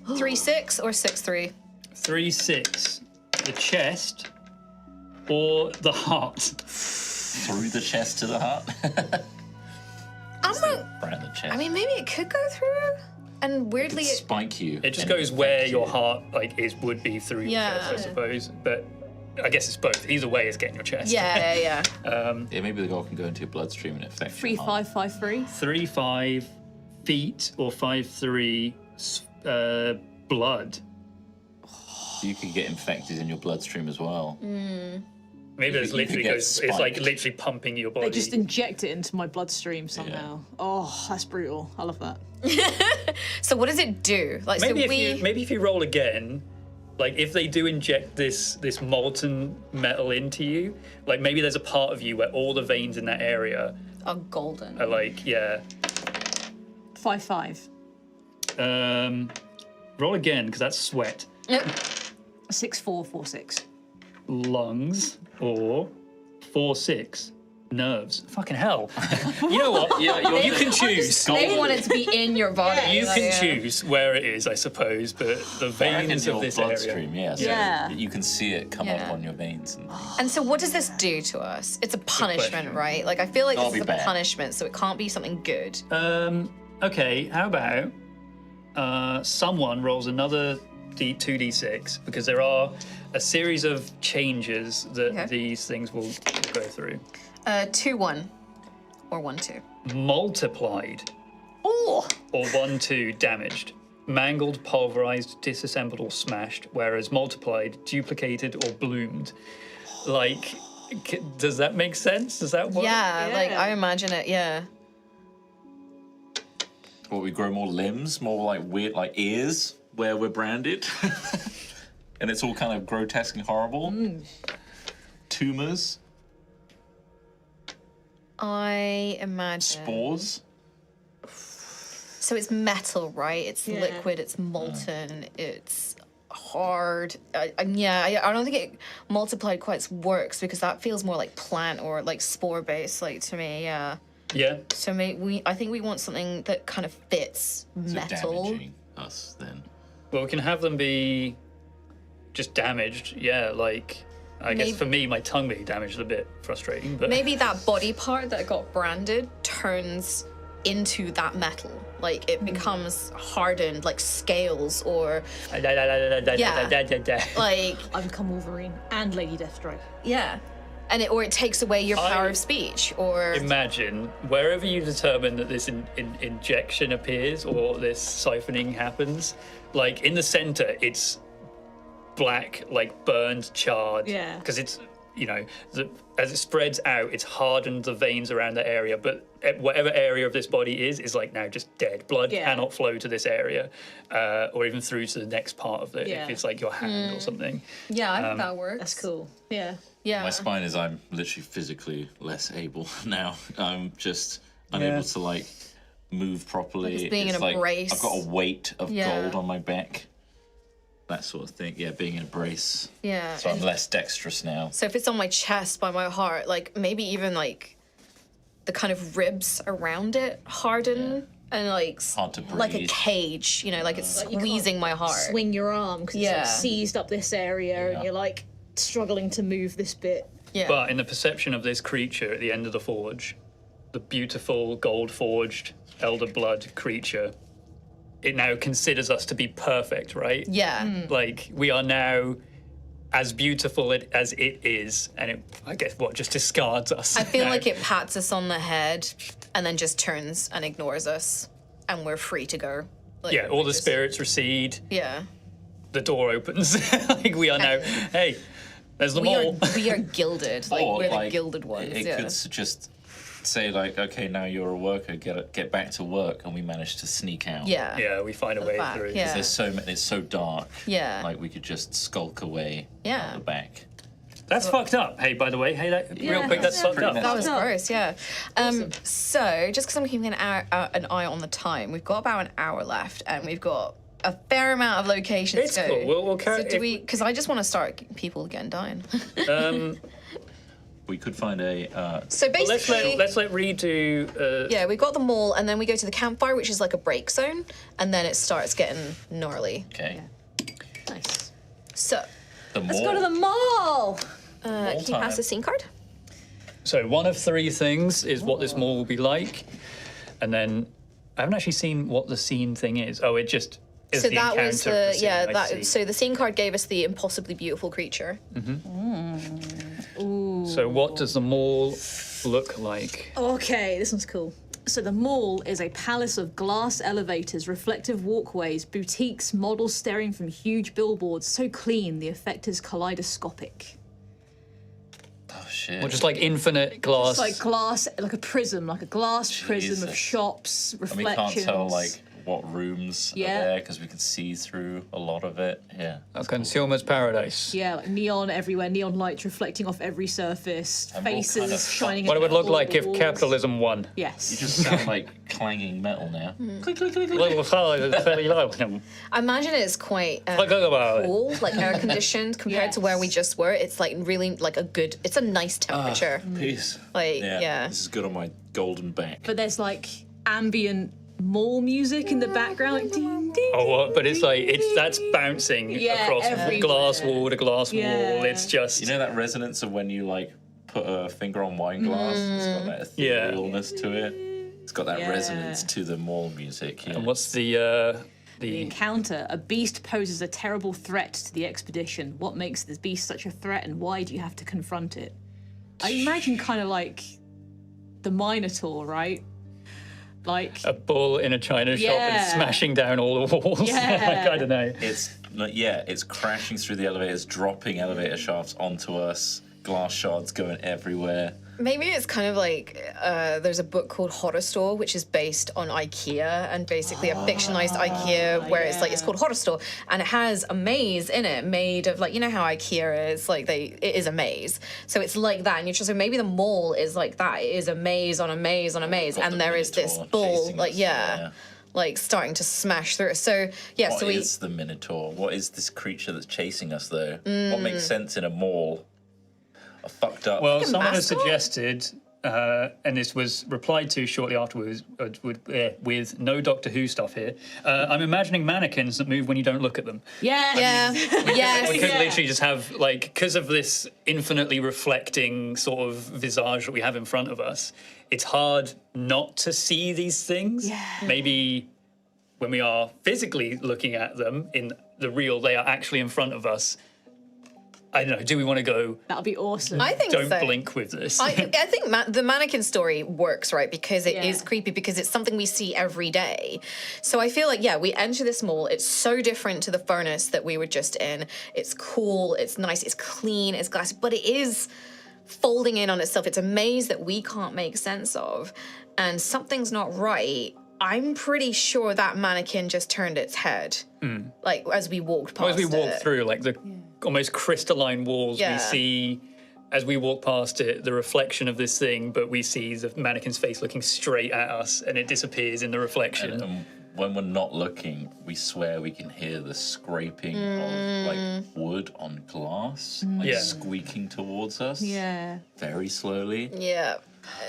3-6 or 6-3. 3-6, the chest or the heart. Through the chest to the heart. I'm not. Right in the chest. I mean, maybe it could go through. And weirdly, it, spike you. It just and goes where infect your you. heart would be through your Yeah. chest, I suppose. But I guess it's both. Either way, it's getting your chest. yeah. Yeah, maybe the gold can go into your bloodstream and affect your heart. 3553. 3-5 feet or 5-3 blood. You could get infected in your bloodstream as well. Maybe it's You could literally get goes. It's like spiked. literally pumping your body. They just inject it into my bloodstream somehow. Oh, that's brutal. I love that. So what does it do? Like, maybe so if you roll again, like if they do inject this molten metal into you, like maybe there's a part of you where all the veins in that area are golden. are like 5-5. Roll again because that's sweat. 6-4-4-6. Lungs or 4-6 nerves. Fucking hell. You know what? You can choose. They want it to be in your body. You like, can choose where it is, I suppose, but the I reckon veins of your this area. bloodstream, yeah. So Yeah. you can see it come Yeah. up on your veins. And And so what does this do to us? It's a punishment, question. right? Like, I feel like That'll this is be a bad. punishment, so it can't be something good. Okay, how about someone rolls another 2d6 because there are a series of changes that Okay. these things will go through. 2-1 or 1-2. Multiplied Oh, or 1-2 damaged. Mangled, pulverized, disassembled, or smashed, whereas multiplied, duplicated, or bloomed. Like, does that make sense? Does that work? yeah, like Yeah. I imagine it. Yeah. Well, we grow more limbs, more like weird, like ears where we're branded. And it's all kind of grotesque and horrible. Tumors, I imagine. spores. So it's metal, right? It's liquid, it's molten, it's hard. I don't think it multiplied quite works because that feels more like plant or like spore based, like to me. Yeah. So I think we want something that kind of fits metal. Damaging us then. Well, we can have them be just damaged. Yeah, like I guess for me, my tongue being damaged is a bit frustrating. But maybe that body part that got branded turns into that metal. Like it becomes hardened, like scales, or like I become Wolverine and Lady Deathstrike. and it takes away your power of speech. Or imagine wherever you determine that this injection appears or this siphoning happens, like in the center, it's black, like burned, charred. Yeah. Because it's, as it spreads out, it's hardened the veins around the area. But whatever area of this body is like now just dead. Blood cannot flow to this area, or even through to the next part of it. If it's like your hand or something. yeah, I think that works. That's cool. Yeah. Yeah. My spine is, I'm literally physically less able now. I'm just unable to like move properly. Like being in a like brace. I've got a weight of gold on my back. That sort of thing. Yeah, being in a brace. Yeah. So I'm less dexterous now. So if it's on my chest by my heart, like maybe even like the kind of ribs around it harden and like Hard to breathe. like a cage, like it's squeezing my heart. Swing your arm because it's like seized up this area and you're like struggling to move this bit. Yeah. But in the perception of this creature at the end of the forge, the beautiful gold-forged elder blood creature, it now considers us to be perfect, right? Yeah. Like, we are now as beautiful as it is, and it, I guess, just discards us. I feel now. like it pats us on the head and then just turns and ignores us, and we're free to go. Like, Yeah, all the just- spirits recede, Yeah. the door opens. Like, we are now, hey, there's the mole. We are gilded. Like, Or, we're the like, gilded ones. It yeah. could just say like, okay, now you're a worker, get back to work, and we manage to sneak out. Yeah. Yeah, we find a way back, through. yeah. It's so dark. Yeah. Like we could just skulk away Yeah. out the back. That's fucked up. Hey, by the way, real quick, that's fucked pretty up. messed That was up. gross, yeah. So, just because I'm keeping an eye on the time, we've got about an hour left, and we've got a fair amount of locations It's to go. cool. We'll carry. So do we? Because I just want to start people again dying. We could find a. So basically, let's let Reed do. yeah, we got the mall, and then we go to the campfire, which is like a break zone, and then it starts getting gnarly. Okay. Nice. So, The Let's go to the mall. can you pass the scene card? So one of three things is what this mall will be like, and then I haven't actually seen what the scene thing is. Oh, it just is So the that encounter. was of the the scene, I see. So the scene card gave us the impossibly beautiful creature. So what does the mall look like? Okay, this one's cool. So the mall is a palace of glass elevators, reflective walkways, boutiques, models staring from huge billboards, so clean the effect is kaleidoscopic. Oh shit. Or just like infinite glass. It's like glass, like a prism, like a glass prism of Jesus. shops, And we reflections. can't tell like what rooms are Yeah. there because we can see through a lot of it. Yeah. a consumer's paradise. Yeah, like neon everywhere, neon lights reflecting off every surface, And all faces kind of shining. What it would look all like the if walls. capitalism won. You Yes. just sound like clanging metal now. Click, click, click, click. I imagine it's quite cool, like air conditioned compared to where we just were. It's like really like it's a nice temperature. Peace. Like, yeah. This is good on my golden back. But there's like ambient mall music in the background, like ding, ding. Oh, what? But it's like that's bouncing Yeah, across everywhere. glass wall to glass Yeah. wall. It's just You know that resonance of when you like put a finger on wine glass? It's got that Yeah. etherealness to it. It's got that Yeah. resonance to the mall music. Yeah. And what's the Encounter. A beast poses a terrible threat to the expedition. What makes the beast such a threat, and why do you have to confront it? I imagine kind of like the Minotaur, right? Like a bull in a china shop and Yeah. smashing down all the walls? Yeah. Like, I don't know. It's crashing through the elevators, dropping elevator shafts onto us, glass shards going everywhere. Maybe it's kind of like there's a book called Horror Store, which is based on IKEA and basically a fictionalized IKEA where it's called Horror Store, and it has a maze in it made of like, you know how IKEA is, like it is a maze. So it's like that, and you're just so maybe the mall is like that. It is a maze on a maze on a maze, Got and the there is this Minotaur bull, chasing like us, like starting to smash through. So yeah, What so we is the Minotaur? What is this creature that's chasing us, though? What makes sense in a mall? A fucked up. Well, someone has mascot? suggested, and this was replied to shortly afterwards with no Doctor Who stuff here. I'm imagining mannequins that move when you don't look at them. yeah, We yes. could literally just have, like, because of this infinitely reflecting sort of visage that we have in front of us, it's hard not to see these things. Yeah. Maybe when we are physically looking at them in the real, they are actually in front of us. I don't know, do we want to go, That'll be awesome. I think don't so. blink with this? I think the mannequin story works, right? Because it is Yeah. creepy, because it's something we see every day. So I feel like, yeah, we enter this mall. It's so different to the furnace that we were just in. It's cool, it's nice, it's clean, it's glassy, but it is folding in on itself. It's a maze that we can't make sense of, and something's not right. I'm pretty sure that mannequin just turned its head, like as we walked past As we walk it. through, like the almost crystalline walls, Yeah. we see, as we walk past it, the reflection of this thing, but we see the mannequin's face looking straight at us, and it disappears in the reflection. And when we're not looking, we swear we can hear the scraping of like wood on glass, like Yeah. squeaking towards us. Yeah. Very slowly. Yeah.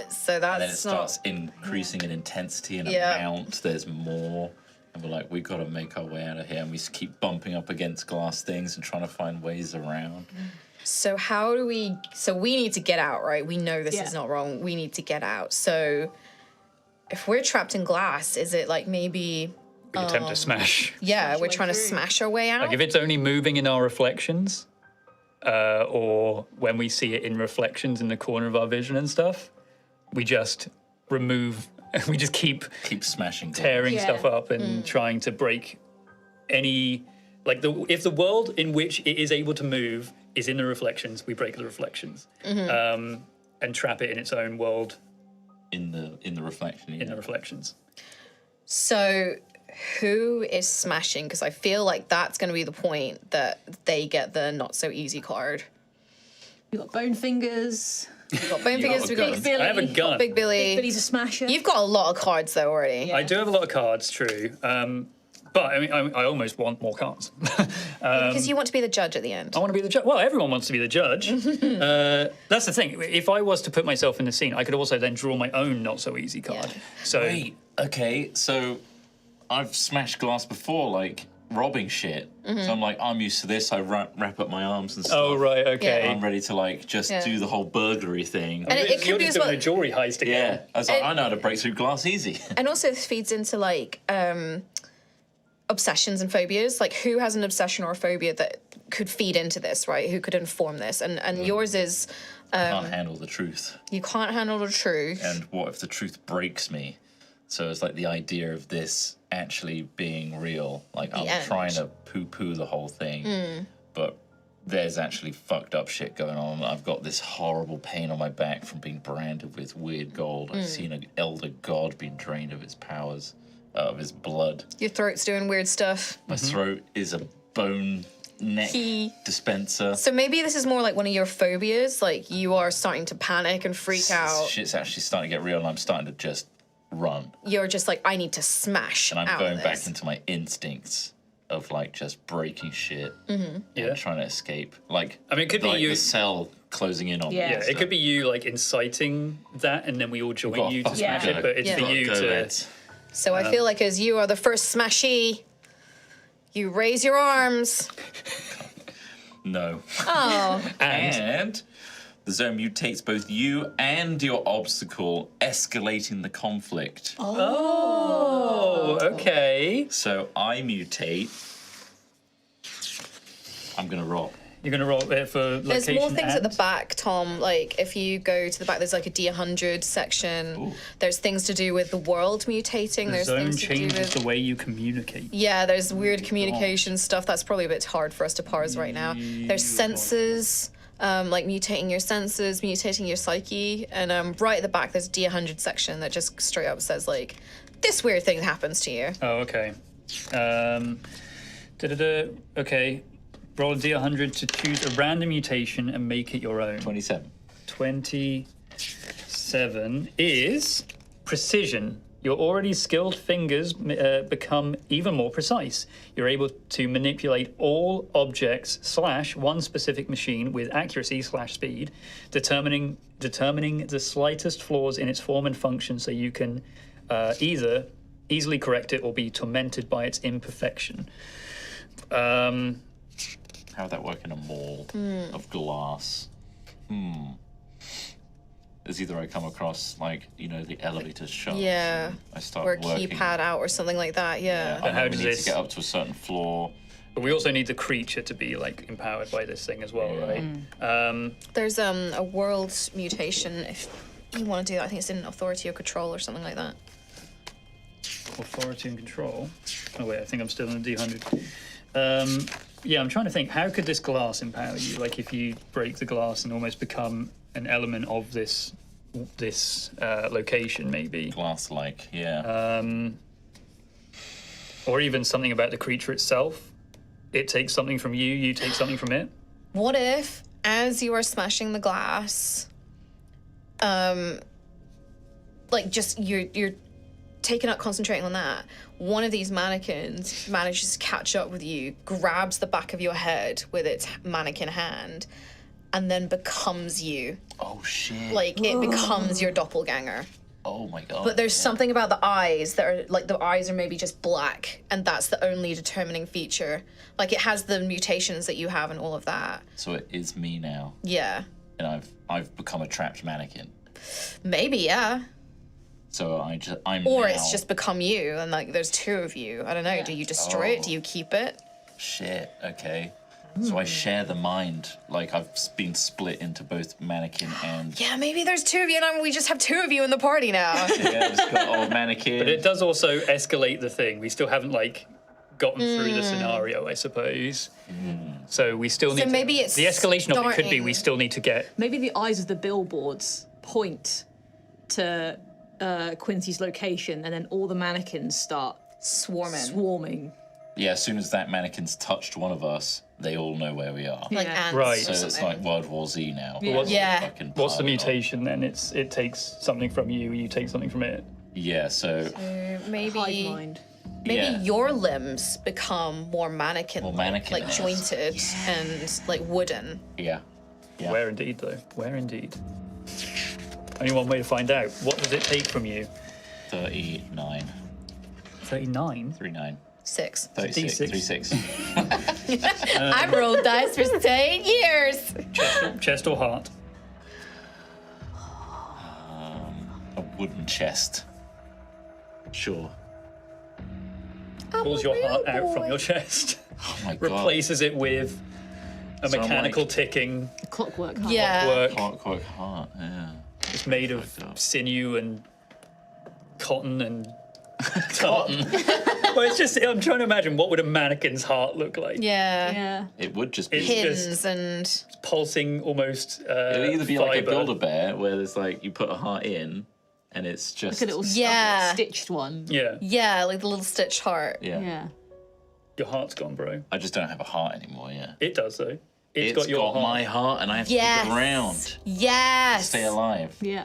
So And then it that's not. starts increasing in intensity and Yeah. amount. There's more. And we're like, we've got to make our way out of here. And we just keep bumping up against glass things and trying to find ways around. So how do we? So we need to get out, right? We know this Yeah. is not wrong. We need to get out. So if we're trapped in glass, is it like maybe? We attempt to smash. Yeah, Smash we're our way trying to through. smash our way out. Like if it's only moving in our reflections, or when we see it in reflections in the corner of our vision and stuff, we just remove, we just keep Keep smashing glass. tearing Yeah. stuff up and trying to break any, like if the world in which it is able to move is in the reflections, we break the reflections, and trap it in its own world in the reflection. in the reflections. So who is smashing? Because I feel like that's going to be the point that they get the not so easy card. We've got bone fingers. We've got bone fingers. got a We've got gun. Billy. I have a gun. Big Billy. Billy's a smasher. You've got a lot of cards though already. Yeah. I do have a lot of cards, true. But I mean, I almost want more cards. Because you want to be the judge at the end. I want to be the judge. Well, everyone wants to be the judge. That's the thing. If I was to put myself in the scene, I could also then draw my own not so easy card. Yeah. So Wait, okay, so I've smashed glass before, like robbing shit. So I'm like, I'm used to this. I wrap up my arms and stuff. oh right, okay. I'm ready to like just Yeah. do the whole burglary thing. And it could You're be just as doing well. a jewelry heist again. Yeah, I was like, And- I know how to break through glass easy. And also this feeds into like obsessions and phobias. Like who has an obsession or a phobia that could feed into this, right? Who could inform this? And yours is Can't handle the truth. you can't handle the truth. And what if the truth breaks me? So it's like the idea of this actually being real. Like I'm end. trying to poo-poo the whole thing, but there's actually fucked up shit going on. I've got this horrible pain on my back from being branded with weird gold. I've seen an elder god being drained of its powers, of his blood. Your throat's doing weird stuff. My throat is a bone neck He- dispenser. So maybe this is more like one of your phobias. Like you are starting to panic and freak out. Shit's actually starting to get real, and I'm starting to just run. You're just like, I need to smash And I'm out going of back this. into my instincts of like just breaking shit Yeah. and trying to escape. Like, I mean, it could be like you- the cell closing in on me. Yeah. Yeah, it could be you like inciting that, and then we all join Gotta you to fucking smash go. it. But it's Yeah. for Gotta you go, to. lads. So I feel like as you are the first smashee, you raise your arms. No. Oh, And the zone mutates both you and your obstacle, escalating the conflict. Oh, okay. So I mutate. I'm gonna roll. You're gonna roll it for location. there's more things at and- the back, Tom. Like if you go to the back, there's like a D100 section. Ooh. There's things to do with the world mutating. The There's zone things to do changes with the way you communicate. yeah. There's weird communication stuff that's probably a bit hard for us to parse right now. There's senses. Like mutating your senses, mutating your psyche, and right at the back there's a D100 section that just straight up says like, this weird thing happens to you. Oh, okay. Okay. Roll a D100 to choose a random mutation and make it your own. 27. 27 is precision. Your already skilled fingers become even more precise. You're able to manipulate all objects / one specific machine with accuracy / speed, determining the slightest flaws in its form and function, so you can either easily correct it or be tormented by its imperfection. How would that work in a mall of glass? It's either I come across, like, you know, the elevator shaft. Yeah. I start Or working. keypad out or something like that, yeah. I how maybe does need this- to get up to a certain floor. But we also need the creature to be like empowered by this thing as well, right? There's a world mutation if you want to do that. I think it's in authority or control or something like that. Authority and control. Oh wait, I think I'm still in the D100. Yeah, I'm trying to think. How could this glass empower you? Like if you break the glass and almost become an element of this location, maybe. Glass-like, yeah. Or even something about the creature itself. It takes something from you, you take something from it. What if, as you are smashing the glass, like just you're taking up concentrating on that, one of these mannequins manages to catch up with you, grabs the back of your head with its mannequin hand, and then becomes you. Oh, shit. Like, it becomes your doppelganger. Oh, my God. But there's something about the eyes that are, like, the eyes are maybe just black, and that's the only determining feature. Like, it has the mutations that you have and all of that. So it is me now, Yeah. and I've become a trapped mannequin. Maybe, yeah. So I'm Or now... it's just become you, and, like, there's two of you. I don't know. Do you destroy it? Do you keep it? Shit, okay. So I share the mind, like I've been split into both mannequin and... Yeah, maybe there's two of you, and we just have two of you in the party now. Yeah, just got old mannequin. But it does also escalate the thing. We still haven't, like, gotten through the scenario, I suppose. So we still need to... maybe it's the escalation of it could be starting- we still need to get... Maybe the eyes of the billboards point to Quincy's location, and then all the mannequins start swarming. Yeah, as soon as that mannequin's touched one of us, they all know where we are. Like Yeah. ants Right. or So it's something. like World War Z now. Yeah. What's- Yeah. Fucking What's the pilot. mutation then? It takes something from you, you take something from it. Yeah, so... Maybe... Hive mind. Maybe yeah. your limbs become more mannequin, More mannequin-esque. like jointed and like wooden. Yeah. Yeah. Where indeed, though? Where indeed? Only one way to find out. What does it take from you? 39. 39? 39. 6. 36. D6. 36. I've rolled dice for 10 years. Chest or heart? A wooden chest. Sure. Pulls your heart out from your chest. Oh my god. Replaces it with a So I'm mechanical like- ticking Clockwork. Yeah. work. Clockwork heart, yeah. It's made of Fucked up. sinew and cotton and cotton. Well, it's just, I'm trying to imagine what would a mannequin's heart look like. Yeah. Yeah. It would just be... It's Pins just and pulsing almost It'd either be like a fibre. Build-A-Bear, where there's like, you put a heart in, and it's just... Like a little Yeah. stitched one. Yeah, yeah, like the little stitched heart. Yeah. Yeah. your heart's gone, bro. I just don't have a heart anymore, yeah. It does, though. It's got your heart. my heart, and I have to Yes. keep it around. Yes. Stay alive. Yeah.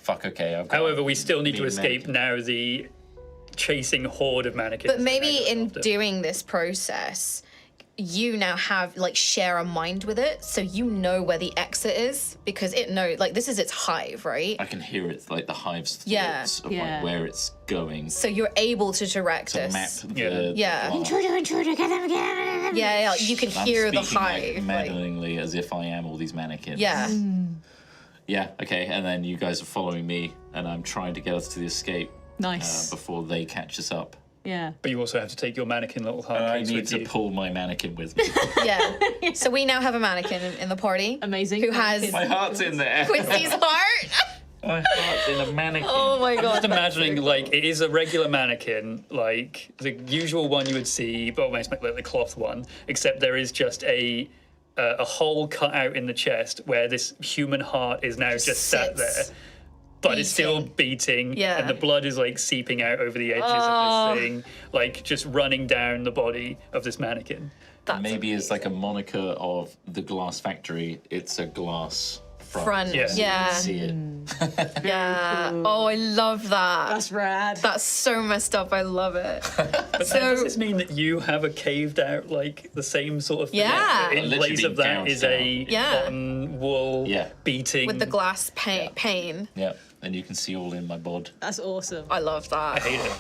Fuck, okay, I've got However, we still need to be escape mannequin. now the chasing horde of mannequins. But maybe that are in after. doing this process, you now have like share a mind with it, so you know where the exit is because it knows. Like this is its hive, right? I can hear it, like the hive's thoughts Yeah. of Yeah. like where it's going So you're able to direct to us. map the... Yeah. Yeah. glass. Yeah, you can I'm hear the speaking, hive. like, like- maddeningly as if I am all these mannequins. yeah. Yeah, okay, and then you guys are following me, and I'm trying to get us to the escape Nice. before they catch us up. Yeah. But you also have to take your mannequin little heart I case need with to you. pull my mannequin with me. Yeah. So we now have a mannequin in the party. Amazing. Who has My heart's in there. Quincy's heart? My heart's in a mannequin. Oh my I'm god. just imagining, like, it is a regular mannequin, like the usual one you would see, but almost like the cloth one, except there is just a hole cut out in the chest where this human heart is now just sat there, sits, but it's still beating, Yeah. and the blood is like seeping out over the edges of this thing, like just running down the body of this mannequin. That's Maybe it's like a moniker of the glass factory. It's a glass front. Yeah. Yeah. See it. Yeah. Oh, I love that. That's rad. That's so messed up. I love it. Does this mean that you have a caved out, like the same sort of thing? Yeah. In Literally place of that gouged is out. a Yeah. cotton wool Yeah. beating. With the glass pane. Yeah, and you can see all in my bod. That's awesome. I love that. I hate it.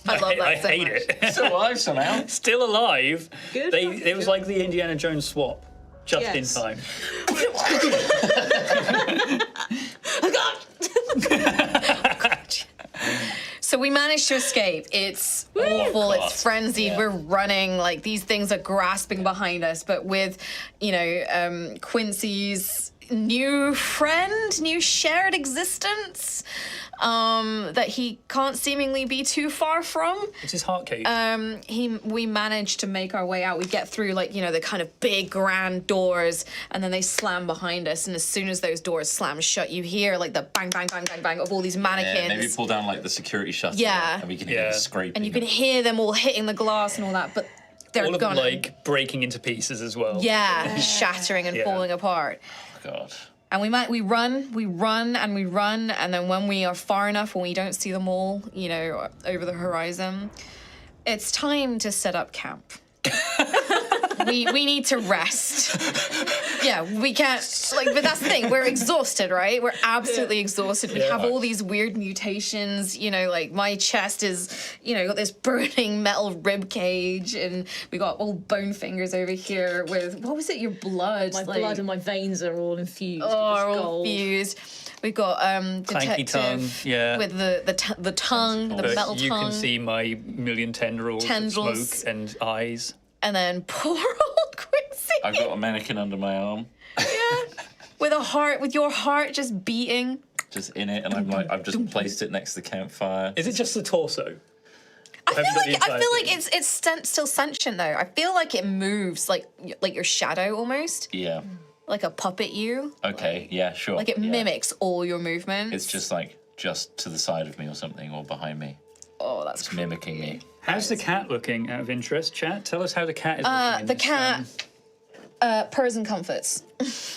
I love that I so hate much. it. Still alive somehow. Still alive. Good. It was like the Indiana Jones swap, just Yes. in time. So we managed to escape. It's awful. God. It's frenzied. Yeah. We're running. Like these things are grasping behind us. But with, Quincy's new friend, new shared existence, that he can't seemingly be too far from. It's his heart cage. We managed to make our way out. We get through the kind of big grand doors, and then they slam behind us. And as soon as those doors slam shut, you hear like the bang, bang, bang, bang, bang of all these mannequins. Yeah, maybe pull down like the security shutter. Yeah. And we can hear Yeah. the scraping. And you can hear them all hitting the glass and all that, but they're All of them gone. like breaking into pieces as well. Yeah, shattering and Yeah. falling apart. God. And we run, and then when we are far enough, when we don't see them all, over the horizon, it's time to set up camp. we need to rest. Yeah, we can't, but that's the thing, we're exhausted, right? We're absolutely exhausted. We have all these weird mutations, my chest is, got this burning metal rib cage, and we got all bone fingers over here with, what was it, your blood? My blood and my veins are all infused. with Oh, this are all gold. fused. We've got Clanky detective tongue, yeah. with the tongue, the But metal you tongue, can see my million tendrils of Tendrils. smoke and eyes. and then poor old Quincy I've got a mannequin under my arm, with your heart just beating. just in it, and I've just placed it next to the campfire. Is it just the torso? I feel Have you got the like entire thing? it's still sentient though. I feel like it moves like your shadow almost, Yeah. like a puppet you. Okay. Yeah. Sure. Like it yeah. mimics all your movements. It's just to the side of me or something, or behind me. oh, that's It's mimicking me. How's the cat looking out of interest, chat? Tell us how the cat is looking. in the this, cat. Purrs and comforts.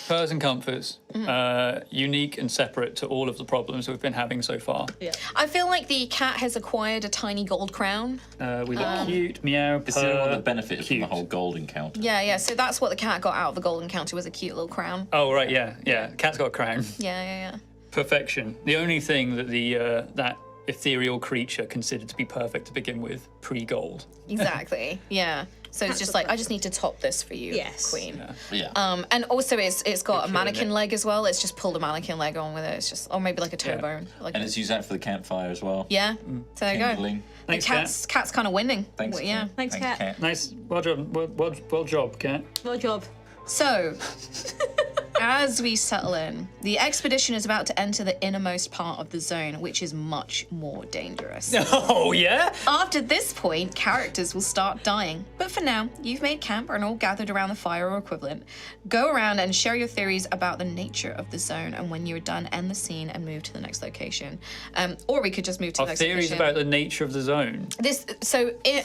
Purrs and comforts, unique and separate to all of the problems we've been having so far. I feel like the cat has acquired a tiny gold crown. We look cute, meow, purr. Is there what the benefit from cute. the whole gold encounter? Yeah. So that's what the cat got out of the golden counter, was a cute little crown. Oh right, yeah. Cat's got a crown. Yeah. Perfection. The only thing that that ethereal creature considered to be perfect to begin with, pre-gold. Exactly. Yeah. So it's just like, I just need to top this for you, Yes. Queen. Yeah. And also it's got a mannequin it. leg as well. It's just pulled a mannequin leg on with it. It's just, or maybe like a toe Yeah. bone. Like And it's used out for the campfire as well. yeah. So there you go. Kindling. The Thanks, cat's kind of winning. Thanks. Well, yeah. Cat. Thanks, Cat. Nice. Well done. Well job, cat. Well job. So, as we settle in, the expedition is about to enter the innermost part of the zone, which is much more dangerous. Oh yeah. After this point, characters will start dying. But for now, you've made camp and are all gathered around the fire or equivalent. Go around and share your theories about the nature of the zone, and when you're done, end the scene and move to the next location. Or we could just move to Our the next theories location. about the nature of the zone.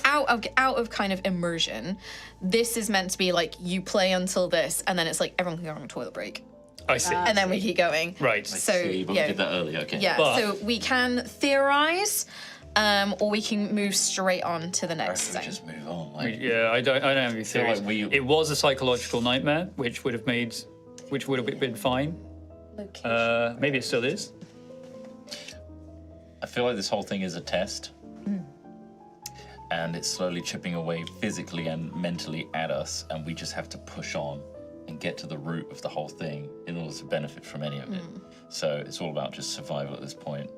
Out of kind of immersion, this is meant to be like you play until this, and then it's like everyone can go on a toilet break, I see. and then we keep going. Right. So See, but we did that earlier. Okay. yeah. But- So we can theorize, or we can move straight on to the I next reckon we zone. just move on. Like, Yeah, I don't have any theories. like It was a psychological nightmare, which would have been fine. Maybe it still is. I feel like this whole thing is a test. And it's slowly chipping away physically and mentally at us, and we just have to push on and get to the root of the whole thing in order to benefit from any of it. So it's all about just survival at this point.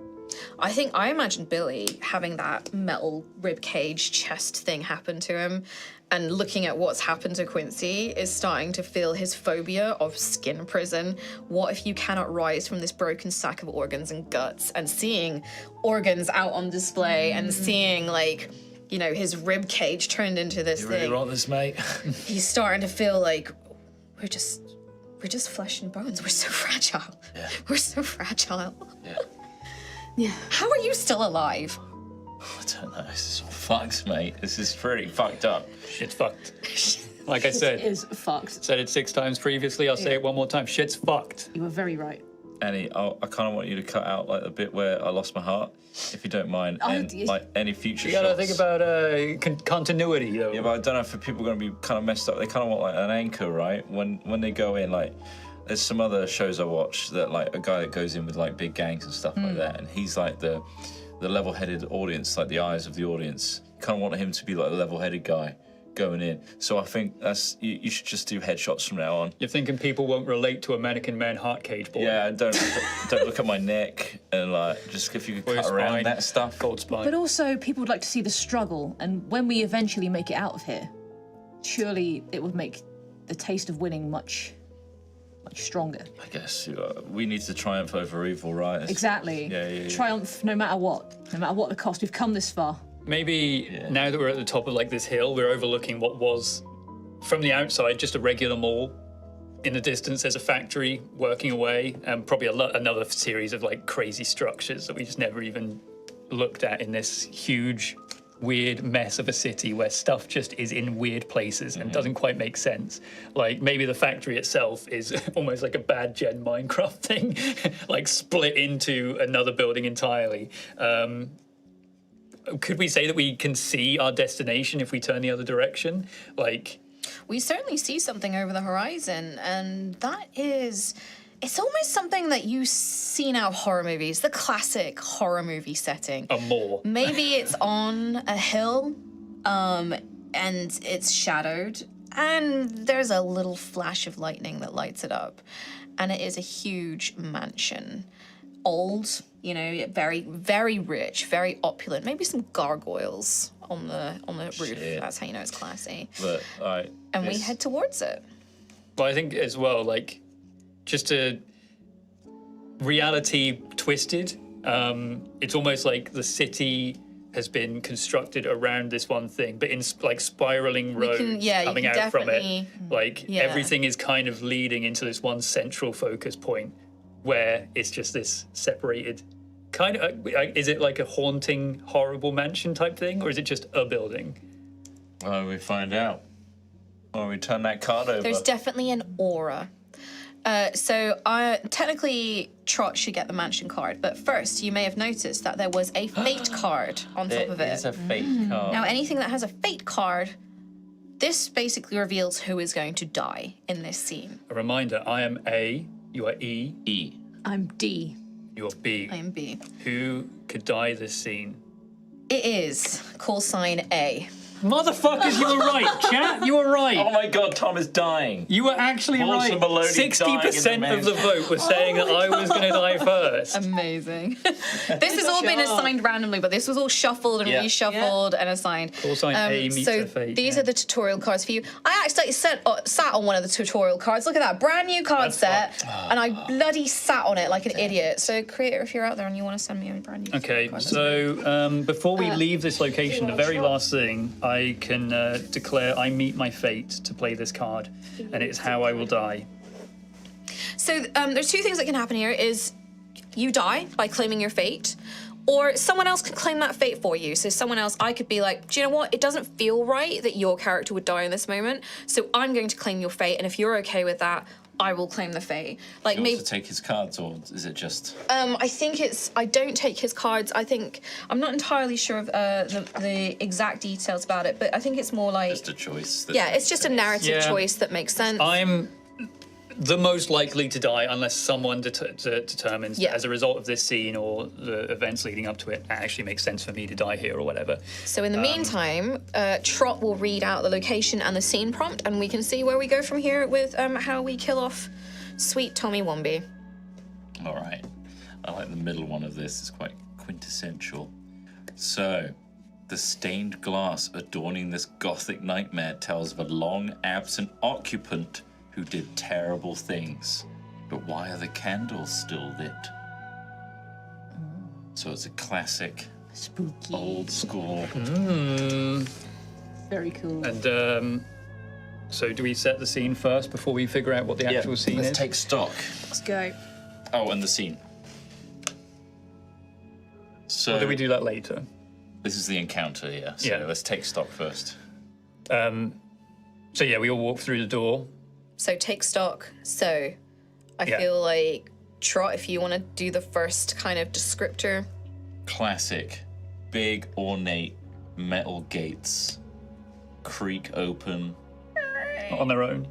I imagine Billy having that metal rib cage chest thing happen to him, and looking at what's happened to Quincy is starting to feel his phobia of skin prison. What if you cannot rise from this broken sack of organs and guts, and seeing organs out on display and seeing his rib cage turned into this thing. want this, mate? He's starting to feel like we're just flesh and bones. We're so fragile. Yeah. We're so fragile. Yeah. How are you still alive? I don't know. This is all fucked, mate. This is pretty fucked up. Shit's fucked. Like I said, Is fucked. said it 6 times previously. I'll say it one more time. Shit's fucked. You were very right. Annie, I kind of want you to cut out like the bit where I lost my heart, if you don't mind, and like any future You gotta shots. think about continuity, though. Yeah, but I don't know if people are going to be kind of messed up. They kind of want like an anchor, right? When they go in, like, there's some other shows I watch that like a guy that goes in with like big gangs and stuff like that, and he's like the level-headed audience, like the eyes of the audience. You kind of want him to be like the level-headed guy going in. So I think that's you should just do headshots from now on. You're thinking people won't relate to a mannequin man heart cage boy? Yeah, don't look at my neck, and like just if you could cut around spine, that stuff. Gold spine. But also, people would like to see the struggle, and when we eventually make it out of here, surely it would make the taste of winning much stronger. I guess we need to triumph over evil, right? Exactly. Yeah. Triumph no matter what the cost. We've come this far. Maybe now that we're at the top of like this hill, we're overlooking what was, from the outside, just a regular mall. In the distance, there's a factory working away, and probably another series of like crazy structures that we just never even looked at in this huge, weird mess of a city where stuff just is in weird places and doesn't quite make sense. Like maybe the factory itself is almost like a bad gen Minecraft thing, like split into another building entirely. Could we say that we can see our destination if we turn the other direction? Like, We certainly see something over the horizon, and that is... It's almost something that you see out of horror movies, the classic horror movie setting. a moor. Maybe it's on a hill, and it's shadowed, and there's a little flash of lightning that lights it up. And it is a huge mansion. Old, very, very rich, very opulent. Maybe some gargoyles on the roof. Shit. That's how you know it's classy. But And we head towards it. But I think as well, like, just a reality twisted. It's almost like the city has been constructed around this one thing, but in like spiraling roads coming out from it. Like everything is kind of leading into this one central focus point where it's just this separated kind of. Is it like a haunting, horrible mansion type thing, or is it just a building? Well, we find out when we turn that card over. There's definitely an aura. So technically Trot should get the mansion card, but first you may have noticed that there was a fate card on top of it. It's a fake card. Now anything that has a fate card, this basically reveals who is going to die in this scene. A reminder: I am A, you are E, E. I'm D. you are B. I am B. Who could die this scene? It is call sign A. Motherfuckers, you were right, chat. You were right. Oh my God, Tom is dying. You were actually Balls right. of Maloney 60% of the vote was saying that I was going to die first. Amazing. This has all been assigned randomly, but this was all shuffled and reshuffled and assigned. Call sign A meets so a fate. these are the tutorial cards for you. I actually sat on one of the tutorial cards. Look at that, brand new card set, and I bloody sat on it like an idiot. So creator, if you're out there and you want to send me a brand new Okay, card, so before we leave this location, the very last thing, I can declare I meet my fate to play this card, and it's how I will die. So there's two things that can happen here: is you die by claiming your fate, or someone else can claim that fate for you. So someone else, I could be like, do you know what? It doesn't feel right that your character would die in this moment, so I'm going to claim your fate, and if you're okay with that, I will claim the fate. Like Do you maybe want to take his cards, or is it just? I think I don't take his cards. I'm not entirely sure of the exact details about it, but I think it's more like Just a choice. it's just a narrative Yeah. choice that makes sense. I'm the most likely to die unless someone determines that as a result of this scene or the events leading up to it, it actually makes sense for me to die here or whatever. So in the meantime, Trot will read out the location and the scene prompt, and we can see where we go from here with how we kill off sweet Tommy Womby. All right. I like the middle one of this. It's quite quintessential. So, the stained glass adorning this gothic nightmare tells of a long-absent occupant who did terrible things. But why are the candles still lit? So it's a classic, Spooky. old school. Very cool. And so do we set the scene first before we figure out what the actual scene Let's is? take stock. Let's go. Oh, and the scene. So Or do we do that later? this is the encounter, yeah. So Yeah. let's take stock first. So yeah, we all walk through the door. So take stock. So I Yeah. feel like, Trot, if you want to do the first kind of descriptor. Classic. Big, ornate metal gates. Creak open On their own.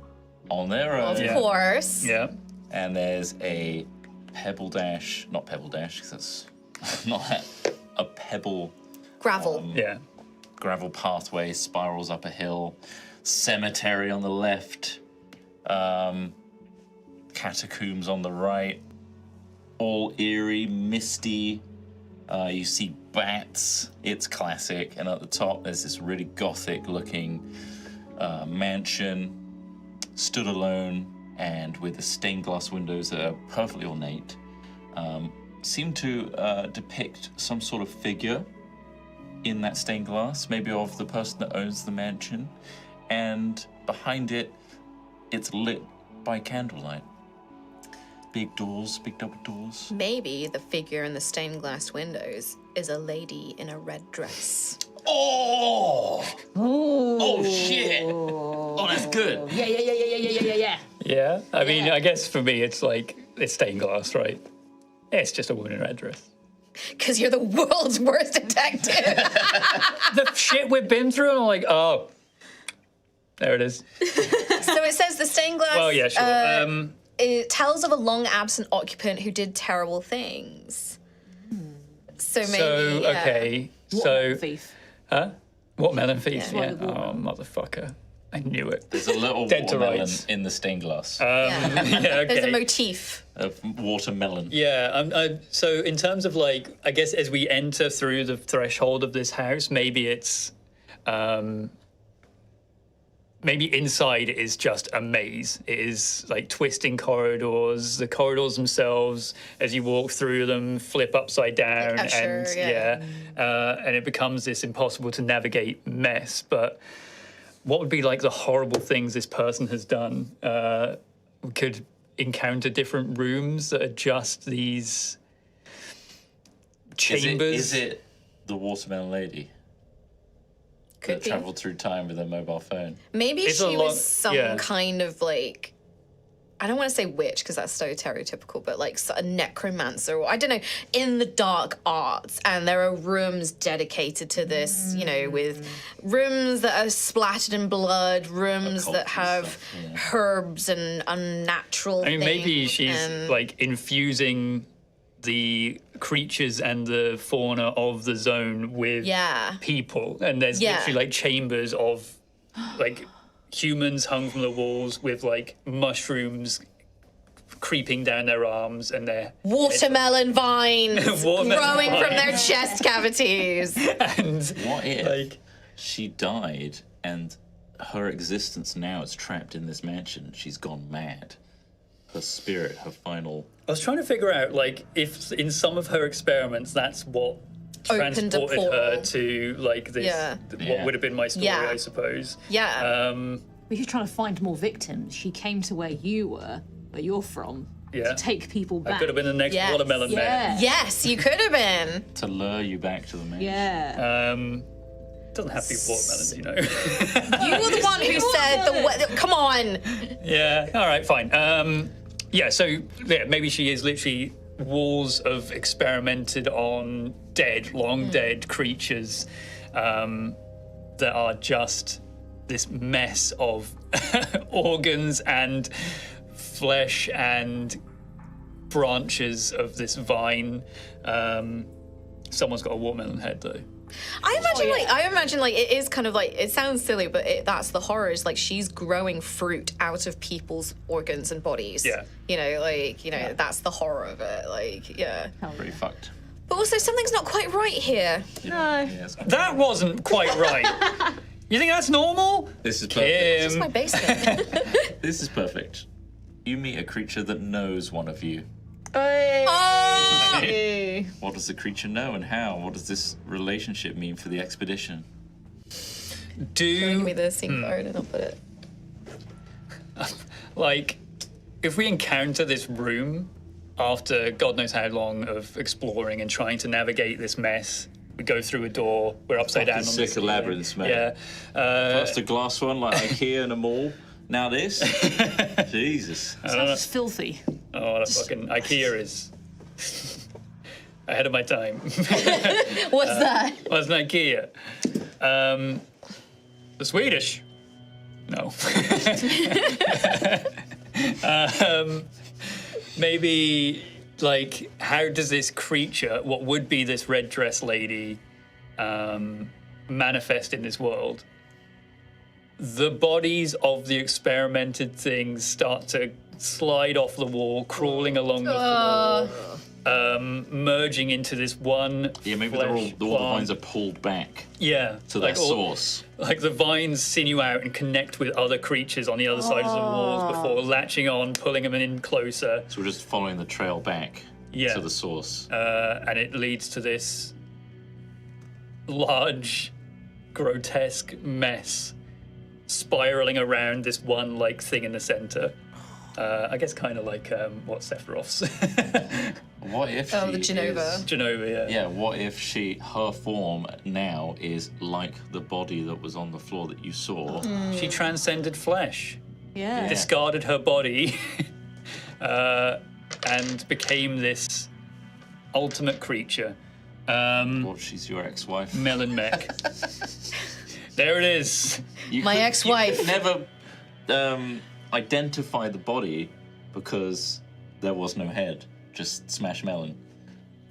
on their own. Of course. Yeah. And there's a pebble dash. Not pebble dash, because that's not that. A pebble Gravel. Yeah. gravel pathway spirals up a hill. Cemetery on the left. Catacombs on the right. All eerie, misty. You see bats. It's classic. And at the top, there's this really gothic-looking mansion, stood alone, and with the stained glass windows that are perfectly ornate. Seem to depict some sort of figure in that stained glass, maybe of the person that owns the mansion. And behind it, it's lit by candlelight. Big doors, big double doors. Maybe the figure in the stained glass windows is a lady in a red dress. Oh! Oh, shit! Oh, that's good. Yeah. Yeah. I mean, I guess for me, it's stained glass, right? It's just a woman in a red dress. Because you're the world's worst detective. The shit we've been through, and I'm like, oh, there it is. So it says the stained glass. Well, yeah, sure. It tells of a long absent occupant who did terrible things. So maybe. So, yeah. okay. So, Thief. watermelon thief. Yeah. Yeah. Oh, motherfucker. I knew it. There's a little Dead to watermelon rights. in the stained glass. Yeah. Yeah, okay. There's a motif. Of watermelon. Yeah, so in terms of I guess as we enter through the threshold of this house, maybe it's, maybe inside it is just a maze. It is like twisting corridors. The corridors themselves, as you walk through them, flip upside down, Usher, and yeah. and it becomes this impossible to navigate mess. But what would be the horrible things this person has done? We could encounter different rooms that are just these chambers. Is it the watermelon lady Could that be. travelled through time with her mobile phone? Maybe It's a she long- was some yeah. kind of I don't want to say witch because that's so stereotypical, but a necromancer or I don't know, in the dark arts. And there are rooms dedicated to this, with rooms that are splattered in blood, rooms Occult that and have stuff, yeah. herbs and unnatural I mean, maybe things she's and- infusing the creatures and the fauna of the zone with Yeah. people, and there's Yeah. literally chambers of humans hung from the walls with mushrooms creeping down their arms and their watermelon vines Watermelon growing from their vines. chest cavities. and What if she died and her existence now is trapped in this mansion? She's gone mad. Her spirit, her final... I was trying to figure out if in some of her experiments that's what Opened a transported her portal. to this Yeah. what would have been my story, Yeah. I suppose. Yeah. But she's trying to find more victims. She came to where you were, where you're from, Yeah. to take people back. I could have been the next Yes. watermelon man. Yeah. Yes, you could have been. To lure you back to the mansion. Yeah. Doesn't have to be watermelons, You were the one who said come on. Yeah. All right. Fine. Maybe she is literally walls of experimented on long dead creatures that are just this mess of organs and flesh and branches of this vine. Someone's got a watermelon head though. I imagine it is kind of it sounds silly, but that's the horror is she's growing fruit out of people's organs and bodies. Yeah. That's the horror of it. Yeah. Pretty fucked. But also something's not quite right here. No. Yeah, it's- That wasn't quite right. You think that's normal? This is perfect. It's my basement. This is perfect. You meet a creature that knows one of you. Oh! What does the creature know and how? What does this relationship mean for the expedition? Give me the scene card and I'll put it. If we encounter this room after God knows how long of exploring and trying to navigate this mess, We go through a door. We're upside down on Sick this of labyrinths, mate. Yeah. First a glass one like IKEA in a mall. Now this. Jesus. Sounds filthy. Oh, that fucking IKEA is ahead of my time. What's that? What's an IKEA? The Swedish. No. Maybe, like, how does this creature, what would be this red dress lady, manifest in this world? The bodies of the experimented things start to slide off the wall, crawling along the floor, merging into this one. Yeah, maybe flesh all the plant. vines are pulled back Yeah, to their source. Like the vines sinew out and connect with other creatures on the other side of the walls before latching on, pulling them in closer. So we're just following the trail back to the source. And it leads to this large, grotesque mess spiraling around this one like thing in the center. I guess kind of like what Sephiroth's. What if the Genova. Genova, yeah. Yeah, what if her form now is like the body that was on the floor that you saw? She transcended flesh, Yeah. discarded her body, and became this ultimate creature. What, she's your ex-wife? Melon Mech. There it is. My ex-wife. You could never identify the body because there was no head. Just smash melon.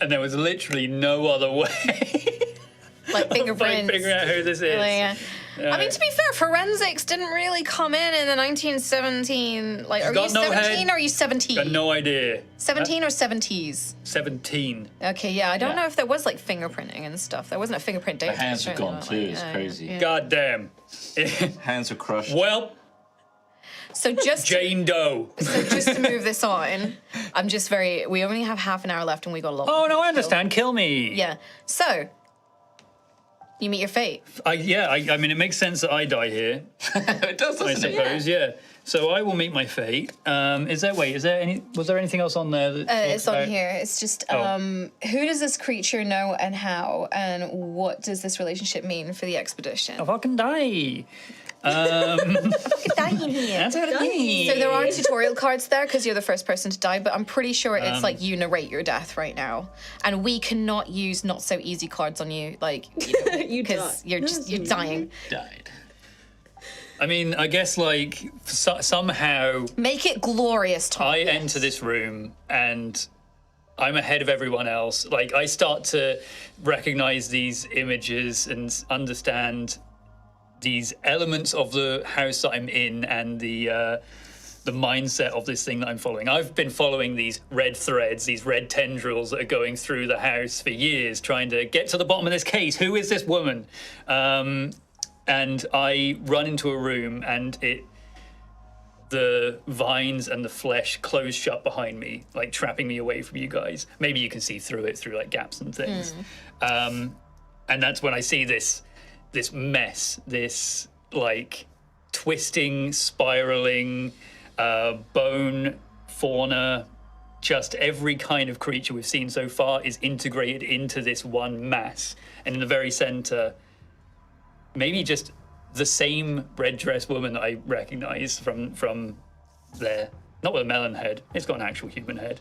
And there was literally no other way. Like fingerprints. Like figuring out who this is. I mean, to be fair, forensics didn't really come in the 1917. Like, are you got no 17 head. or are you 17? Got no idea. 17 or 70s? 17. Okay, yeah, I don't Yeah. know if there was like fingerprinting and stuff. There wasn't a fingerprint The database. hands are or anything gone like too. that. It's Yeah, crazy. yeah. God damn. Hands are crushed. Well, So just Jane Doe. so just to move this on, we only have half an hour left and we got a lot. Oh, no, I to understand. Kill me. kill. Yeah. So you meet your fate. I mean, it makes sense that I die here, It does, I doesn't it? suppose, yeah. So I will meet my fate. Was there anything else on there that talks It's on about- here. It's just Oh. who does this creature know and how, and what does this relationship mean for the expedition? I fucking die. Dying here. That's what it means. So there are tutorial cards there because you're the first person to die, but I'm pretty sure it's like you narrate your death right now, and we cannot use not so easy cards on you, like You because die. you're dying. Died. I mean, I guess, like, somehow Make it glorious, Tom. I enter this room and I'm ahead of everyone else. Like, I start to recognize these images and understand these elements of the house that I'm in and the mindset of this thing that I'm following. I've been following these red threads, these red tendrils that are going through the house for years, trying to get to the bottom of this case. Who is this woman? And I run into a room and the vines and the flesh close shut behind me, like trapping me away from you guys. Maybe you can see through it, through like gaps and things. And that's when I see this mess, this like twisting, spiraling, bone fauna, just every kind of creature we've seen so far is integrated into this one mass. And in the very center, maybe just the same red dress woman that I recognize from there. Not with a melon head. It's got an actual human head.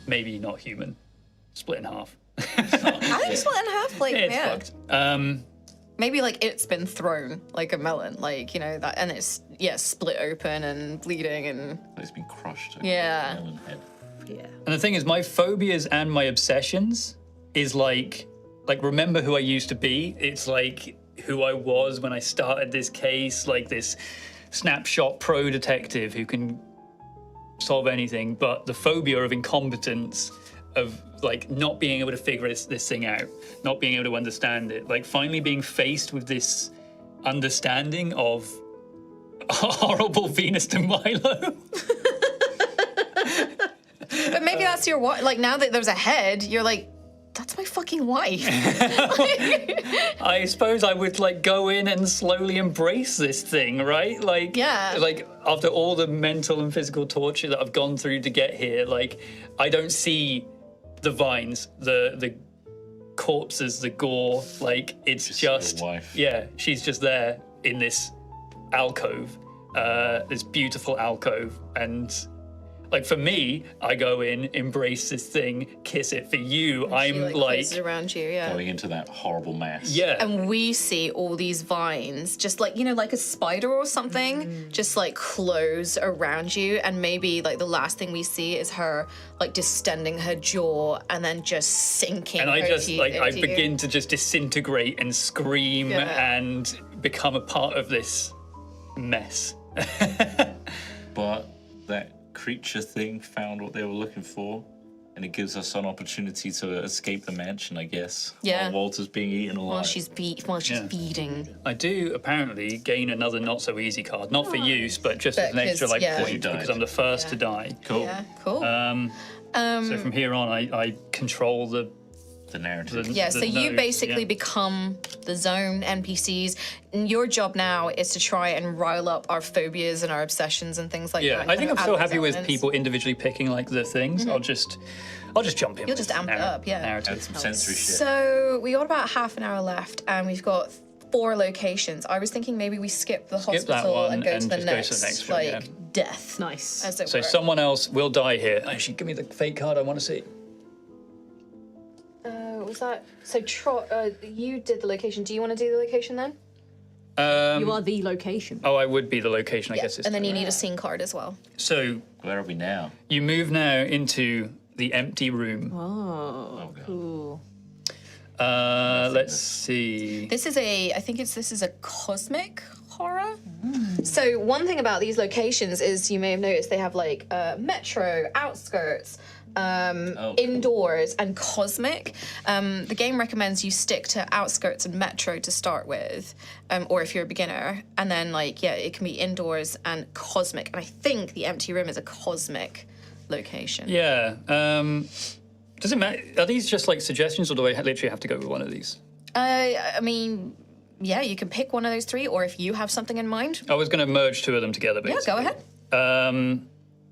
Maybe not human. Split in half. I think split in half, like It's yeah. fucked. Maybe like it's been thrown like a melon, like that, and it's split open and bleeding and It's been crushed. Yeah. Melon head. Yeah. And the thing is, my phobias and my obsessions is like remember who I used to be. It's like who I was when I started this case, like this snapshot pro detective who can solve anything. But the phobia of incompetence, of like not being able to figure this thing out, not being able to understand it, like finally being faced with this understanding of horrible Venus de Milo. But maybe that's your wife. Like now that there's a head, you're like, that's my fucking wife. I suppose I would like go in and slowly embrace this thing, right? Like, Yeah. Like after all the mental and physical torture that I've gone through to get here, like I don't see the vines, the corpses, the gore. Like it's just your wife. yeah, she's just there in this alcove, this beautiful alcove, and like for me, I go in, embrace this thing, kiss it. For you, She, I'm like closes around you, yeah. Going into that horrible mass. yeah. And we see all these vines, just like, you know, like a spider or something, just like close around you. And maybe like the last thing we see is her like distending her jaw and then just sinking. And I her just teeth like I into you. begin to just disintegrate and scream Yeah. and become a part of this mess. But that creature thing found what they were looking for, and it gives us an opportunity to escape the mansion, I guess. Yeah. While Walter's being eaten alive. While she's Yeah. feeding. I do apparently gain another not so easy card, not for use, but just as an But extra 'cause, like yeah. point You died. because I'm the first to die. Cool. Yeah, cool. So from here on, I control the The narrative. Yeah, so you nodes, basically yeah. become the zone NPCs. And your job now is to try and rile up our phobias and our obsessions and things like that. Yeah, and I think kind I'm of so add those happy with elements. people individually picking like the things. I'll just jump in. You'll with just amp it up, yeah. Narrative. Add some sensory shit. So we got about half an hour left, and we've got 4 locations. I was thinking maybe we skip the that hospital one and go to and the just go to next, the next one, like yeah. death. Nice. As it So were. someone else will die here. Actually, give me the fake card. I want to see. Was that so? You did the location. Do you want to do the location then? You are the location. Oh, I would be the location. I guess it's And then you need a scene card as well. so. Where are we now? You move now into the empty room. Oh, God. cool. Let's see. This is a cosmic horror. So one thing about these locations is you may have noticed they have like metro, outskirts, cool. indoors, and cosmic. The game recommends you stick to outskirts and metro to start with, or if you're a beginner, and then like it can be indoors and cosmic. And I think the empty room is a cosmic location. Yeah. Does it matter? Are these just like suggestions, or do I literally have to go with one of these? I mean, yeah, you can pick one of those 3, or if you have something in mind, I was going to merge 2 of them together, yeah, basically. go ahead.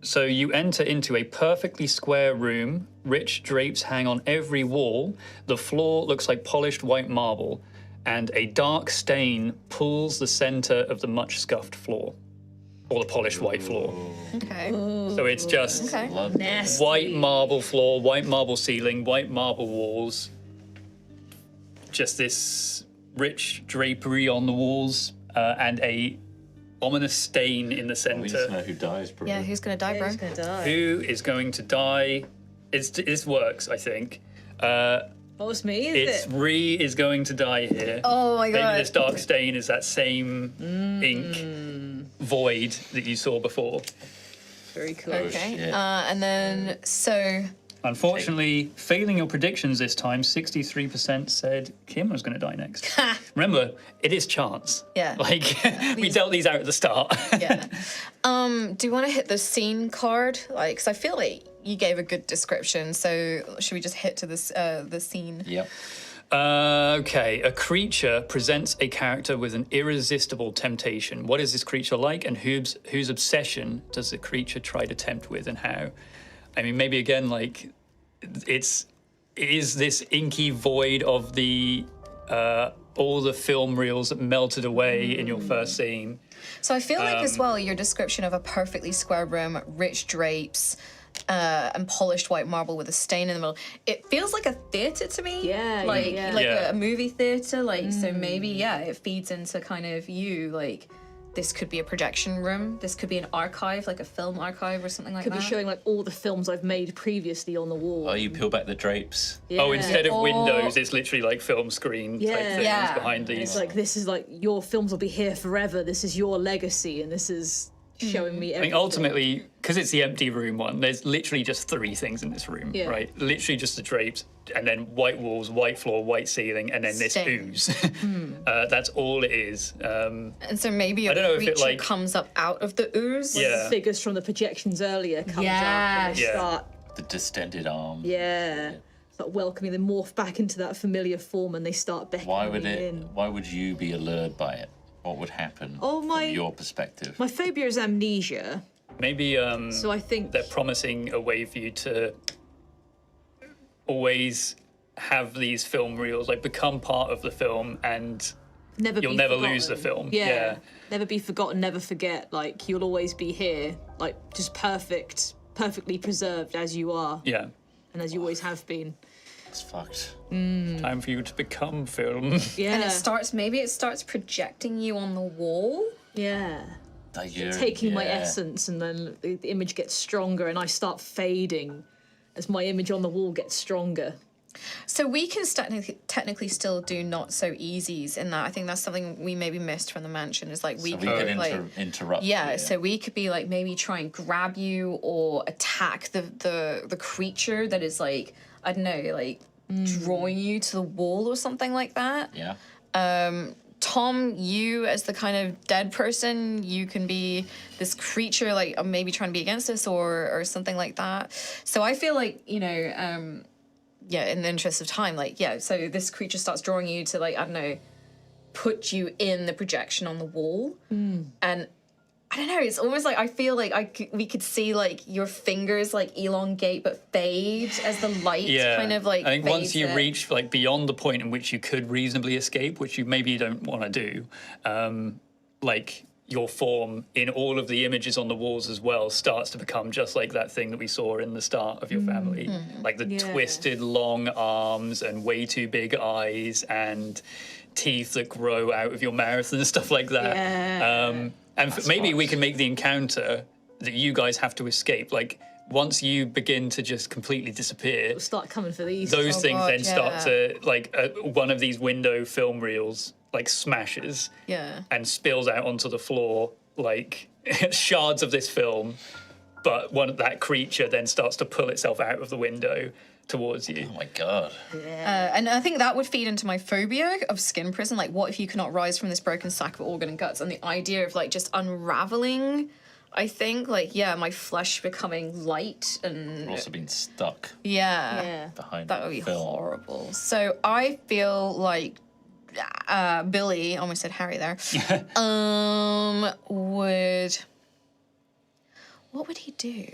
So you enter into a perfectly square room. Rich drapes hang on every wall. The floor looks like polished white marble, and a dark stain pulls the center of the much scuffed floor, or the polished white floor. Okay. So it's just Okay. Blood. Nasty. white marble floor, white marble ceiling, white marble walls. Just this rich drapery on the walls, and a ominous stain in the We just know center. who dies, bro. Yeah, who's gonna die, bro? Who's gonna die? Who is going to die? This works, I think. Oh, it's me, is it? Ree is going to die here. Oh my Maybe god. this dark stain is that same ink void that you saw before. Very cool. Okay. shit. And then so Unfortunately, failing your predictions this time, 63% said Kim was going to die next. Remember, it is chance. Yeah. Like, we dealt these out at the start. yeah. Do you want to hit the scene card? Like, because I feel like you gave a good description. So should we just hit to this the scene? Yep. Okay, a creature presents a character with an irresistible temptation. What is this creature like, and whose obsession does the creature try to tempt with, and how? I mean, maybe again, like, is this inky void of the all the film reels that melted away in your first scene? So I feel like as well your description of a perfectly square room, rich drapes, and polished white marble with a stain in the middle. It feels like a theater to me. Yeah, like yeah. like Yeah. a movie theater. Like so maybe it feeds into kind of you like. This could be a projection room. This could be an archive, like a film archive or something like Could that. be showing like all the films I've made previously on the wall. Oh, you peel back the drapes. Yeah. Oh, instead of Or- windows, it's literally like film screen type Yeah. things Yeah. behind these. It's like, this is like, your films will be here forever. This is your legacy, and this is showing me I everything. think ultimately, because it's the empty room one, there's literally just 3 things in this room, Yeah. right? Literally just the drapes, and then white walls, white floor, white ceiling, and then this Stain. ooze. That's all it is. And so maybe a I don't know if it, creature like- comes up out of the ooze. Yeah. Figures from the projections earlier comes up and they Yes. start, The distended arm. start welcoming, they morph back into that familiar form and they start beckoning in. Why would you be allured by it? What would happen Oh, my- from your perspective? My phobia is amnesia, Maybe so I think they're promising a way for you to always have these film reels like become part of the film, and you'll be never forgotten. lose the film. Yeah. Never be forgotten, never forget. Like, you'll always be here, like, just perfectly preserved as you are, Yeah. and as you always have been. It's fucked. Time for you to become film. Yeah. And it starts projecting you on the wall. Yeah. Like you're- Taking my yeah. essence, and then the image gets stronger, and I start fading as my image on the wall gets stronger. So we can technically still do not so easies in that. I think that's something we maybe missed from the mansion. Is like we So could we could like interrupt. yeah, you. so we could be like maybe try and grab you or attack the creature that is like, I don't know, like drawing you to the wall or something like that. Yeah. Tom, you as the kind of dead person, you can be this creature like maybe trying to be against us or something like that. So I feel like, you know, yeah, in the interest of time, like, yeah, so this creature starts drawing you to, like, I don't know, put you in the projection on the wall. And I don't know, it's almost like I feel like we could see, like, your fingers, like, elongate but fade as the light kind of, like, I think once fades you it. reach like beyond the point in which you could reasonably escape, which you maybe don't want to do, like your form in all of the images on the walls as well starts to become just like that thing that we saw in the start of your family, like the twisted long arms and way too big eyes and teeth that grow out of your mouth and stuff like that. And maybe we can make the encounter that you guys have to escape. Like once you begin to just completely disappear, Start coming for these. those things God, then start yeah. to like one of these window film reels like smashes Yeah. and spills out onto the floor like shards of this film, but that creature then starts to pull itself out of the window towards you. Oh my god. And I think that would feed into my phobia of skin prison. Like, what if you cannot rise from this broken sack of organ and guts? And the idea of, like, just unraveling, I think, like, yeah, my flesh becoming light and... We've also been stuck Yeah. behind That would be film. horrible. So I feel like Billy, almost said Harry there, what would he do?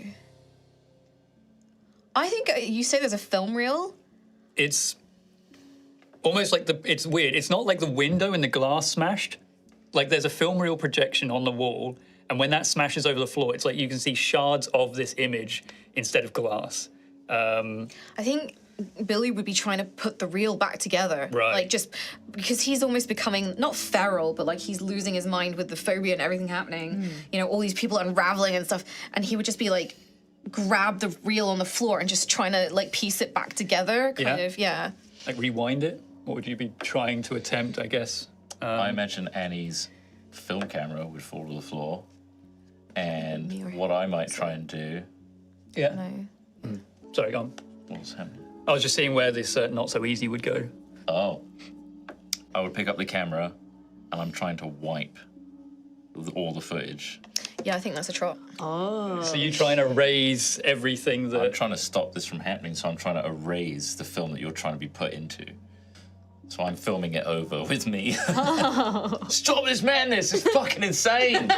I think you say there's a film reel. It's almost like it's weird. It's not like the window and the glass smashed. Like there's a film reel projection on the wall, and when that smashes over the floor, it's like you can see shards of this image instead of glass. I think Billy would be trying to put the reel back together. Right. Like, just because he's almost becoming, not feral, but like he's losing his mind with the phobia and everything happening. You know, all these people unraveling and stuff. And he would just be like, grab the reel on the floor and just trying to like piece it back together. Kind of, yeah. Like rewind it. What would you be trying to attempt, I guess? I imagine Annie's film camera would fall to the floor, and what I might try and do. Yeah. Sorry, go on. What's happening? I was just seeing where this not so easy would go. Oh, I would pick up the camera, and I'm trying to wipe all the footage. Yeah, I think that's a trot. So you trying to erase everything that... I'm trying to stop this from happening, so I'm trying to erase the film that you're trying to be put into. So I'm filming it over with me. Stop this madness! It's fucking insane!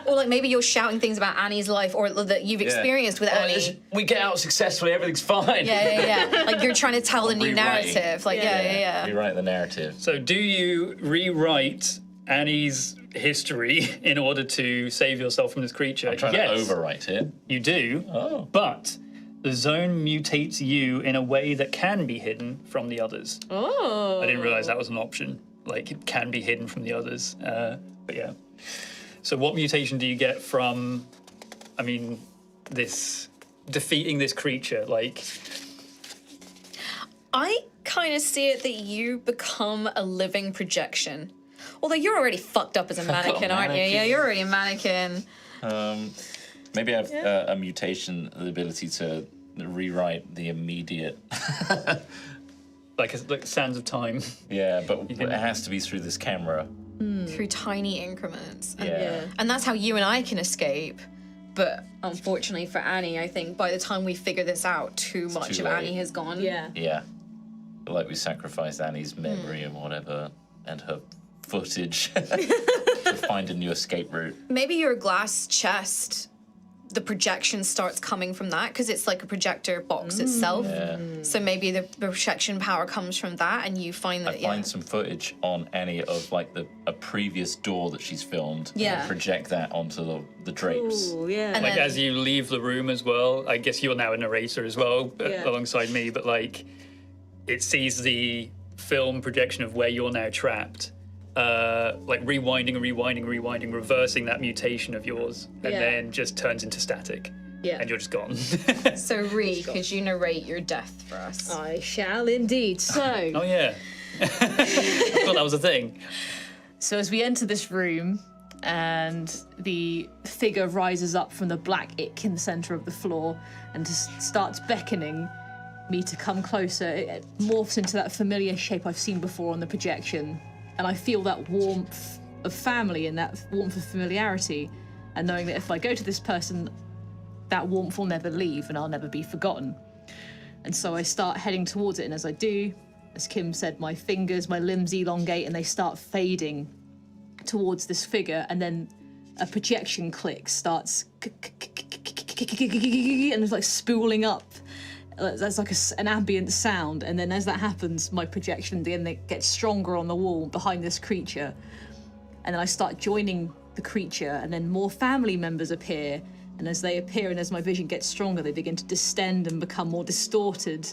Or like maybe you're shouting things about Annie's life or that you've experienced with Annie. We get out successfully, everything's fine. Yeah. Like you're trying to tell the new Rewriting. narrative. Like, yeah. Rewrite the narrative. So do you rewrite Annie's history in order to save yourself from this creature? I'm trying to overwrite it. You do, but the zone mutates you in a way that can be hidden from the others. I didn't realize that was an option. Like, it can be hidden from the others. But yeah. So what mutation do you get from, I mean, this defeating this creature? Like, I kind of see it that you become a living projection. Although you're already fucked up as a mannequin, aren't you? Yeah, you're already a mannequin. Maybe I have a mutation, the ability to rewrite the immediate. like Sands of Time. Yeah, but it has to be through this camera. Through tiny increments. And that's how you and I can escape. But unfortunately for Annie, I think by the time we figure this out, too much too of late. Annie has gone. Yeah. Like we sacrificed Annie's memory and whatever, and her footage to find a new escape route. Maybe your glass chest the projection starts coming from that, because it's like a projector box itself. So maybe the projection power comes from that, and you find that I find some footage on Annie of like a previous door that she's filmed. Yeah. And project that onto the drapes. Ooh, yeah. And Like then- as you leave the room as well, I guess you're now a narrator as well, alongside me, but like it sees the film projection of where you're now trapped, like rewinding, reversing that mutation of yours, and then just turns into static. Yeah. And you're just gone. So Ree, could you narrate your death for us? I shall indeed. So, Oh yeah. I thought that was a thing. so as we enter this room, and the figure rises up from the black ick in the center of the floor and just starts beckoning me to come closer. It morphs into that familiar shape I've seen before on the projection, and I feel that warmth of family and that warmth of familiarity, and knowing that if I go to this person, that warmth will never leave and I'll never be forgotten. And so I start heading towards it, and as I do, as Kim said, my fingers, my limbs elongate and they start fading towards this figure, and then a projection click starts and it's like spooling up. That's like an ambient sound, and then as that happens, my projection then it gets stronger on the wall behind this creature, and then I start joining the creature, and then more family members appear, and as they appear and as my vision gets stronger, they begin to distend and become more distorted,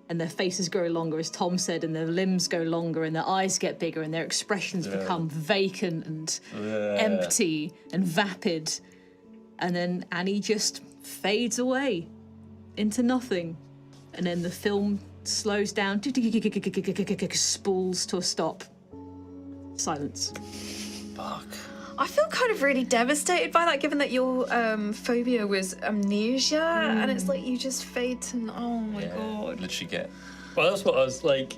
and their faces grow longer, as Tom said, and their limbs go longer, and their eyes get bigger, and their expressions become vacant and empty and vapid, and then Annie just fades away into nothing, and then the film slows down, spools to a stop. Silence. Fuck. I feel kind of really devastated by that, given that your phobia was amnesia, and it's like you just fade to. Oh my god. Literally get. Well, that's what I was like.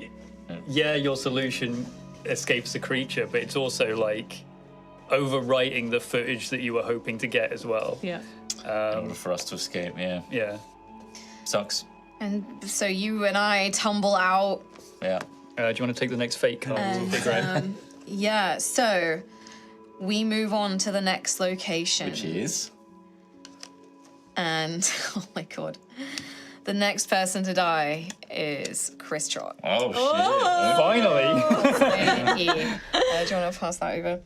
Yeah, your solution escapes the creature, but it's also like overwriting the footage that you were hoping to get as well. Yeah. In order for us to escape, Yeah. Sucks. And so you and I tumble out. Yeah. Do you want to take the next fate card? Figure out? Yeah. So we move on to the next location. Which is. And oh my god, the next person to die is Chris Trott. Oh shit. Finally. Thank you. Do you want to pass that over?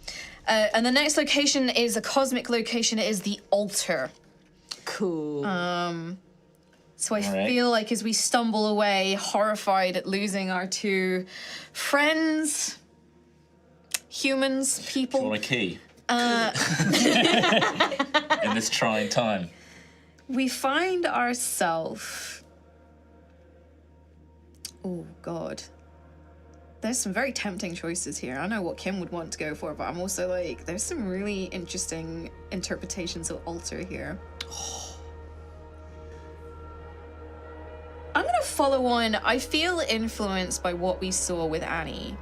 And the next location is a cosmic location. It is the altar. Cool. So I Alright. feel like as we stumble away, horrified at losing our two friends, humans, Do you people, want a key? In this trying time. we find ourselves. Oh God. There's some very tempting choices here. I know what Kim would want to go for, but I'm also like, there's some really interesting interpretations of altar here. I'm gonna follow on. I feel influenced by what we saw with Annie.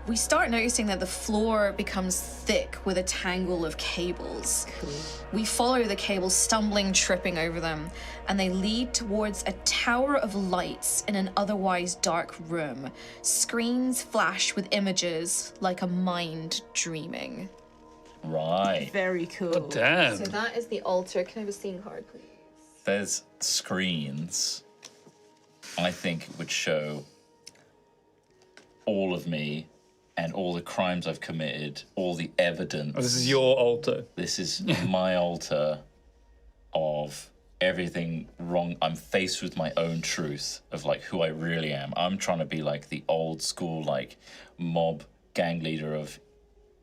We start noticing that the floor becomes thick with a tangle of cables. We follow the cables, stumbling, tripping over them, and they lead towards a tower of lights in an otherwise dark room. Screens flash with images like a mind dreaming. Right. Very cool. Damn. So that is the altar. Can I have a scene card, please? There's screens, I think, would show all of me and all the crimes I've committed, all the evidence. This is your altar. This is my altar of everything wrong. I'm faced with my own truth of like who I really am. I'm trying to be like the old school like mob gang leader of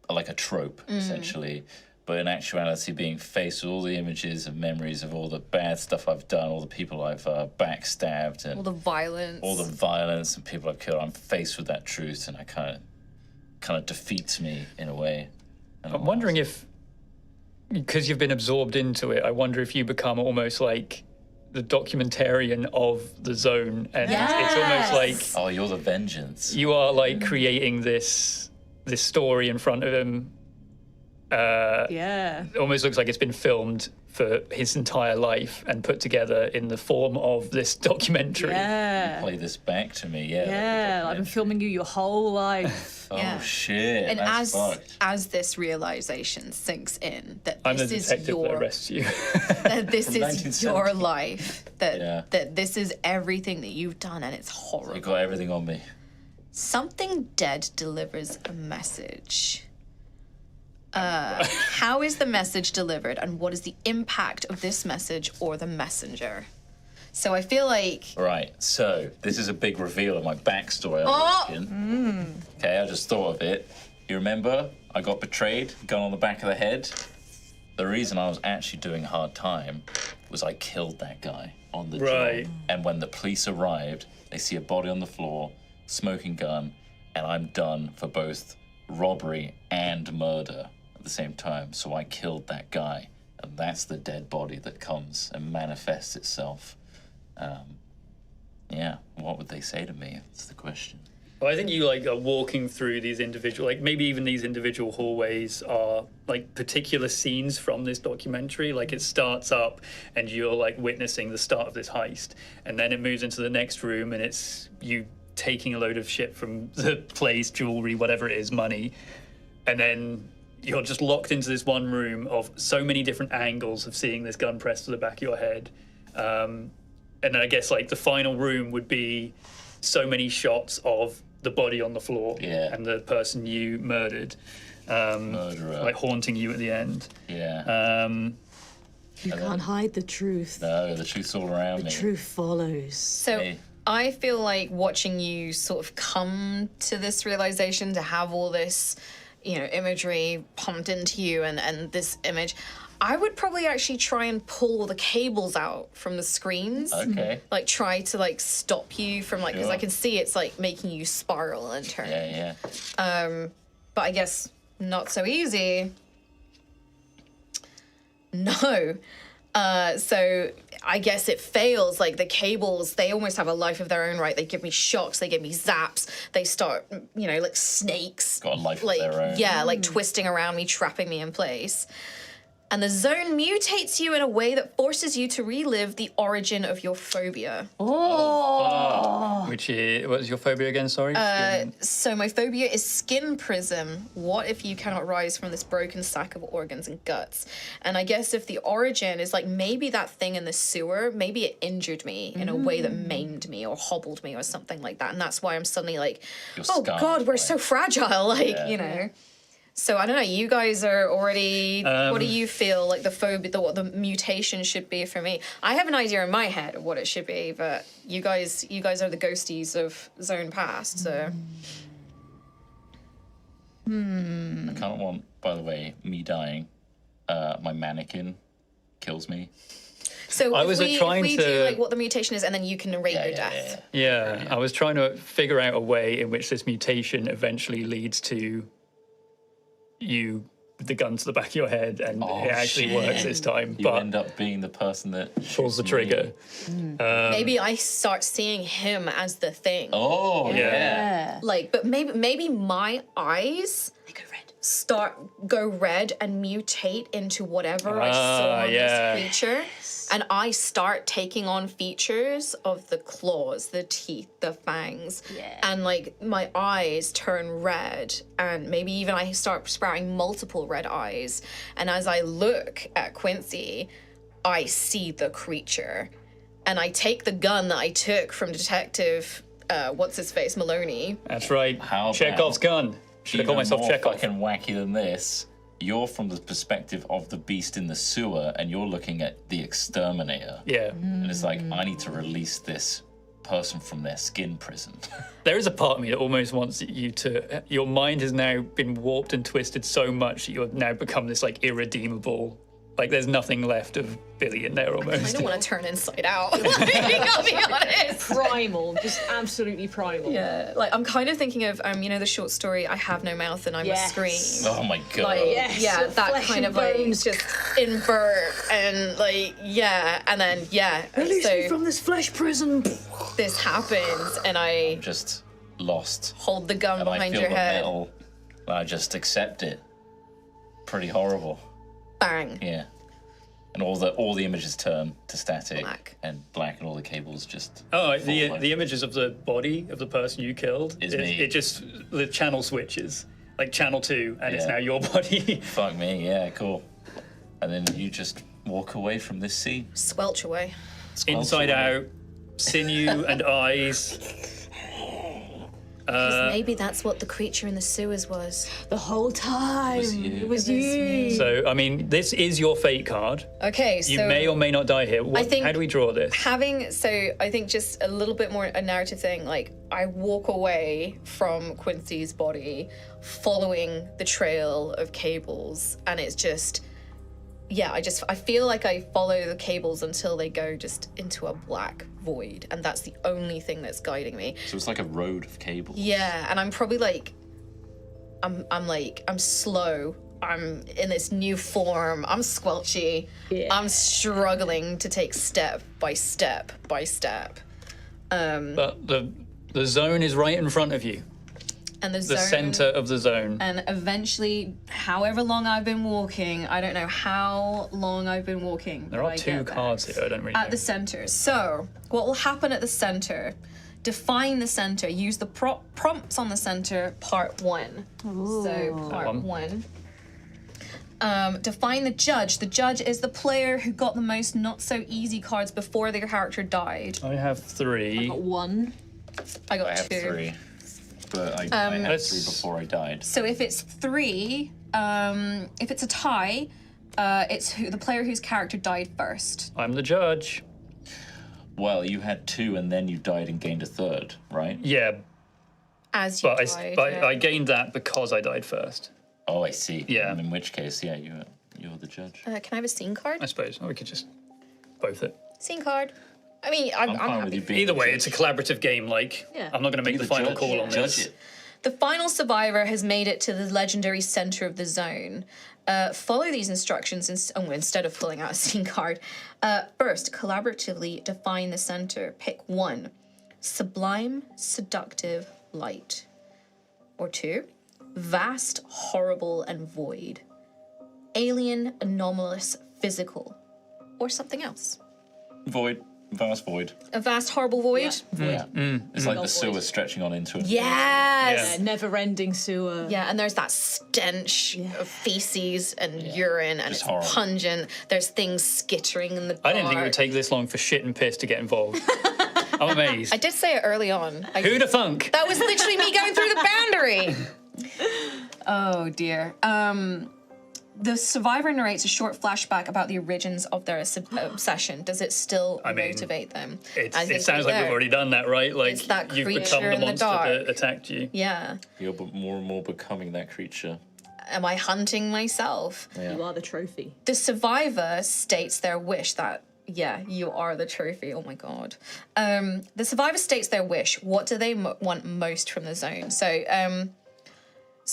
like a trope essentially. But in actuality, being faced with all the images and memories of all the bad stuff I've done, all the people I've backstabbed, and All the violence. all the violence and people I've killed, I'm faced with that truth, and I kind of defeats me in a way. I'm wondering if, because you've been absorbed into it, I wonder if you become almost like the documentarian of the zone, and it's almost like Oh, you're the vengeance. you are like creating this story in front of him, Yeah. It almost looks like it's been filmed for his entire life and put together in the form of this documentary. Yeah. Play this back to me, yeah. Yeah, I've been filming you your whole life. Oh Yeah. shit! And that's fucked. as this realization sinks in that I'm the this is detective that your arrests you. that this is 1970. your life, that Yeah. that this is everything that you've done, and it's I horrible. got everything on me. Something dead delivers a message. How is the message delivered, and what is the impact of this message or the messenger? So I feel like Right, so this is a big reveal of my backstory. Oh! I reckon. Okay, I just thought of it. You remember? I got betrayed, gun on the back of the head. The reason I was actually doing hard time was I killed that guy on the Right. job. And when the police arrived, they see a body on the floor, smoking gun, and I'm done for both robbery and murder at the same time. So I killed that guy, and that's the dead body that comes and manifests itself. Yeah, what would they say to me? That's the question. Well, I think you like are walking through these individual, like maybe even these individual hallways are like particular scenes from this documentary. Like it starts up and you're like witnessing the start of this heist, and then it moves into the next room and it's you taking a load of shit from the place, jewelry, whatever it is, money, and then you're just locked into this one room of so many different angles of seeing this gun pressed to the back of your head. And then I guess like the final room would be so many shots of the body on the floor and the person you murdered, Murderer. like haunting you at the end. Yeah. You can't hide the truth. No, the truth's all around me. Truth follows. so. Hey. I feel like watching you sort of come to this realization, to have all this, imagery pumped into you and this image, I would probably actually try and pull the cables out from the screens. Okay. Like try to like stop you from like, because I Sure. can see it's like making you spiral and turn. Yeah, But I guess not so easy. No. So I guess it fails. Like the cables, they almost have a life of their own, right? They give me shocks, they give me zaps, they start, like snakes. Got a life of like, their own. Yeah, like twisting around me, trapping me in place. And the zone mutates you in a way that forces you to relive the origin of your phobia. Which is, what was your phobia again? Sorry. So my phobia is skin prism. What if you cannot rise from this broken sack of organs and guts? And I guess if the origin is like maybe that thing in the sewer, maybe it injured me in a way that maimed me or hobbled me or something like that. And that's why I'm suddenly like, You're oh scarred, God, we're right? so fragile. Like, So I don't know. You guys are already. What do you feel like the phobia, what the mutation should be for me? I have an idea in my head of what it should be, but you guys are the ghosties of Zone Past. So I kind of want, by the way, me dying. My mannequin kills me. so I if was we, trying if we do to- like what the mutation is, and then you can narrate your death. Yeah, I was trying to figure out a way in which this mutation eventually leads to you with the gun to the back of your head, and it actually works this time. You but end up being the person that pulls the shoots trigger. me. Maybe I start seeing him as the thing. Oh, Yeah. Like, but maybe my eyes go red and mutate into whatever I saw in this creature. And I start taking on features of the claws, the teeth, the fangs. And like my eyes turn red, and maybe even I start sprouting multiple red eyes. And as I look at Quincy, I see the creature. And I take the gun that I took from Detective what's his face, Maloney. That's right. How Chekhov's about gun. Should have called myself more Chekhov. fucking wacky than this. You're from the perspective of the beast in the sewer, and you're looking at the exterminator. Yeah. And it's like, I need to release this person from their skin prison. There is a part of me that almost wants you to. Your mind has now been warped and twisted so much that you've now become this like irredeemable. Like there's nothing left of Billy in there I almost. don't want to turn inside out. I'll be honest. Primal, just absolutely primal. Yeah, like I'm kind of thinking of the short story "I Have No Mouth and I'm Yes. a Scream." Oh my god. Like, Yes, yeah, of that flesh kind and of like bones. just invert and like and then Release me so from this flesh prison. this happens and I Just lost. hold the gun And I behind feel your the head. metal, and I just accept it. pretty horrible. Bang. Yeah. And all the images turn to static Black. and black, and all the cables just. Oh, fall the away. the images of the body of the person you killed. Is it, me. it just the channel switches, like channel 2, and it's Yeah. now your body. Fuck me, yeah, cool. And then you just walk away from this scene. Squelch away. Inside out, sinew and eyes. Maybe that's what the creature in the sewers was. The whole time. you. It was you. So, I mean, this is your fate card. Okay, so You may or may not die here. think- How do we draw this? I think just a little bit more a narrative thing, like I walk away from Quincy's body following the trail of cables, and it's just I feel like I follow the cables until they go just into a black void, and that's the only thing that's guiding me. So it's like a road of cables. Yeah, and I'm probably like I'm slow. I'm in this new form. I'm squelchy. Yeah. I'm struggling to take step by step by step. But the zone is right in front of you. And the The zone, center of the zone. And eventually, however long I've been walking, I don't know how long I've been walking. There but are I 2 get there. cards here. I don't really At know. the center. So, what will happen at the center? Define the center. Use the prompts on the center, part 1. So, part one. 1. Define the judge. The judge is the player who got the most not so easy cards before their character died. I have 3. Got 1. I got I have 2. 3. But I had 3 let's- before I died. So if it's 3, if it's a tie, it's the player whose character died first. I'm the judge. Well, you had 2 and then you died and gained a 3rd, right? Yeah, As you but died. I gained that because I died first. Oh, I see. Yeah. In which case, yeah, you're the judge. Can I have a scene card? I suppose. Or we could just both it. Scene card. I mean, I'm fine with happy. you being Either the way, judge. it's a collaborative game. Like, Yeah. I'm not going to make Be the final judge. call on Judge this. it. The final survivor has made it to the legendary center of the zone. Follow these instructions instead of pulling out a scene card. First, collaboratively define the center. Pick 1. Sublime, seductive, light. Or 2. Vast, horrible, and void. Alien, anomalous, physical. Or something else. Void. Vast void. A vast, horrible void? Yeah. It's like the Void. sewer stretching on into it. Yes! Yeah. Never-ending sewer. Yeah, and there's that stench of feces and urine, and Just it's horrible. pungent. There's things skittering in the dark. I didn't think it would take this long for shit and piss to get involved. I'm amazed. I did say it early on. Who'da thunk? That was literally me going through the boundary. Oh dear. The survivor narrates a short flashback about the origins of their obsession. Does it still I mean, motivate them? It I think sounds we're like we've there. already done that, right? Like, It's that you've creature become the in the monster dark. that attacked you. Yeah. You're more and more becoming that creature. Am I hunting myself? You are the trophy. The survivor states their wish that, yeah, you are the trophy. Oh my god. The survivor states their wish. What do they want most from the zone? So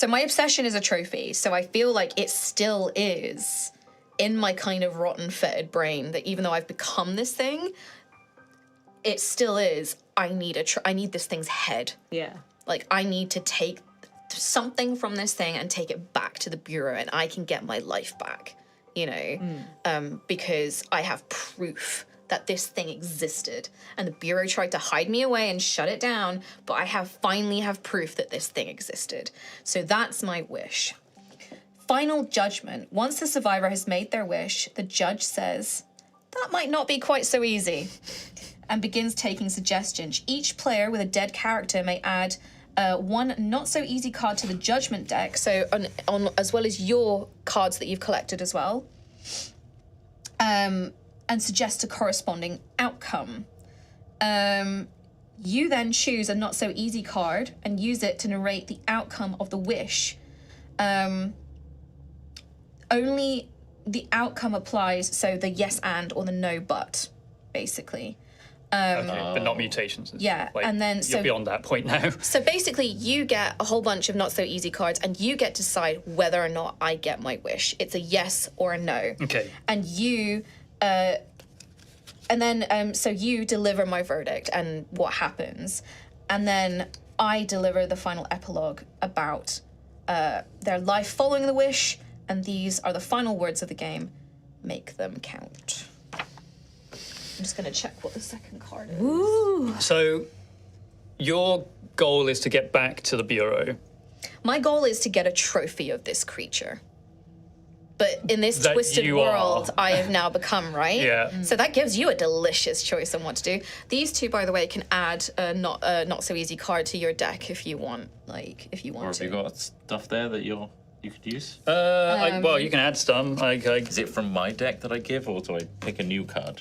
my obsession is a trophy. So I feel like it still is in my kind of rotten, fetid brain that even though I've become this thing, it still is. I need this thing's head. Yeah. Like, I need to take something from this thing and take it back to the Bureau, and I can get my life back, you know? Because I have proof that this thing existed. And the Bureau tried to hide me away and shut it down, but I finally have proof that this thing existed. So that's my wish. Final judgment. Once the survivor has made their wish, the judge says, that might not be quite so easy, and begins taking suggestions. Each player with a dead character may add 1 not so easy card to the judgment deck, so on as well as your cards that you've collected as well, and suggest a corresponding outcome. You then choose a not so easy card and use it to narrate the outcome of the wish. Only the outcome applies, so the yes and or the no but, basically. Okay, but not mutations. Yeah, Like, and then you're beyond that point now. So basically, you get a whole bunch of not so easy cards, and you get to decide whether or not I get my wish. It's a yes or a no. Okay. And you, so you deliver my verdict and what happens, and then I deliver the final epilogue about their life following the wish, And these are the final words of the game. Make them count. I'm just going to check what the second card is. So, your goal is to get back to the Bureau. My goal is to get a trophy of this creature. But in this That twisted you world, are. I have now become, right? Yeah. So that gives you a delicious choice on what to do. These two, by the way, can add a not so easy card to your deck if you want. Like, if you want Or to. have you got stuff there that you could use? Well, you can add some. Is it from my deck that I give, or do I pick a new card?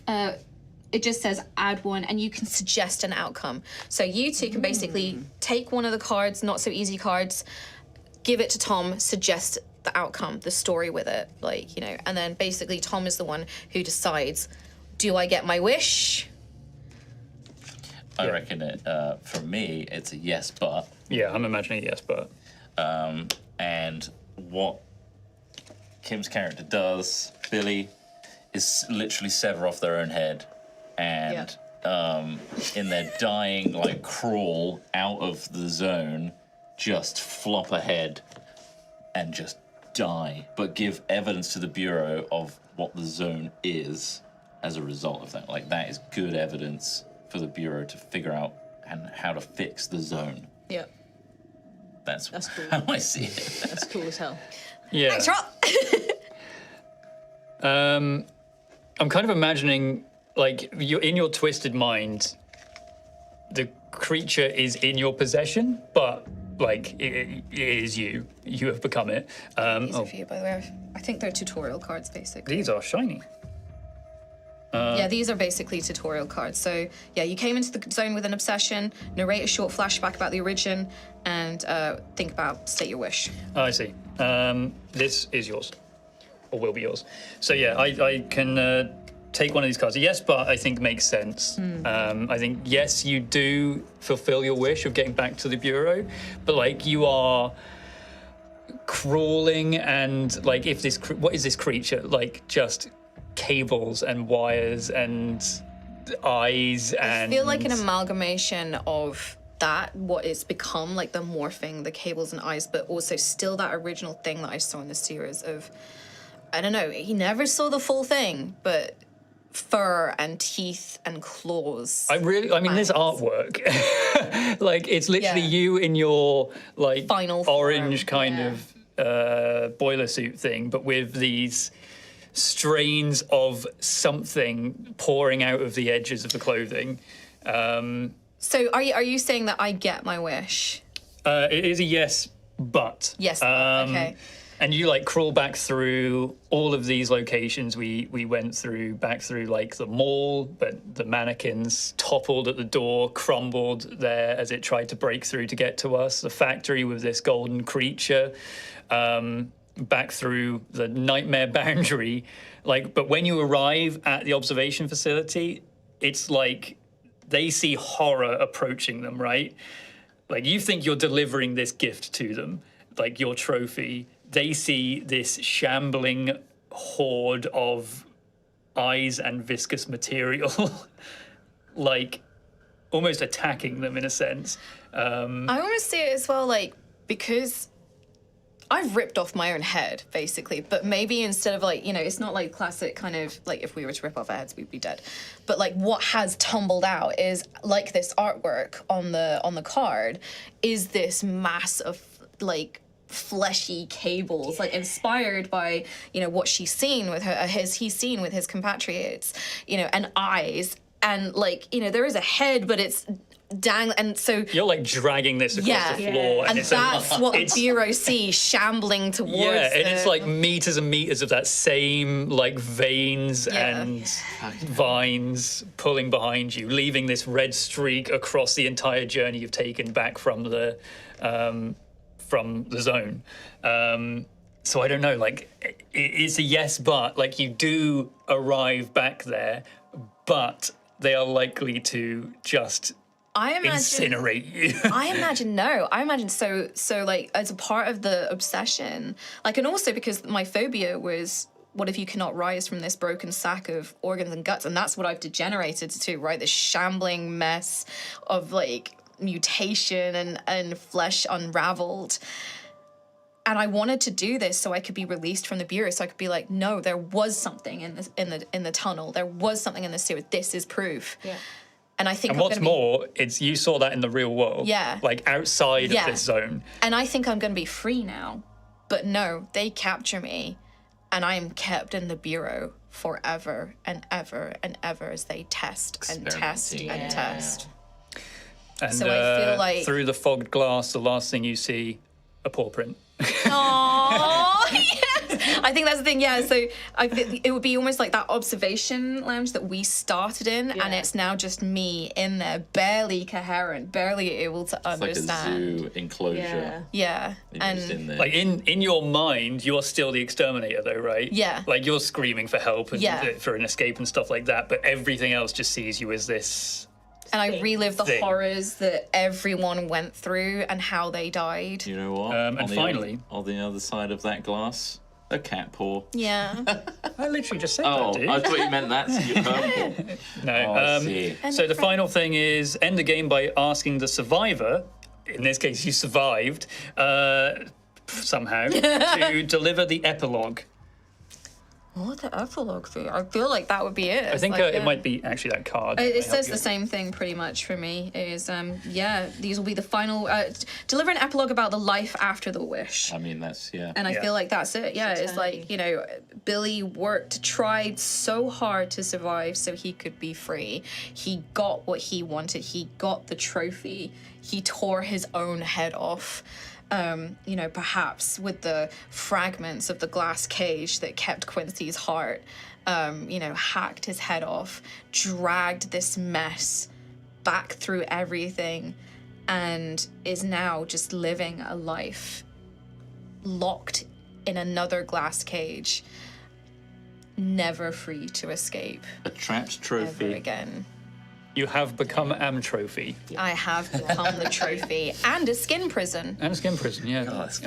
It just says add one, and you can suggest an outcome. So you two can basically take one of the cards, not so easy cards, give it to Tom, suggest the outcome, the story with it, like, you know, and then basically Tom is the one who decides, do I get my wish? I reckon it. For me, it's a yes, but. Yeah, I'm imagining yes, but. And what Kim's character does, Billy, is literally sever off their own head, and in their dying, like, crawl out of the zone, just flop ahead and just die, but give evidence to the Bureau of what the zone is as a result of that. Like, that is good evidence for the Bureau to figure out and how to fix the zone. Yeah, That's cool. how I see it. that's cool as hell. Yeah. Thanks, Rob. I'm kind of imagining, like, you're in your twisted mind, the creature is in your possession, but, like, it is you. You have become it. These are for you, by the way. I think they're tutorial cards, basically. These are shiny. Yeah, these are basically tutorial cards. So, yeah, you came into the zone with an obsession, narrate a short flashback about the origin, and think about state your wish. Oh, I see. This is yours, or will be yours. So yeah, I can take one of these cards. Yes, but I think makes sense. I think yes, you do fulfill your wish of getting back to the Bureau, but like you are crawling and like if this what is this creature like just cables and wires and eyes and I feel like an amalgamation of that, what it's become, like the morphing, the cables and eyes, but also still that original thing that I saw in the series of, I don't know, he never saw the full thing, but fur and teeth and claws. I mean, this artwork, like it's literally you in your like Final form, orange kind of boiler suit thing, but with these strains of something pouring out of the edges of the clothing. So are you saying that I get my wish? It is a yes, but. Yes, okay. And you like crawl back through all of these locations we went through, back through like the mall, but the mannequins toppled at the door, crumbled there as it tried to break through to get to us. The factory with this golden creature, back through the nightmare boundary. Like, but when you arrive at the observation facility, it's like they see horror approaching them, right? Like you think you're delivering this gift to them, like your trophy. They see this shambling horde of eyes and viscous material, like almost attacking them in a sense. I almost see it as well, like, because I've ripped off my own head, basically, but maybe instead of like, you know, it's not like classic kind of like if we were to rip off our heads, we'd be dead. But like what has tumbled out is like this artwork on the card is this mass of like fleshy cables, like inspired by, you know, what she's seen with he's seen with his compatriots, you know, and eyes. And like, you know, there is a head, but it's dangling, and so you're like dragging this across the floor, and it's that's what the Bureau see shambling towards. Yeah, and it's them. like meters and meters of that same like veins and vines pulling behind you, leaving this red streak across the entire journey you've taken back from the zone. So I don't know, like it's a yes, but like you do arrive back there, but they are likely to just incinerate you. I imagine so like as a part of the obsession, like, and also because my phobia was, what if you cannot rise from this broken sack of organs and guts? And that's what I've degenerated to, right? This shambling mess of like mutation and flesh unraveled. And I wanted to do this so I could be released from the bureau, so I could be like, no, there was something in the tunnel. There was something in the sewer. This is proof. Yeah. And I think And what's more, it's you saw that in the real world. Yeah. Like outside of this zone. And I think I'm going to be free now. But no, they capture me, and I am kept in the bureau forever and ever and ever as they test and test and test. And So I feel like- through the fogged glass, the last thing you see, a paw print. Oh, yes! I think that's the thing, yeah. So it would be almost like that observation lounge that we started in, and it's now just me in there, barely coherent, barely able to understand. Like a zoo enclosure. Yeah. You're just in there. Like in your mind, you're still the exterminator, though, right? Yeah. Like you're screaming for help and Yeah. for an escape and stuff like that. But everything else just sees you as this. And I relive the thing. horrors that everyone went through and how they died. You know what? And finally- on the other side of that glass, a cat paw. Yeah. I literally just said Oh, that, dude. I thought you meant that's your paw. No. I see. So the final thing is end the game by asking the survivor, in this case you survived, somehow, to deliver the epilogue. What the epilogue be? I feel like that would be it. I think it might be actually that card. It says the same thing pretty much for me. Is these will be the final. Deliver an epilogue about the life after the wish. I mean, that's, And I feel like that's it. Yeah, it's like, you know, Billy tried so hard to survive so he could be free. He got what he wanted. He got the trophy. He tore his own head off. You know, perhaps with the fragments of the glass cage that kept Quincy's heart, you know, hacked his head off, dragged this mess back through everything, and is now just living a life locked in another glass cage, never free to escape a trapped ever trophy. again. You have become Am Trophy. I have become the trophy and a skin prison. And a skin prison, yeah. Oh, that's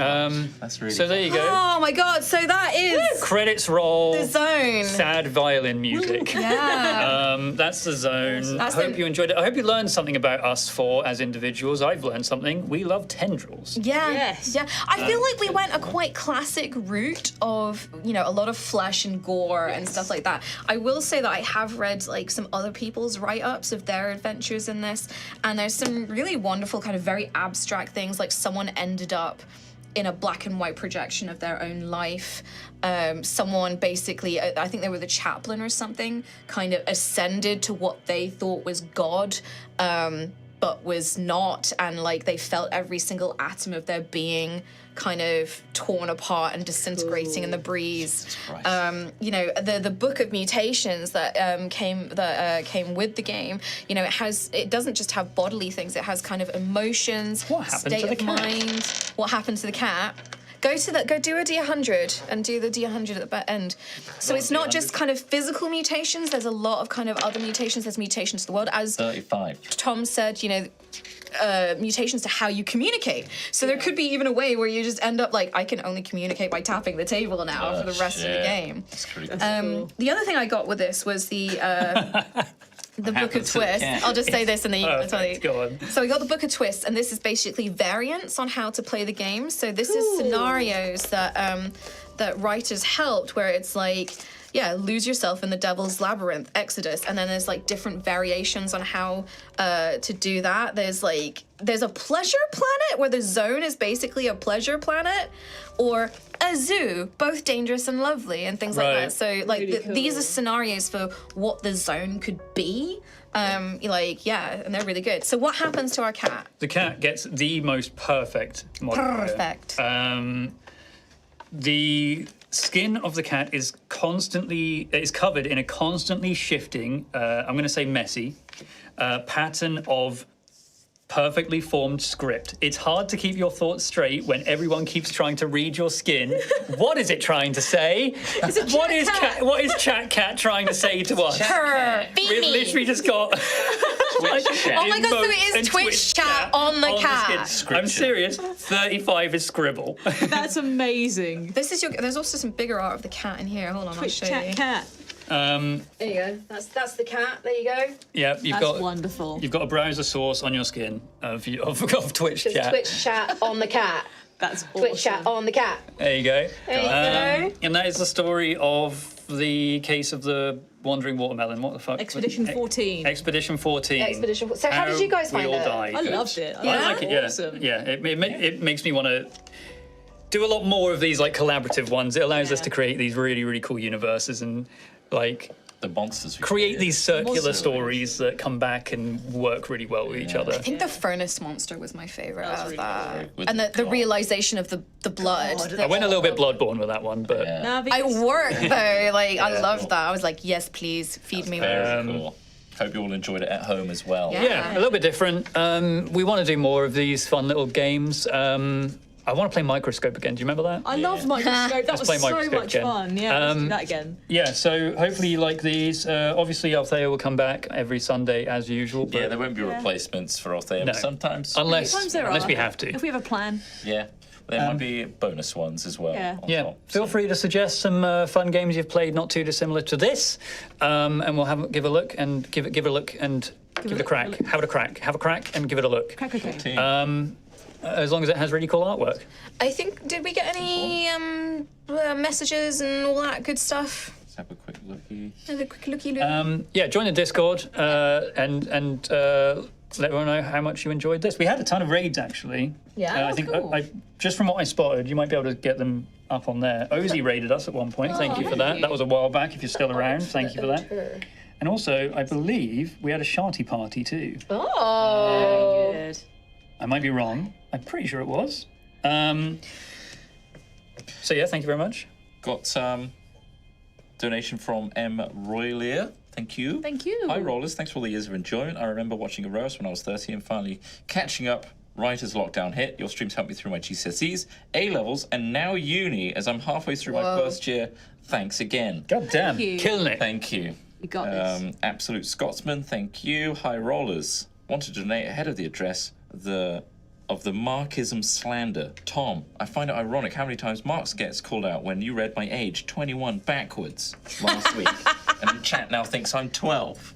that's really So there you go. Oh my god, so that is Credits roll. the zone. Sad violin music. Yeah. That's the zone. That's I hope the- you enjoyed it. I hope you learned something about us four as individuals. I've learned something. We love tendrils. Yeah. Yes. Yeah. I feel like we went a quite classic route of, you know, a lot of flesh and gore and stuff like that. I will say that I have read like some other people's write-ups of their adventures in this, and there's some really wonderful kind of very abstract things, like someone ended up in a black and white projection of their own life. Someone basically, I think they were the chaplain or something, kind of ascended to what they thought was God, but was not, and like they felt every single atom of their being kind of torn apart and disintegrating in the breeze. You know, the book of mutations that came with the game. You know, it doesn't just have bodily things. It has kind of emotions, What happened state to the of cat? mind. What happened to the cat? Go do a D100 and do the D100 at the end. So it's not just kind of physical mutations. There's a lot of kind of other mutations. There's mutations to the world, as 35. Tom said, you know, mutations to how you communicate. So there could be even a way where you just end up like, I can only communicate by tapping the table now for the rest of the game. That's pretty The other thing I got with this was the Book of happens to the Twists. cat? I'll just say this and then I'll tell you. Perfect. Go on. So we got the Book of Twists, and this is basically variants on how to play the game. So this is scenarios that that writers helped, where it's like, yeah, lose yourself in the Devil's Labyrinth, Exodus, and then there's like different variations on how to do that. There's a pleasure planet where the zone is basically a pleasure planet, or a zoo, both dangerous and lovely, and things like Right. that. So like Really these are cool. scenarios for what the zone could be. Like, yeah, and they're really good. So what happens to our cat? The cat gets the most perfect modifier. Perfect. The skin of the cat is covered in a constantly shifting, I'm going to say messy, pattern of perfectly formed script. It's hard to keep your thoughts straight when everyone keeps trying to read your skin. What is it trying to say? What is Chat Cat trying to say to us? We've literally just got Twitch chat. Oh my god, so emote it is and Twitch chat on the cat. skin. I'm serious. 35 is scribble. That's amazing. There's also some bigger art of the cat in here. Hold on, Twitch I'll show chat you. cat. There you go. That's the cat. There you go. Yeah, That's wonderful. You've got a browser source on your skin of Twitch There's chat. Twitch chat on the cat. That's awesome. Twitch chat on the cat. There you go. There you go. And that is the story of the case of the wandering watermelon. What the fuck? Expedition 14. Expedition 14. Expedition. So how did you guys find we all it? died. I loved it. I like it. Yeah. Awesome. Yeah. It makes me want to do a lot more of these like collaborative ones. It allows us to create these really, really cool universes and like The monsters. we create created. these circular stories that come back and work really well with each other. I think the furnace monster was my favorite out of really that. With And the God. realization of the blood. I went a little bit Bloodborne with that one, but Nah, I because- worked though. Like I loved that. I was like, yes, please feed me more. Very cool. Hope you all enjoyed it at home as well. yeah, a little bit different. We want to do more of these fun little games. I want to play Microscope again. Do you remember that? I loved Microscope. That was play so Microscope much again. fun. Yeah, let's do that again. Yeah, so hopefully you like these. Obviously, Althea will come back every Sunday as usual. But Yeah, there won't be replacements for Althea, No. but sometimes. Sometimes there unless are. we have to. If we have a plan. Yeah. There might be bonus ones as well. Yeah. on Yeah, top, feel so. free to suggest some fun games you've played not too dissimilar to this, and we'll give a look and give it a look and give it a crack. Have it a crack. Have a crack and give it a look. Crack, okay. Team. As long as it has really cool artwork. I think did we get any messages and all that good stuff? Let's have a quick looky. Have a quick looky look. Yeah, join the Discord and let everyone know how much you enjoyed this. We had a ton of raids actually. Yeah, I think cool. I just from what I spotted, you might be able to get them up on there. Ozzy raided us at one point. Thank you for that. That was a while back. If you're still around, thank you for that. And also, I believe we had a shanty party too. Oh. Good. I might be wrong. I'm pretty sure it was. So yeah, thank you very much. Got donation from M. Roylier. Thank you. Thank you. Hi, Rollers. Thanks for all the years of enjoyment. I remember watching Arose when I was 30 and finally catching up right as lockdown hit. Your streams helped me through my GCSEs, A-levels, and now uni as I'm halfway through my first year. Thanks again. God damn, you. killing it. Thank you. You got this. Absolute Scotsman, thank you. Hi, Rollers. Want to donate ahead of the address of the Marxism slander. Tom, I find it ironic how many times Marx gets called out when you read my age, 21, backwards last week. And the chat now thinks I'm 12.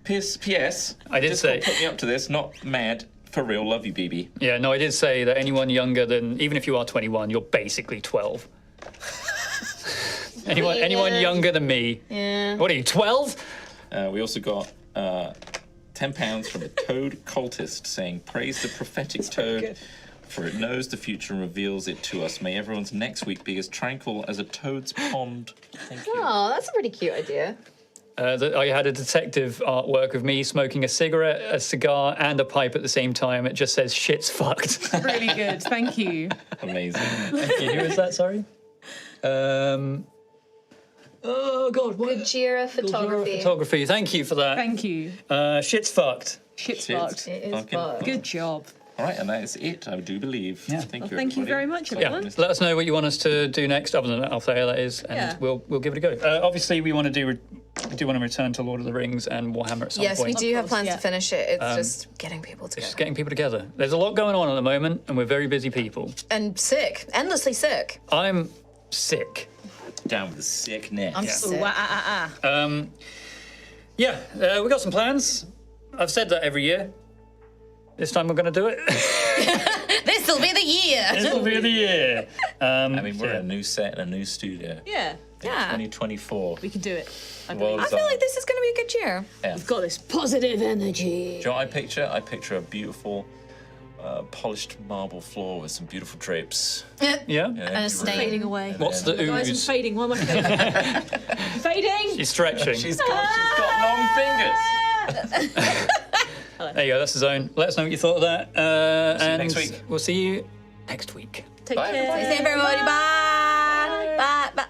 P.S. I did say- Put me up to this, not mad. For real, love you, BB. Yeah, no, I did say that anyone younger than, even if you are 21, you're basically 12. anyone younger than me. Yeah. What are you, 12? We also got £10 from a toad cultist saying, praise the prophetic toad, for it knows the future and reveals it to us. May everyone's next week be as tranquil as a toad's pond. Thank you. Oh, that's a pretty cute idea. I had a detective artwork of me smoking a cigarette, a cigar, and a pipe at the same time. It just says, shit's fucked. Really good. Thank you. Amazing. Thank you. Who is that, sorry? Oh, God. What? Gojira photography. Photography. Thank you for that. Thank you. Shit's fucked. Shit's Shit. fucked. It is Fucking fucked. Good job. All right, and that is it, I do believe. Yeah. Thank you, Thank you everybody. very much, Yeah, everyone. let us know what you want us to do next, other than Althea, that is, and Yeah. we'll give it a go. Obviously, we want to return to Lord of the Rings and Warhammer at some Yes, point. we do have plans yeah. to finish it. It's just getting people together. Just getting people together. There's a lot going on at the moment, and we're very busy people. And sick. Endlessly sick. I'm sick. Down with the sickness. I'm Ooh, sick. We got some plans. I've said that every year. This time we're going to do it. This'll be the year. This will be the year. I mean, we're in a new set and a new studio. Yeah, Yeah. 2024. we can do it. I Well believe. I feel like this is going to be a good year. We've got this positive energy. Do you know what I picture? I picture a beautiful, polished marble floor with some beautiful drapes. Yeah? And a stain. Fading away. What's the Guys, I'm ooze? fading. Why am I fading? Fading. She's stretching. She's got long fingers. There you go, that's the zone. Let us know what you thought of that. see you and next week. We'll see you next week. Take Bye, care. everybody. See you, everybody. Bye. Bye. Bye.